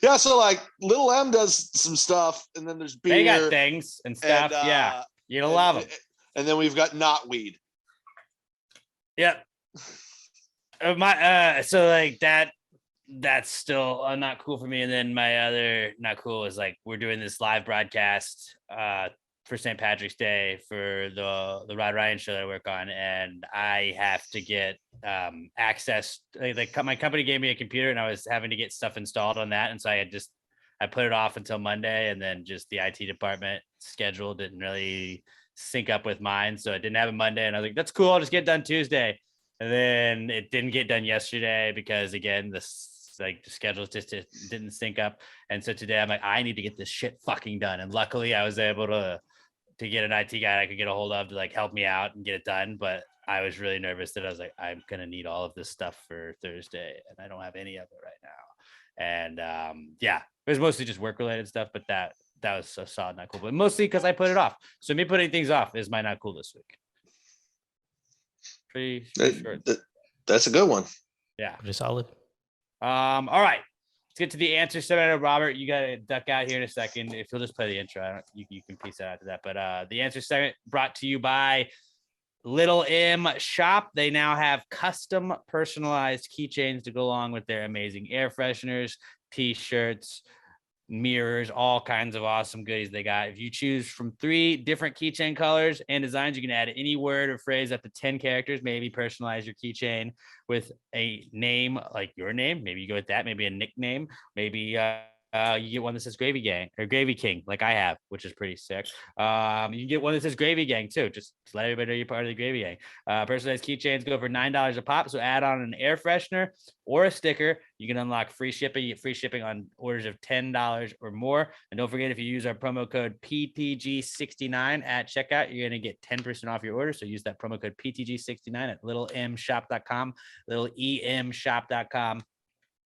Yeah, so like Little M does some stuff, and then there's beer. They got things and stuff. Yeah, you're gonna love them. And then we've got not weed. Yep. So like that's still not cool for me. And then my other not cool is like we're doing this live broadcast for St. Patrick's Day for the Rod Ryan show that I work on, and I have to get access. My company gave me a computer, and I was having to get stuff installed on that, and so I put it off until Monday, and then just the IT department schedule didn't really sync up with mine, so I didn't have it Monday, and I was like, that's cool, I'll just get it done Tuesday. And then it didn't get done yesterday because again the schedules just didn't sync up, and so today I'm like, I need to get this shit fucking done. And luckily I was able to get an IT guy I could get a hold of to like help me out and get it done. But I was really nervous that I was like, I'm gonna need all of this stuff for Thursday, and I don't have any of it right now. And yeah, it was mostly just work related stuff, but that was so solid not cool, but mostly because I put it off. So me putting things off is my not cool this week. Pretty short. That's a good one. Yeah, Pretty solid. All right, let's get to the answer segment. Robert, you got to duck out here in a second. If you'll just play the intro, you can piece that after that. But the answer segment brought to you by Little M Shop. They now have custom personalized keychains to go along with their amazing air fresheners, t-shirts, mirrors, all kinds of awesome goodies they got. If you choose from 3 different keychain colors and designs, you can add any word or phrase up to 10 characters. Maybe personalize your keychain with a name like your name. Maybe you go with that. Maybe a nickname. Maybe you get one that says Gravy Gang or Gravy King, like I have, which is pretty sick. You can get one that says Gravy Gang too. Just let everybody know you're part of the Gravy Gang. Personalized keychains go for $9 a pop. So add on an air freshener or a sticker. You can unlock free shipping. You get free shipping on orders of $10 or more. And don't forget, if you use our promo code PTG69 at checkout, you're going to get 10% off your order. So use that promo code PTG69 at littlemshop.com, littlemshop.com.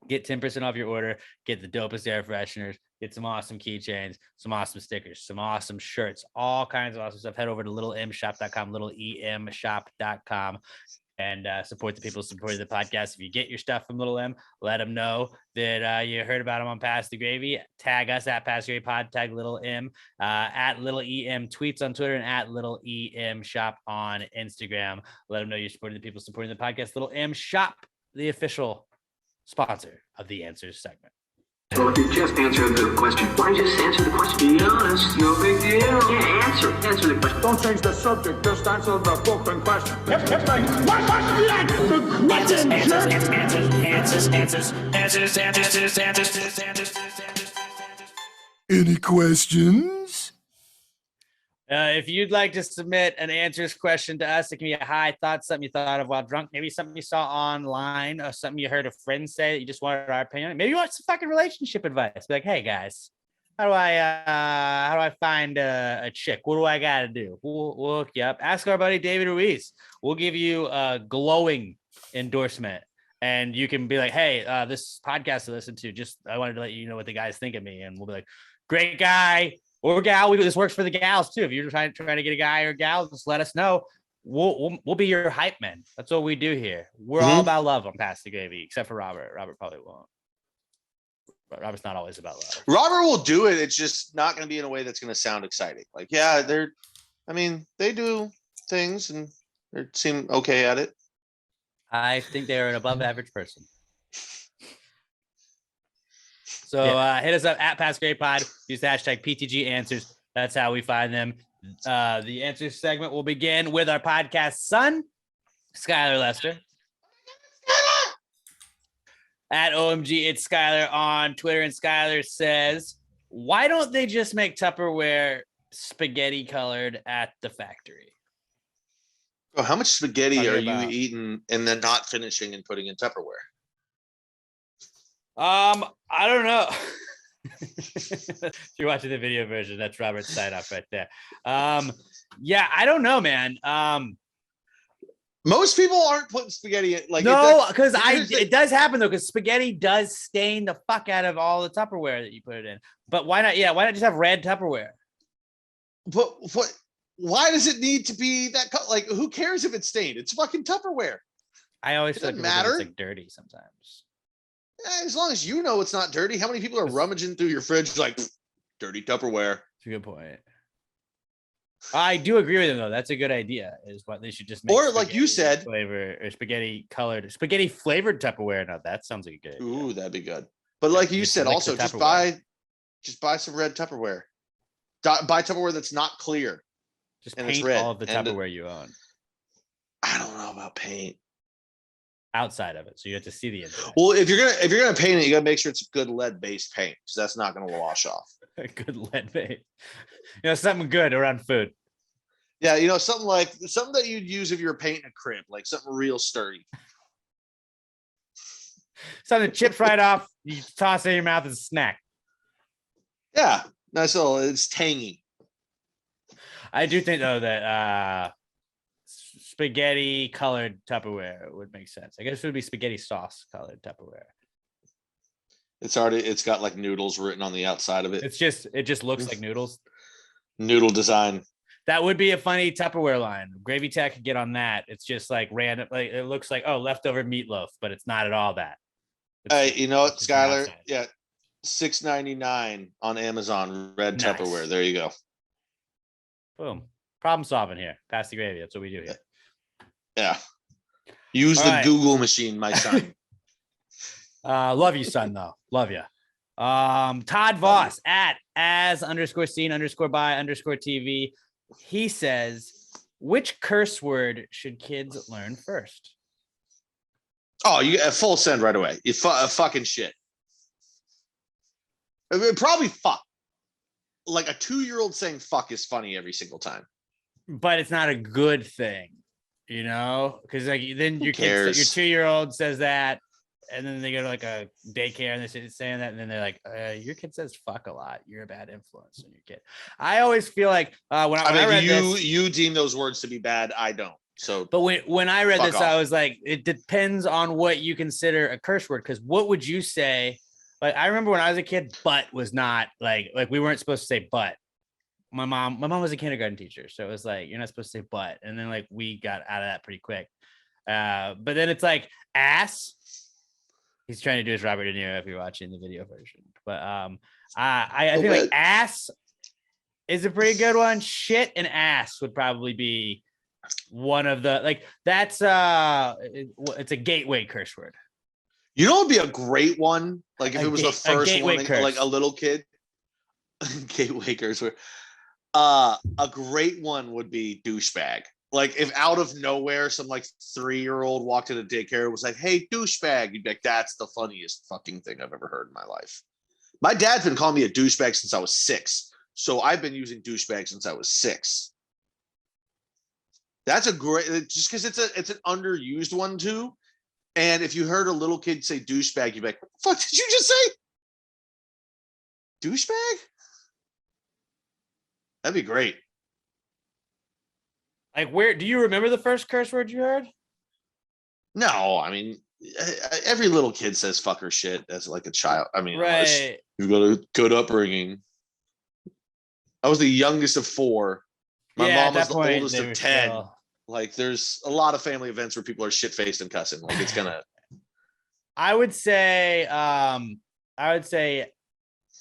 Get 10% off your order, get the dopest air fresheners, get some awesome keychains, some awesome stickers, some awesome shirts, all kinds of awesome stuff. Head over to littlemshop.com, littlemshop.com. and support the people supporting the podcast. If you get your stuff from Little M, let them know that you heard about them on Pass the Gravy. Tag us at Pass the Gravy Pod, tag Little M, at Little EM Tweets on Twitter, and at Little EM Shop on Instagram. Let them know you're supporting the people supporting the podcast. Little M Shop, the official sponsor of the Answers segment. Well, if you just answer the question, why don't you just answer the question? Be honest, no big deal. Yeah, answer the question. Don't change the subject, just answer the fucking question. Any questions? If you'd like to submit an answers question to us, it can be a hi thought, something you thought of while drunk, maybe something you saw online, or something you heard a friend say that you just wanted our opinion. Maybe you want some fucking relationship advice. Be like, hey guys, how do I find a chick? What do I gotta do? We'll hook you up. Ask our buddy David Ruiz. We'll give you a glowing endorsement, and you can be like, hey, this podcast to listen to. Just I wanted to let you know what the guys think of me, and we'll be like, great guy. Or gal, this works for the gals too. If you're trying to get a guy or a gal, just let us know. We'll be your hype men. That's what we do here. We're all about love on Pass the Gravy, except for Robert. Robert probably won't. But Robert's not always about love. Robert will do it. It's just not going to be in a way that's going to sound exciting. Like, yeah, they do things and they seem okay at it. I think they're an above average person. So hit us up at Pass Gravy Pod. Use the hashtag PTG Answers. That's how we find them. The answers segment will begin with our podcast son, Skylar Lester. At OMG, it's Skylar on Twitter. And Skylar says, why don't they just make Tupperware spaghetti colored at the factory? Oh, how much spaghetti are you about? eating and then not finishing and putting in Tupperware? I don't know. If you're watching the video version, that's Robert's sign off right there. Yeah, I don't know, man. Most people aren't putting spaghetti in, like no, because it does happen though, because spaghetti does stain the fuck out of all the Tupperware that you put it in. But why not? Yeah, why not just have red Tupperware? But what? Why does it need to be that color? Like, who cares if it's stained? It's fucking Tupperware. I always It feel like doesn't people think matter. it's like dirty sometimes. As long as you know it's not dirty. How many people are rummaging through your fridge like dirty Tupperware? That's a good point. I do agree with him though. That's a good idea. Is what they should just make. Or like you said, flavor or spaghetti flavored Tupperware. Now that sounds like a good idea. ooh, that'd be good. But like you Just said, lick the also just Tupperware. buy some red Tupperware. Buy Tupperware that's not clear. Just and it's paint red, all of the and Tupperware you own I don't know about paint. outside of it, so you have to see the inside. Well, if you're gonna paint it, you gotta make sure it's a good lead based paint because that's not gonna wash off. A good lead bait. Something good around food. Yeah, something that you'd use if you were painting a crib, like something real sturdy. Something chips right off. You toss it in your mouth as a snack. Yeah, nice little. It's tangy. I do think though that spaghetti colored Tupperware would make sense. I guess it would be spaghetti sauce colored Tupperware. It's got like noodles written on the outside of it. It just looks like noodles. Noodle design. That would be a funny Tupperware line. Gravy Tech could get on that. It's just like random. Like it looks like leftover meatloaf, but it's not at all that. Hey, you know what, it's just an Skylar? outside. Yeah, $6.99 on Amazon. Red Nice. Tupperware. There you go. Boom. Problem solving here. Pass the gravy. That's what we do here. Yeah. Use All the right. Google machine, my son. Love you, son, though. Love you. Todd Voss at as_seen_by_TV. He says, which curse word should kids learn first? Oh, you get a full send right away. You fucking shit. I mean, probably fuck. Like a 2-year-old saying fuck is funny every single time. But it's not a good thing, because like then your cares? your 2-year-old says that, and then they go to like a daycare and they're saying that, and then they're like, your kid says fuck a lot. You're a bad influence on your kid. I always feel like when I read this, you deem those words to be bad. I don't. So, but when I read Fuck this, off. I was like, it depends on what you consider a curse word. Because what would you say? Like I remember when I was a kid, but was not like we weren't supposed to say but. My mom was a kindergarten teacher, so it was like you're not supposed to say but, and then like we got out of that pretty quick. But then it's like ass. He's trying to do his Robert De Niro if you're watching the video version. But I think like ass is a pretty good one. Shit and ass would probably be one of the like that's it's a gateway curse word. You know, it'd be a great one. Like if it was the first one, curse. like a little kid. Gateway curse word. A great one would be douchebag. Like if out of nowhere some like 3-year-old walked into daycare and was like, "Hey, douchebag," you'd be like, "That's the funniest fucking thing I've ever heard in my life." My dad's been calling me a douchebag since I was 6, so I've been using douchebag since I was 6. That's a great, just because it's an underused one too. And if you heard a little kid say douchebag, you'd be like, "What the fuck did you just say? Douchebag?" That'd be great. Like, where do you remember the first curse word you heard? No, I mean, every little kid says fuck or shit as like a child. I mean, Right. you've got a good upbringing. I was the youngest of 4. My Yeah, mom was at that the point, oldest they of were 10. still- Like, there's a lot of family events where people are shit faced and cussing. Like, it's gonna. I would say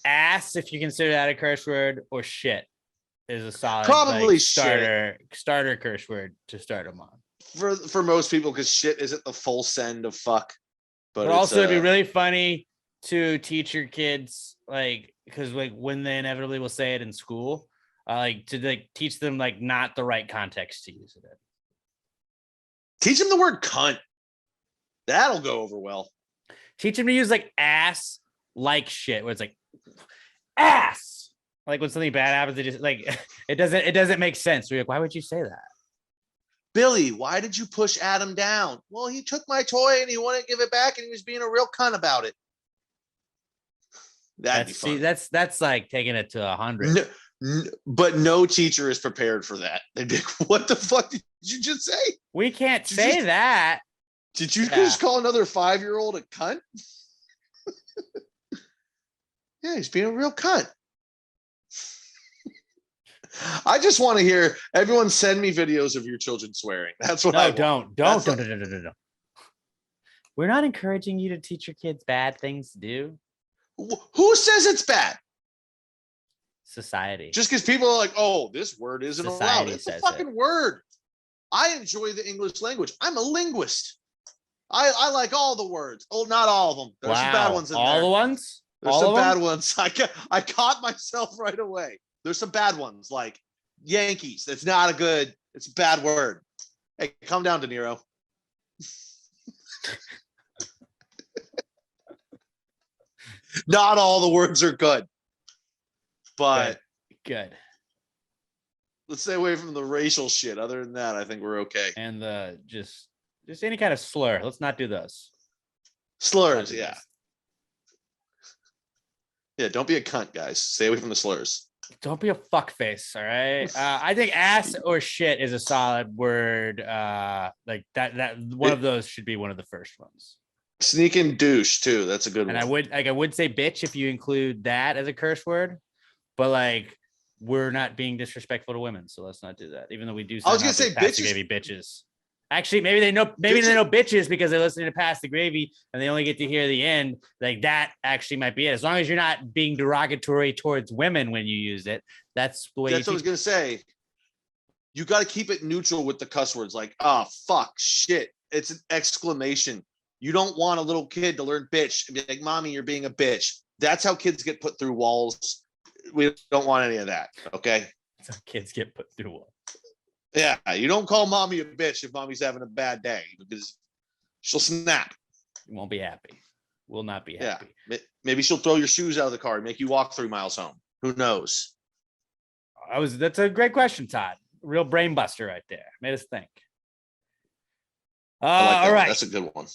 ass if you consider that a curse word, or shit is a solid Probably like, starter curse word to start them on. For most people, because shit isn't the full send of fuck. But also, it'd be really funny to teach your kids, like, because like when they inevitably will say it in school, like to like teach them like not the right context to use it in. teach them the word cunt. That'll go over well. Teach them to use like ass like shit, where it's like ass. Like when something bad happens, it just like it doesn't make sense. You're like, why would you say that? Billy, why did you push Adam down? Well, he took my toy and he wouldn't give it back, and he was being a real cunt about it. That'd be fun. That's like taking it to 100. But no teacher is prepared for that. They'd be like, "What the fuck did you just say? We can't say that." Did you just call another 5-year-old a cunt?" Yeah, he's being a real cunt. I just want to hear everyone send me videos of your children swearing. That's what I want. Don't. We're not encouraging you to teach your kids bad things to do. Who says it's bad? Society. Just because people are like, "Oh, this word isn't allowed." It's a says fucking word. I enjoy the English language. I'm a linguist. I like all the words. Oh, not all of them. There's some bad ones in there. All the ones? There's some bad ones. I caught myself right away. There's some bad ones like Yankees. That's not a good. It's a bad word. Hey, calm down, De Niro. Not all the words are good, but good. Let's stay away from the racial shit. Other than that, I think we're okay. And the just any kind of slur. Let's not do those. Slurs, yeah. Yeah, don't be a cunt, guys. Stay away from the slurs. Don't be a fuckface, all right? I think ass or shit is a solid word. Like that one of those should be one of the first ones. Sneaking douche too. That's a good one. And I would say bitch if you include that as a curse word, but like we're not being disrespectful to women, so let's not do that. Even though we do. I was gonna say bitches. Gravy bitches. Actually, maybe they know bitches because they're listening to Pass the Gravy and they only get to hear the end. Like that actually might be it. As long as you're not being derogatory towards women when you use it, that's the way. That's what I was gonna say. You got to keep it neutral with the cuss words, like "oh fuck, shit." It's an exclamation. You don't want a little kid to learn bitch and be like, "Mommy, you're being a bitch." That's how kids get put through walls. We don't want any of that. Okay. That's how kids get put through walls. Yeah, you don't call mommy a bitch if mommy's having a bad day because she'll snap. You won't be happy. Will not be happy. Yeah, maybe she'll throw your shoes out of the car and make you walk 3 miles home. Who knows? That's a great question, Todd. Real brain buster right there. Made us think. All right. That's a good one.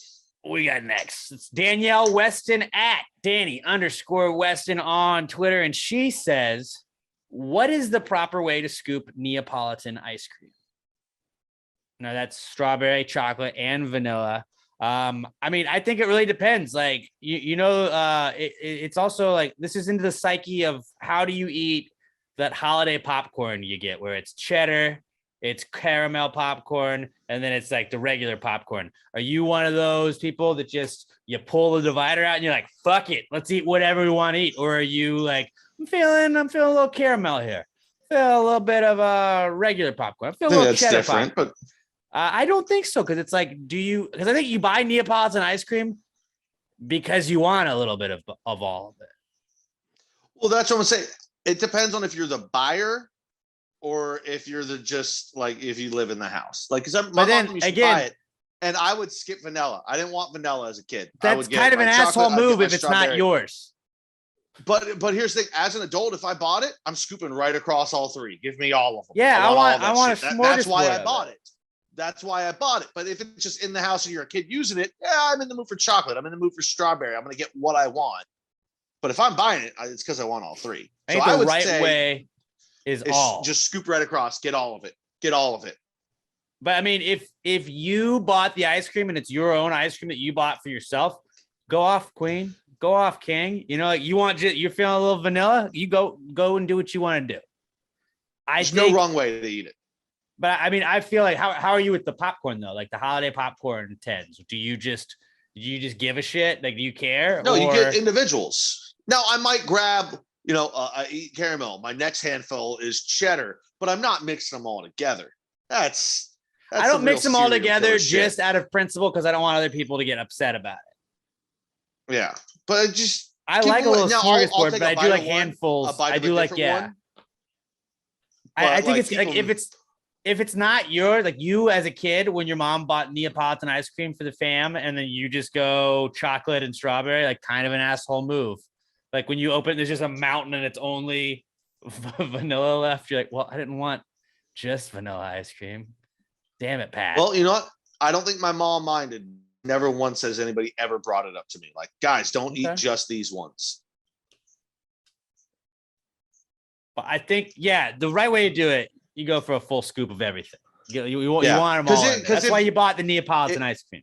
What we got next? It's Danielle Weston at Danny_Weston on Twitter, and she says, "What is the proper way to scoop Neapolitan ice cream?" Now that's strawberry, chocolate, and vanilla. I mean, I think it really depends. Like, it's also like this is into the psyche of how do you eat that holiday popcorn you get, where it's cheddar, it's caramel popcorn, and then it's like the regular popcorn. Are you one of those people that just you pull the divider out and you're like, fuck it, let's eat whatever we want to eat? Or are you like, I'm feeling a little caramel here. Feel a little bit of regular popcorn. I feel a little That's cheddar different, popcorn. I don't think so, because it's like, because I think you buy Neapolitan ice cream because you want a little bit of all of it. well, that's what I'm saying. It depends on if you're the buyer or if you're the just like if you live in the house. Like, because my then, mom used to again- buy it, and I would skip vanilla. I didn't want vanilla as a kid. I That's would get kind of my an chocolate, asshole I'd get move my if it's not strawberry. yours. But here's the thing: as an adult, if I bought it, I'm scooping right across all three. Give me all of them. Yeah, all I that want a shit. That's why smorgasbord I of bought it. it. That's why I bought it. But if it's just in the house and you're a kid using it, yeah, I'm in the mood for chocolate. I'm in the mood for strawberry. I'm gonna get what I want. But if I'm buying it, it's because I want all three. I So think I the would right say way is it's all. just scoop right across. Get all of it. Get all of it. But I mean, if you bought the ice cream and it's your own ice cream that you bought for yourself, go off, Queen. Go off, King. You know, like you're feeling a little vanilla. You go and do what you want to do. There's no wrong way to eat it. But I mean, I feel like how are you with the popcorn though? Like the holiday popcorn tens. Do you just give a shit? Like, do you care? No, you get individuals. Now I might grab, I eat caramel. My next handful is cheddar, but I'm not mixing them all together. That's I don't some mix real them all serial together killer shit. just out of principle because I don't want other people to get upset about it. Yeah, but it just I give like a away- little now, I'll smorgasbord, take but a I bite do of like one, handfuls. a bite I of a do like, different yeah. one. I But, think like, it's like keep if it's not your, like you as a kid when your mom bought Neapolitan ice cream for the fam and then you just go chocolate and strawberry, like kind of an asshole move. Like when you open, there's just a mountain and it's only vanilla left. You're like, well, I didn't want just vanilla ice cream. Damn it, Pat. Well, you know what? I don't think my mom minded. Never once has anybody ever brought it up to me. Like, guys, don't eat Okay. just these ones. But I think, yeah, the right way to do it, you go for a full scoop of everything. You want Yeah. them 'Cause all. it- in there. 'cause That's if- why you bought the Neapolitan ice cream.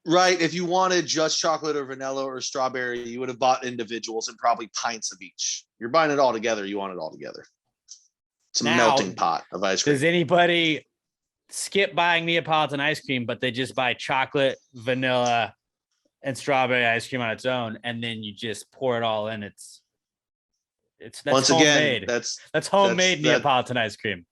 Right. If you wanted just chocolate or vanilla or strawberry, you would have bought individuals and probably pints of each. You're buying it all together. You want it all together. It's a Now, melting pot of ice cream. Does anybody skip buying Neapolitan ice cream, but they just buy chocolate, vanilla, and strawberry ice cream on its own, and then you just pour it all in? That's Once homemade. again, That's homemade that- Neapolitan ice cream.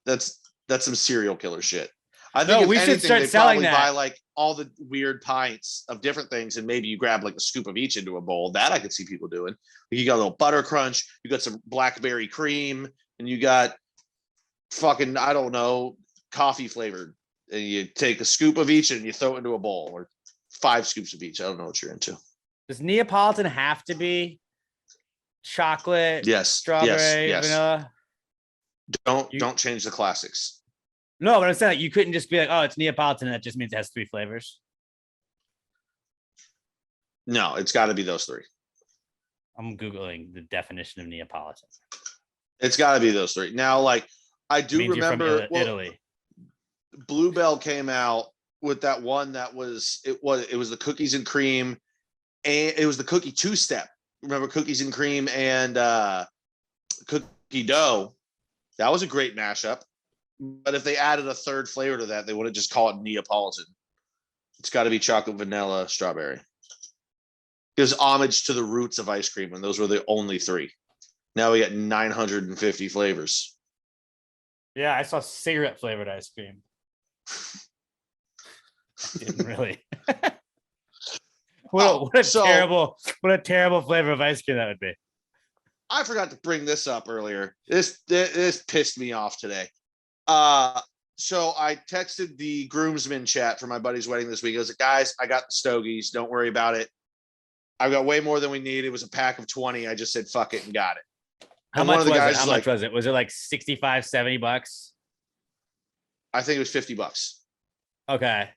that's some serial killer shit. I No, think if we should anything, start they selling probably that. buy like all the weird pints of different things, and maybe you grab like a scoop of each into a bowl. That I could see people doing. You got a little butter crunch, you got some blackberry cream, and you got fucking, I don't know, coffee flavored. And you take a scoop of each and you throw it into a bowl, or 5 scoops of each. I don't know what you're into. Does Neapolitan have to be chocolate, Yes, strawberry, yes. vanilla? Don't change the classics. No, but I'm saying like you couldn't just be like, oh, it's Neapolitan, and that just means it has 3 flavors. No, it's got to be those 3. I'm Googling the definition of Neapolitan. It's got to be those 3. Now, like, I do Means you're from remember Italy. Bluebell came out with that one that was it was the cookies and cream, and it was the cookie 2-step. Remember cookies and cream and cookie dough? That was a great mashup. But if they added a 3rd flavor to that, they would have just called it Neapolitan. It's got to be chocolate, vanilla, strawberry. Gives homage to the roots of ice cream, and those were the only 3. Now we got 950 flavors. Yeah, I saw cigarette flavored ice cream. Didn't really. What a terrible flavor of ice cream that would be. I forgot to bring this up earlier. This pissed me off today. So I texted the groomsmen chat for my buddy's wedding this week. I was like, guys, I got the stogies. Don't worry about it. I've got way more than we need. It was a pack of 20. I just said, fuck it, and got it. How And much one of the was it? guys How was much like, was it? Was it like 65, 70 bucks? I think it was $50. Okay.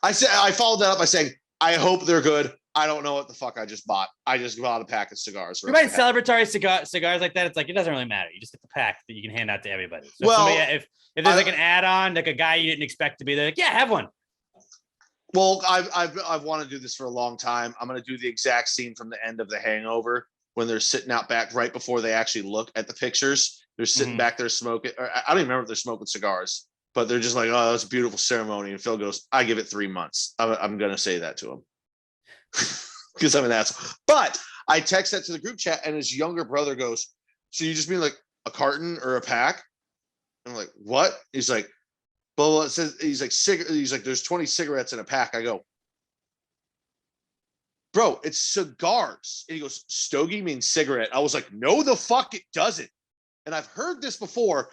I followed that up by saying, I hope they're good. I don't know what the fuck I just bought. I just bought a pack of cigars. You buy celebratory cigars like that, it's like it doesn't really matter. You just get the pack that you can hand out to everybody. So Well, if there's like an add-on, like a guy you didn't expect to be there, like, yeah, have one. Well, I've wanted to do this for a long time. I'm going to do the exact scene from the end of The Hangover. when they're sitting out back right before they actually look at the pictures. They're sitting back there smoking. Or I don't even remember if they're smoking cigars, but they're just like, oh, that's a beautiful ceremony. And Phil goes, I give it 3 months. I'm going to say that to him because I'm an asshole. But I text that to the group chat, and his younger brother goes, so you just mean like a carton or a pack? I'm like, what? He's like, well, it says, he's like, there's 20 cigarettes in a pack. I go, bro, it's cigars. And he goes, stogie means cigarette. I was like, no, the fuck it doesn't. And I've heard this before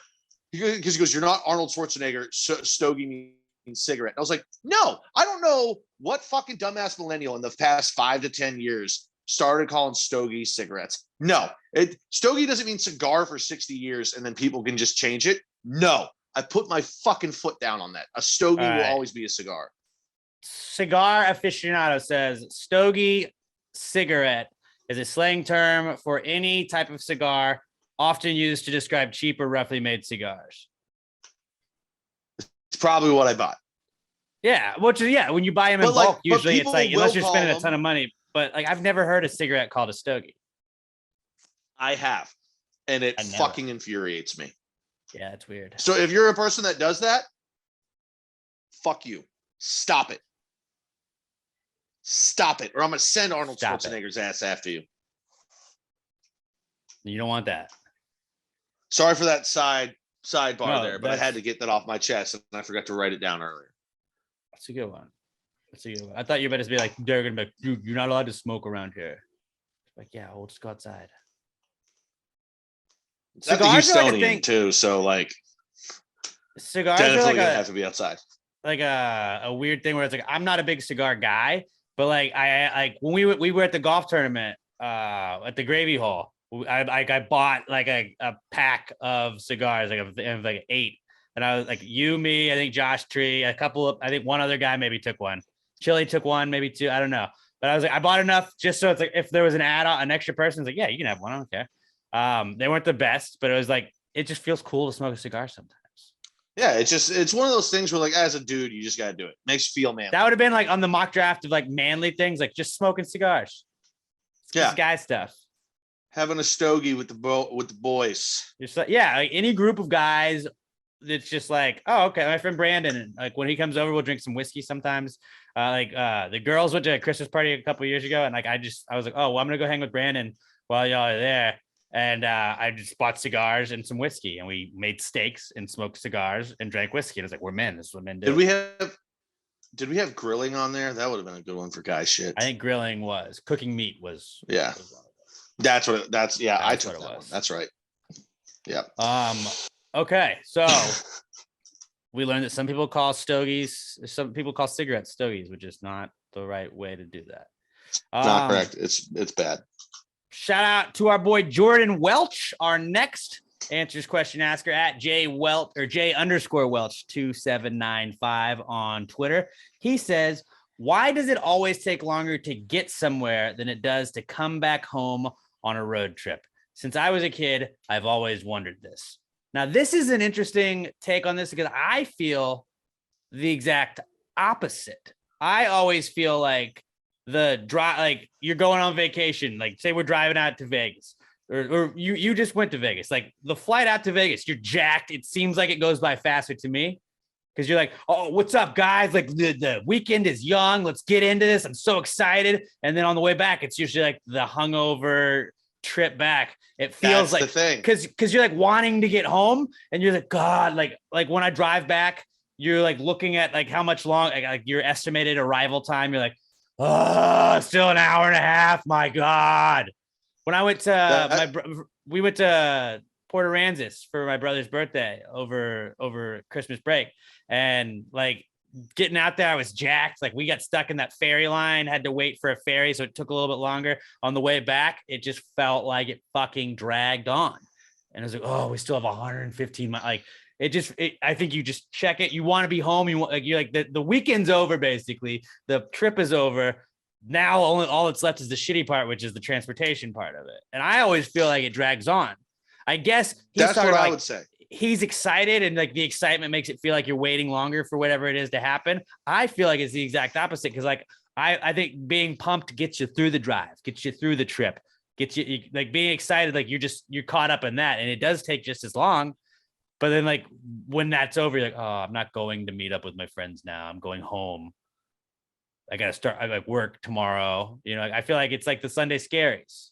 because he goes, you're not Arnold Schwarzenegger. Stogie means cigarette. And I was like, no, I don't know what fucking dumbass millennial in the past 5 to 10 years started calling stogie cigarettes. No, stogie doesn't mean cigar for 60 years and then people can just change it. No, I put my fucking foot down on that. A stogie will always be a cigar. Cigar aficionado says stogie cigarette is a slang term for any type of cigar, often used to describe cheap or roughly made cigars. It's probably what I bought. Yeah, which is when you buy them in But, like, bulk, but usually it's people like unless will you're spending call a ton them- of money. But like I've never heard a cigarette called a stogie. I have, and it I never. fucking infuriates me. Yeah, it's weird. So if you're a person that does that, fuck you. Stop it. Stop it, or I'm gonna send Arnold Stop it. Schwarzenegger's ass after you. You don't want that. Sorry for that sidebar No, there, but I had to get that off my chest, and I forgot to write it down earlier. That's a good one. That's a good one. I thought you were about to be like, they're gonna be like, dude, you're not allowed to smoke around here. Like, yeah, we'll just go outside. It's not the Cigars are like a Houstonian thing. too, so like Cigars are definitely like gonna a have to be outside. like a weird thing where it's like I'm not a big cigar guy, but like I like when we were at the golf tournament at the Gravy Hole, I bought like a pack of cigars, like 8, and I was like me, I think Josh Tree, a couple of, I think one other guy maybe took one, Chili took one, maybe 2, I don't know, but I was like I bought enough just so it's like if there was an add-on, an extra person, it's like yeah, you can have one, I don't care. They weren't the best, but it was like it just feels cool to smoke a cigar sometimes. Yeah, it's one of those things where like as a dude, you just gotta do it. Makes you feel man. That would have been like on the mock draft of like manly things, like just smoking cigars. It's Yeah. just guy stuff. Having a stogie with the boys. Just like, yeah, like any group of guys that's just like, oh, okay. My friend Brandon, like when he comes over, we'll drink some whiskey sometimes. The girls went to a Christmas party a couple of years ago, and like I was like, oh, well, I'm gonna go hang with Brandon while y'all are there. And I just bought cigars and some whiskey, and we made steaks and smoked cigars and drank whiskey. And it's like, we're men. This is what men do. Did we have grilling on there? That would have been a good one for guy shit. I think grilling was cooking meat was. Yeah. was one of those. I That's took what it that one. was. That's right. Yeah. Okay, so we learned that some people call cigarettes stogies, which is not the right way to do that. Not correct. It's bad. Shout out to our boy Jordan Welch, our next answers question asker at J_Welch 2795 on Twitter. He says, why does it always take longer to get somewhere than it does to come back home on a road trip? Since I was a kid, I've always wondered this. Now, this is an interesting take on this because I feel the exact opposite. I always feel like the drive, like you're going on vacation, like say we're driving out to Vegas, or you just went to Vegas, like the flight out to Vegas, you're jacked. It seems like it goes by faster to me because you're like, oh, what's up, guys? Like the weekend is young. Let's get into this. I'm so excited. And then on the way back, it's usually like the hungover trip back. It feels That's like the thing. because you're like wanting to get home, and you're like, God, like when I drive back, you're like looking at like how much long, like your estimated arrival time. You're like, oh, still an hour and a half. My God. When I went to we went to Port Aransas for my brother's birthday over Christmas break, and like getting out there, I was jacked. Like we got stuck in that ferry line, had to wait for a ferry, so it took a little bit longer. On the way back, it just felt like it fucking dragged on, and I was like, oh, we still have 115 miles. Like I think you just check it. You want to be home. You're like the weekend's over. Basically, the trip is over. Now all that's left is the shitty part, which is the transportation part of it. And I always feel like it drags on. I guess That's what I would say. He's excited, and like the excitement makes it feel like you're waiting longer for whatever it is to happen. I feel like it's the exact opposite because like I think being pumped gets you through the drive, gets you through the trip. gets you like being excited, like you're caught up in that, and it does take just as long. But then like when that's over, you're like, oh, I'm not going to meet up with my friends now. I'm going home. I gotta start. I like work tomorrow. You know, I feel like it's like the Sunday scaries.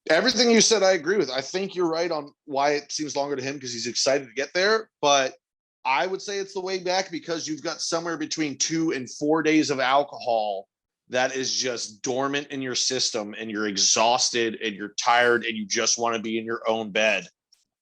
Everything you said, I agree with. I think you're right on why it seems longer to him because he's excited to get there. But I would say it's the way back because you've got somewhere between 2 and 4 days of alcohol that is just dormant in your system, and you're exhausted and you're tired and you just want to be in your own bed.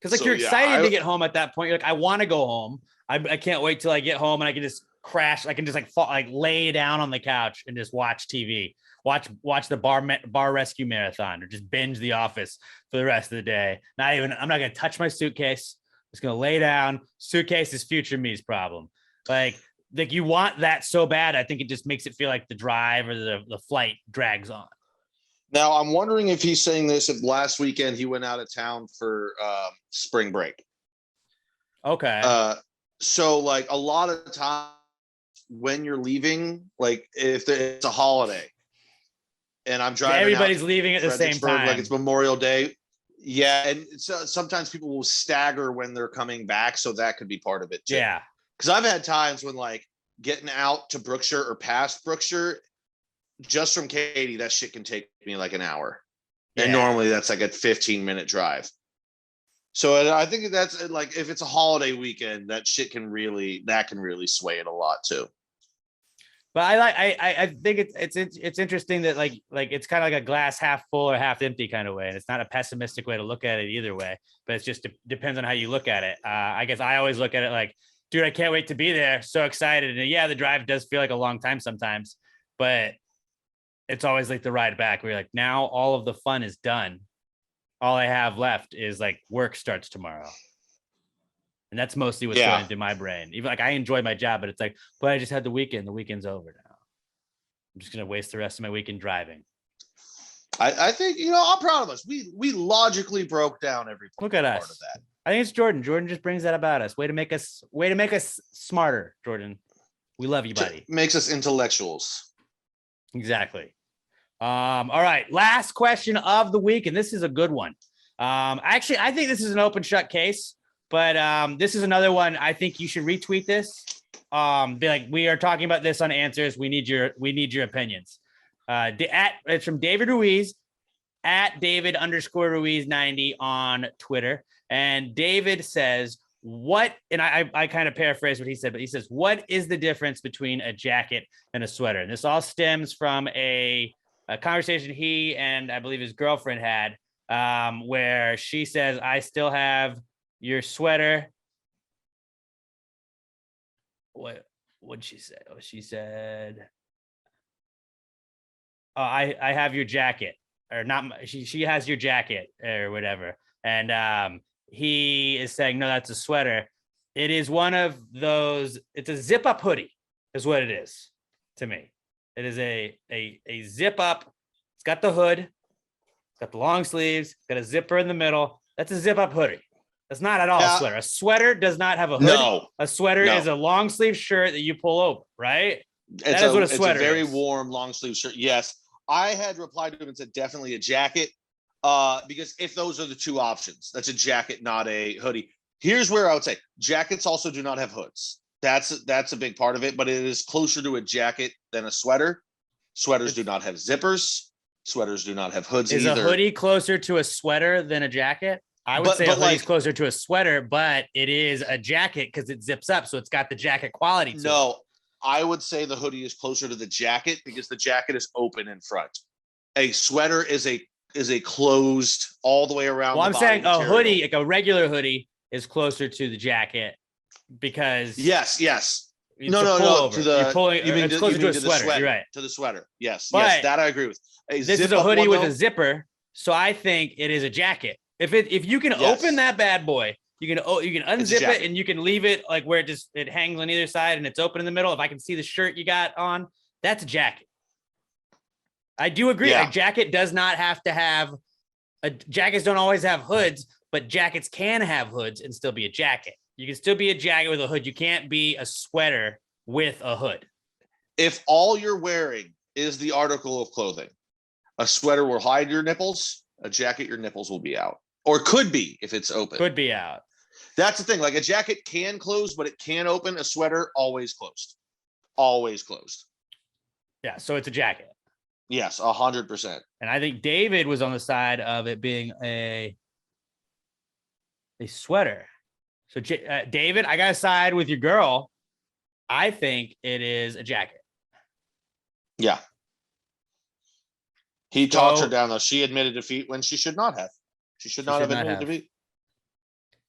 Because like you're excited to get home at that point. You're like, I want to go home. I can't wait till I get home and I can just crash. I can just like fall, like lay down on the couch and just watch TV, watch the bar rescue marathon, or just binge The Office for the rest of the day. I'm not going to touch my suitcase. I'm just going to lay down. Suitcase is future me's problem. Like you want that so bad. I think it just makes it feel like the drive or the flight drags on. Now, I'm wondering if he's saying this if last weekend he went out of town for spring break. Okay. So like a lot of times when you're leaving, like if it's a holiday and I'm driving, everybody's leaving at the same time. Like it's Memorial Day. Yeah. And so sometimes people will stagger when they're coming back. So that could be part of it too. Yeah. Because I've had times when like getting out to Brookshire or past Brookshire, just from Katy, that shit can take me like an hour. Yeah. And normally that's like a 15-minute drive. So I think that's like, if it's a holiday weekend, that can really sway it a lot too. But I think it's interesting that like it's kind of like a glass half full or half empty kind of way. And it's not a pessimistic way to look at it either way, but it's just depends on how you look at it. I guess I always look at it like, dude, I can't wait to be there. So excited. And yeah, the drive does feel like a long time sometimes, but it's always like the ride back where you're like, now all of the fun is done. All I have left is like work starts tomorrow. And that's mostly what's going through my brain. Even like I enjoy my job, but it's like, but I just had the weekend. The weekend's over now. I'm just going to waste the rest of my weekend driving. I think, I'm proud of us. We logically broke down every part of that. I think it's Jordan. Jordan just brings that about us. Way to make us smarter, Jordan. We love you, buddy. Makes us intellectuals. Exactly. All right. Last question of the week. And this is a good one. Actually, I think this is an open shut case, but this is another one. I think you should retweet this. Be like, we are talking about this on Answers. We need your opinions. It's from David Ruiz at David_Ruiz 90 on Twitter. And David says, and I kind of paraphrase what he said, but he says, what is the difference between a jacket and a sweater? And this all stems from a conversation he and I believe his girlfriend had, where she says, I still have your sweater. What'd she say? Oh, she said, I have your jacket, or not. She has your jacket or whatever. And he is saying, no, that's a sweater. It is one of those. It's a zip up hoodie is what it is to me. It is a zip up. It's got the hood. It's got the long sleeves. It's got a zipper in the middle. That's a zip up hoodie. That's not at all a sweater. A sweater does not have a hood. No. A sweater is a long sleeve shirt that you pull over, right? That is what a sweater is. It's a very warm long sleeve shirt. Yes. I had replied to him and said, definitely a jacket. Because if those are the two options, that's a jacket, not a hoodie. Here's where I would say jackets also do not have hoods. That's a big part of it, but it is closer to a jacket than a sweater. Sweaters do not have zippers. Sweaters do not have hoods either. Is a hoodie closer to a sweater than a jacket? I would say a hoodie is closer to a sweater, but it is a jacket because it zips up, so it's got the jacket quality to it. No, I would say the hoodie is closer to the jacket because the jacket is open in front. A sweater is a closed all the way around. Well, I'm saying a hoodie, like a regular hoodie, is closer to the jacket because yes. No. To the it's closer to a sweater. You're right. To the sweater. Yes. But yes, that I agree with. This is a hoodie with a zipper, so I think it is a jacket. If you can open that bad boy, you can unzip it and you can leave it like where it hangs on either side and it's open in the middle. If I can see the shirt you got on, that's a jacket. I do agree. Yeah. A jacket does not have to have jackets don't always have hoods, but jackets can have hoods and still be a jacket. You can still be a jacket with a hood. You can't be a sweater with a hood. If all you're wearing is the article of clothing, a sweater will hide your nipples. A jacket, your nipples will be out, or could be if it's open. Could be out. That's the thing. Like a jacket can close, but it can open. A sweater always closed. Always closed. Yeah, so it's a jacket. Yes, 100%. And I think David was on the side of it being a sweater. So David, I gotta side with your girl. I think it is a jacket. Yeah. He talked her down though. She admitted defeat when she should not have. She should not have admitted defeat.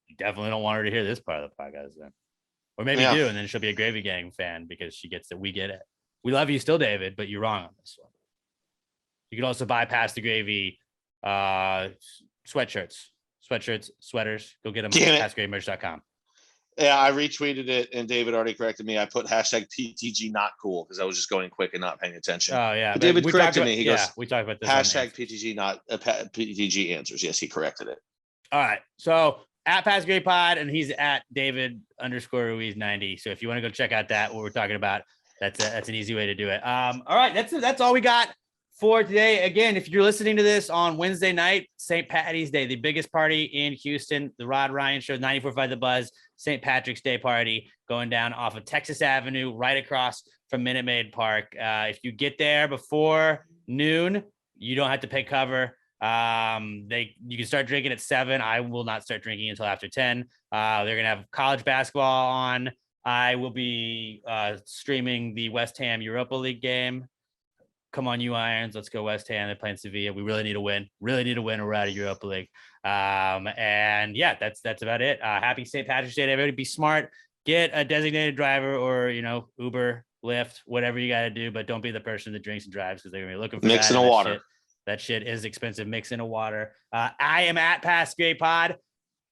You definitely don't want her to hear this part of the podcast then. Or maybe you do, and then she'll be a Gravy Gang fan because she gets that we get it. We love you still, David, but you're wrong on this one. You can also bypass the Gravy sweatshirts, sweaters. Go get them at passgravymerch.com. Yeah, I retweeted it and David already corrected me. I put hashtag PTG not cool because I was just going quick and not paying attention. Oh, yeah. But David corrected me. He goes, we talked about this. Hashtag PTG not PTG answers. Yes, he corrected it. All right. So at PassGravyPod, and he's at David_Ruiz90. So if you want to go check out what we're talking about, that's an easy way to do it. All right. That's all we got for today. Again, if you're listening to this on Wednesday night, St. Patty's Day, the biggest party in Houston, the Rod Ryan Show, 94.5 The Buzz, St. Patrick's Day party going down off of Texas Avenue, right across from Minute Maid Park. If you get there before noon, you don't have to pay cover. You can start drinking at 7. I will not start drinking until after 10. They're going to have college basketball on. I will be streaming the West Ham Europa League game. Come on, you Irons. Let's go West Ham. They're playing Sevilla. We really need to win. We're out of Europa League. And yeah, that's about it. Happy St. Patrick's Day to everybody. Be smart. Get a designated driver or, Uber, Lyft, whatever you got to do. But don't be the person that drinks and drives because they're going to be looking for mixing a water. That shit is expensive. Mixing a water. I am at PassGravyPod.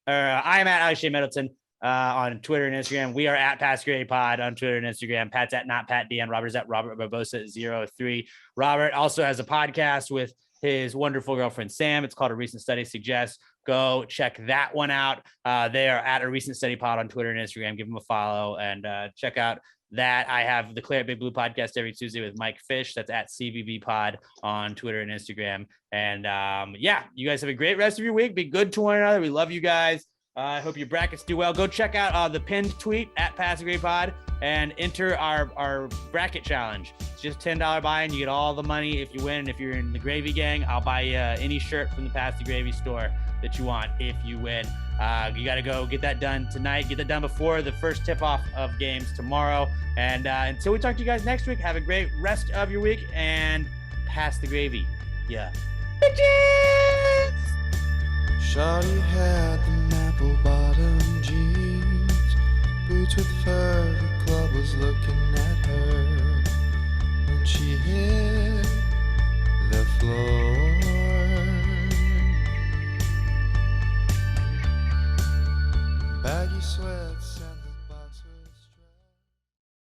I am at Alex J. Middleton. On Twitter and Instagram. We are at PassGravyPod on Twitter and Instagram. Pat's at not Pat Dan. Robert's at Robert Barbosa03. Robert also has a podcast with his wonderful girlfriend Sam. It's called A Recent Study Suggests. Go check that one out. They are at A Recent Study Pod on Twitter and Instagram. Give them a follow and check out that. I have the Claire Big Blue podcast every Tuesday with Mike Fish. That's at CBB Pod on Twitter and Instagram. And yeah, you guys have a great rest of your week. Be good to one another. We love you guys. I hope your brackets do well. Go check out the pinned tweet at PassGravyPod and enter our bracket challenge. It's just $10 buy-in. You get all the money if you win. And if you're in the Gravy Gang, I'll buy you any shirt from the Pass the Gravy store that you want if you win. You got to go get that done tonight. Get that done before the first tip-off of games tomorrow. And until we talk to you guys next week, have a great rest of your week and pass the gravy. Yeah. Bitches! Shawty had the apple bottom jeans, boots with fur, the club was looking at her, and she hit the floor. Baggy sweats and